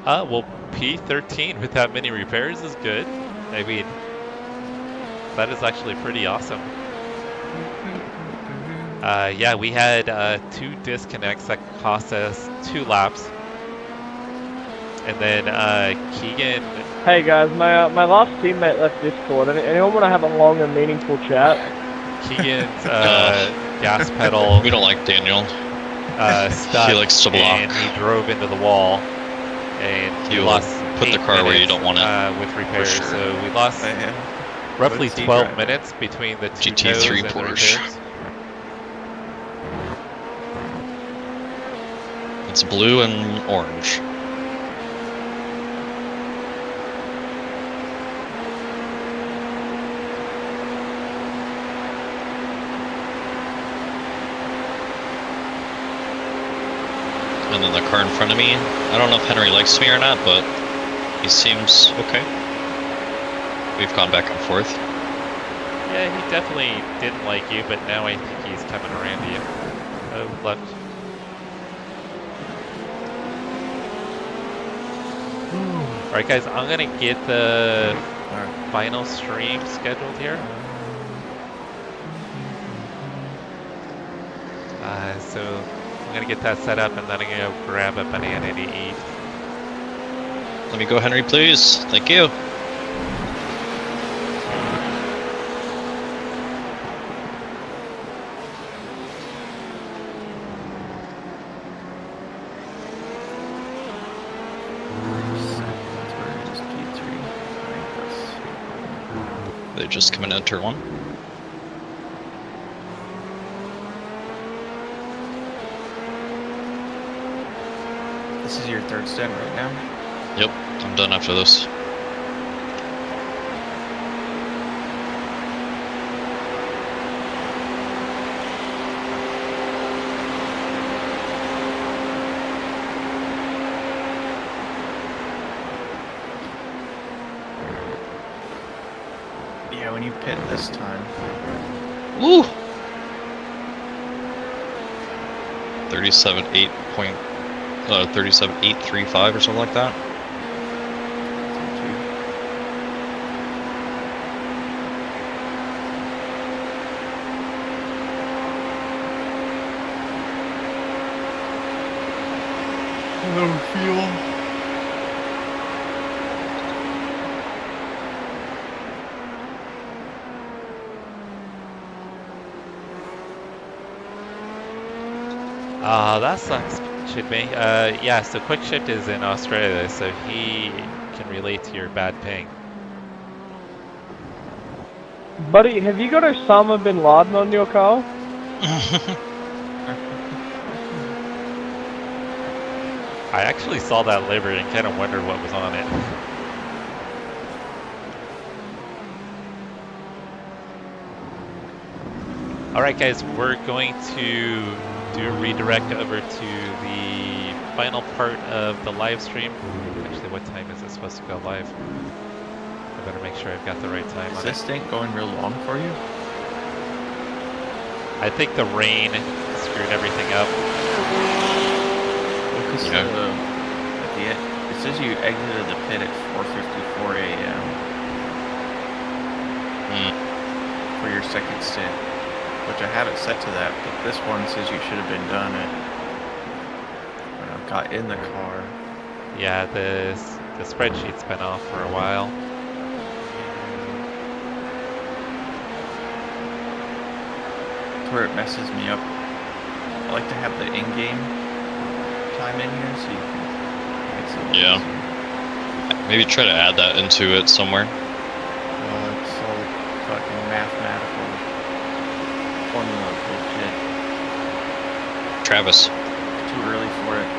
Speaker 2: Well, P13 with that many repairs is good. I mean, that is actually pretty awesome. Yeah, we had 2 disconnects that cost us 2 laps. And then Keegan...
Speaker 5: Hey guys, my last teammate left Discord. Anyone want to have a long and meaningful chat?
Speaker 2: Keegan's gas pedal...
Speaker 4: We don't like Daniel.
Speaker 2: Stuck,
Speaker 4: He likes to block.
Speaker 2: and he drove into the wall. And he
Speaker 4: He will
Speaker 2: lost
Speaker 4: put the
Speaker 2: 8
Speaker 4: car where you
Speaker 2: minutes,
Speaker 4: don't want it,
Speaker 2: with repairs.
Speaker 4: sure.
Speaker 2: So we lost roughly
Speaker 3: What's he
Speaker 2: 12
Speaker 3: driving?
Speaker 2: minutes between the 2
Speaker 4: GT3
Speaker 2: tows and the
Speaker 4: Porsche.
Speaker 2: repairs.
Speaker 4: It's blue and orange. And then the car in front of me, I don't know if Henry likes me or not, but he seems okay. We've gone back and forth.
Speaker 2: Yeah, he definitely didn't like you, but now I think he's coming around to you. Oh, left. Alright guys, I'm gonna get the final stream scheduled here. So I'm gonna get that set up, and then I'm gonna go grab a banana to eat.
Speaker 4: Let me go, Henry, please. Thank you. They just come and enter one.
Speaker 3: This is your third stint right now?
Speaker 4: Yep, I'm done after this.
Speaker 3: Yeah, when you pit this time.
Speaker 4: Woo! 37.835 or something like that.
Speaker 3: Hello, fuel.
Speaker 2: That sucks, Chinmay. Yeah, so Quick Shift is in Australia, so he can relate to your bad ping.
Speaker 5: Buddy, have you got Osama bin Laden on your car?
Speaker 2: I actually saw that livery and kind of wondered what was on it. Alright guys, we're going to do a redirect over to the final part of the live stream. Actually, what time is it supposed to go live? I better make sure I've got the right time
Speaker 3: Is
Speaker 2: on
Speaker 3: this
Speaker 2: it.
Speaker 3: thing going real long for you?
Speaker 2: I think the rain screwed everything up.
Speaker 3: Because
Speaker 4: Yeah.
Speaker 3: at the end, it says you exited the pit at 4:54 a.m. for your second stint, which I have it set to that, but this one says you should have been done at when I got in the car.
Speaker 2: Yeah, the spreadsheet's been off for a while.
Speaker 3: That's where it messes me up. I like to have the in-game time in here so you can exit.
Speaker 4: Yeah. Maybe try to add that into it somewhere.
Speaker 3: It's so fucking mathematical formula bullshit.
Speaker 4: Travis.
Speaker 3: It's too early for it.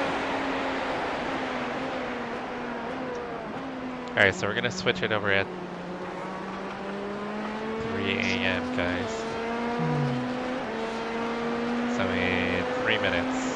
Speaker 2: Alright, so we're gonna switch it over at 3 a.m. guys. So in 3 minutes.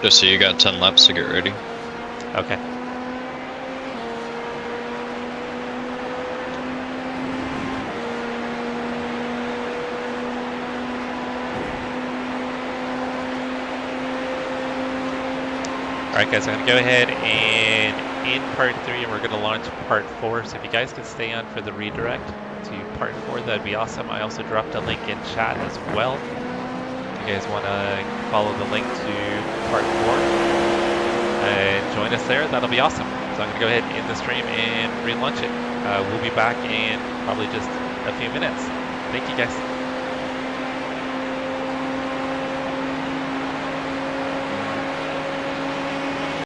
Speaker 4: Just so you got 10 laps to get ready.
Speaker 2: Okay. Alright guys, I'm going to go ahead and in part 3 and we're going to launch part 4. So if you guys could stay on for the redirect to part 4, that'd be awesome. I also dropped a link in chat as well. If you guys want to follow the link to part 4 and join us there, that'll be awesome. So I'm going to go ahead and end the stream and relaunch it. We'll be back in probably just a few minutes. Thank you guys.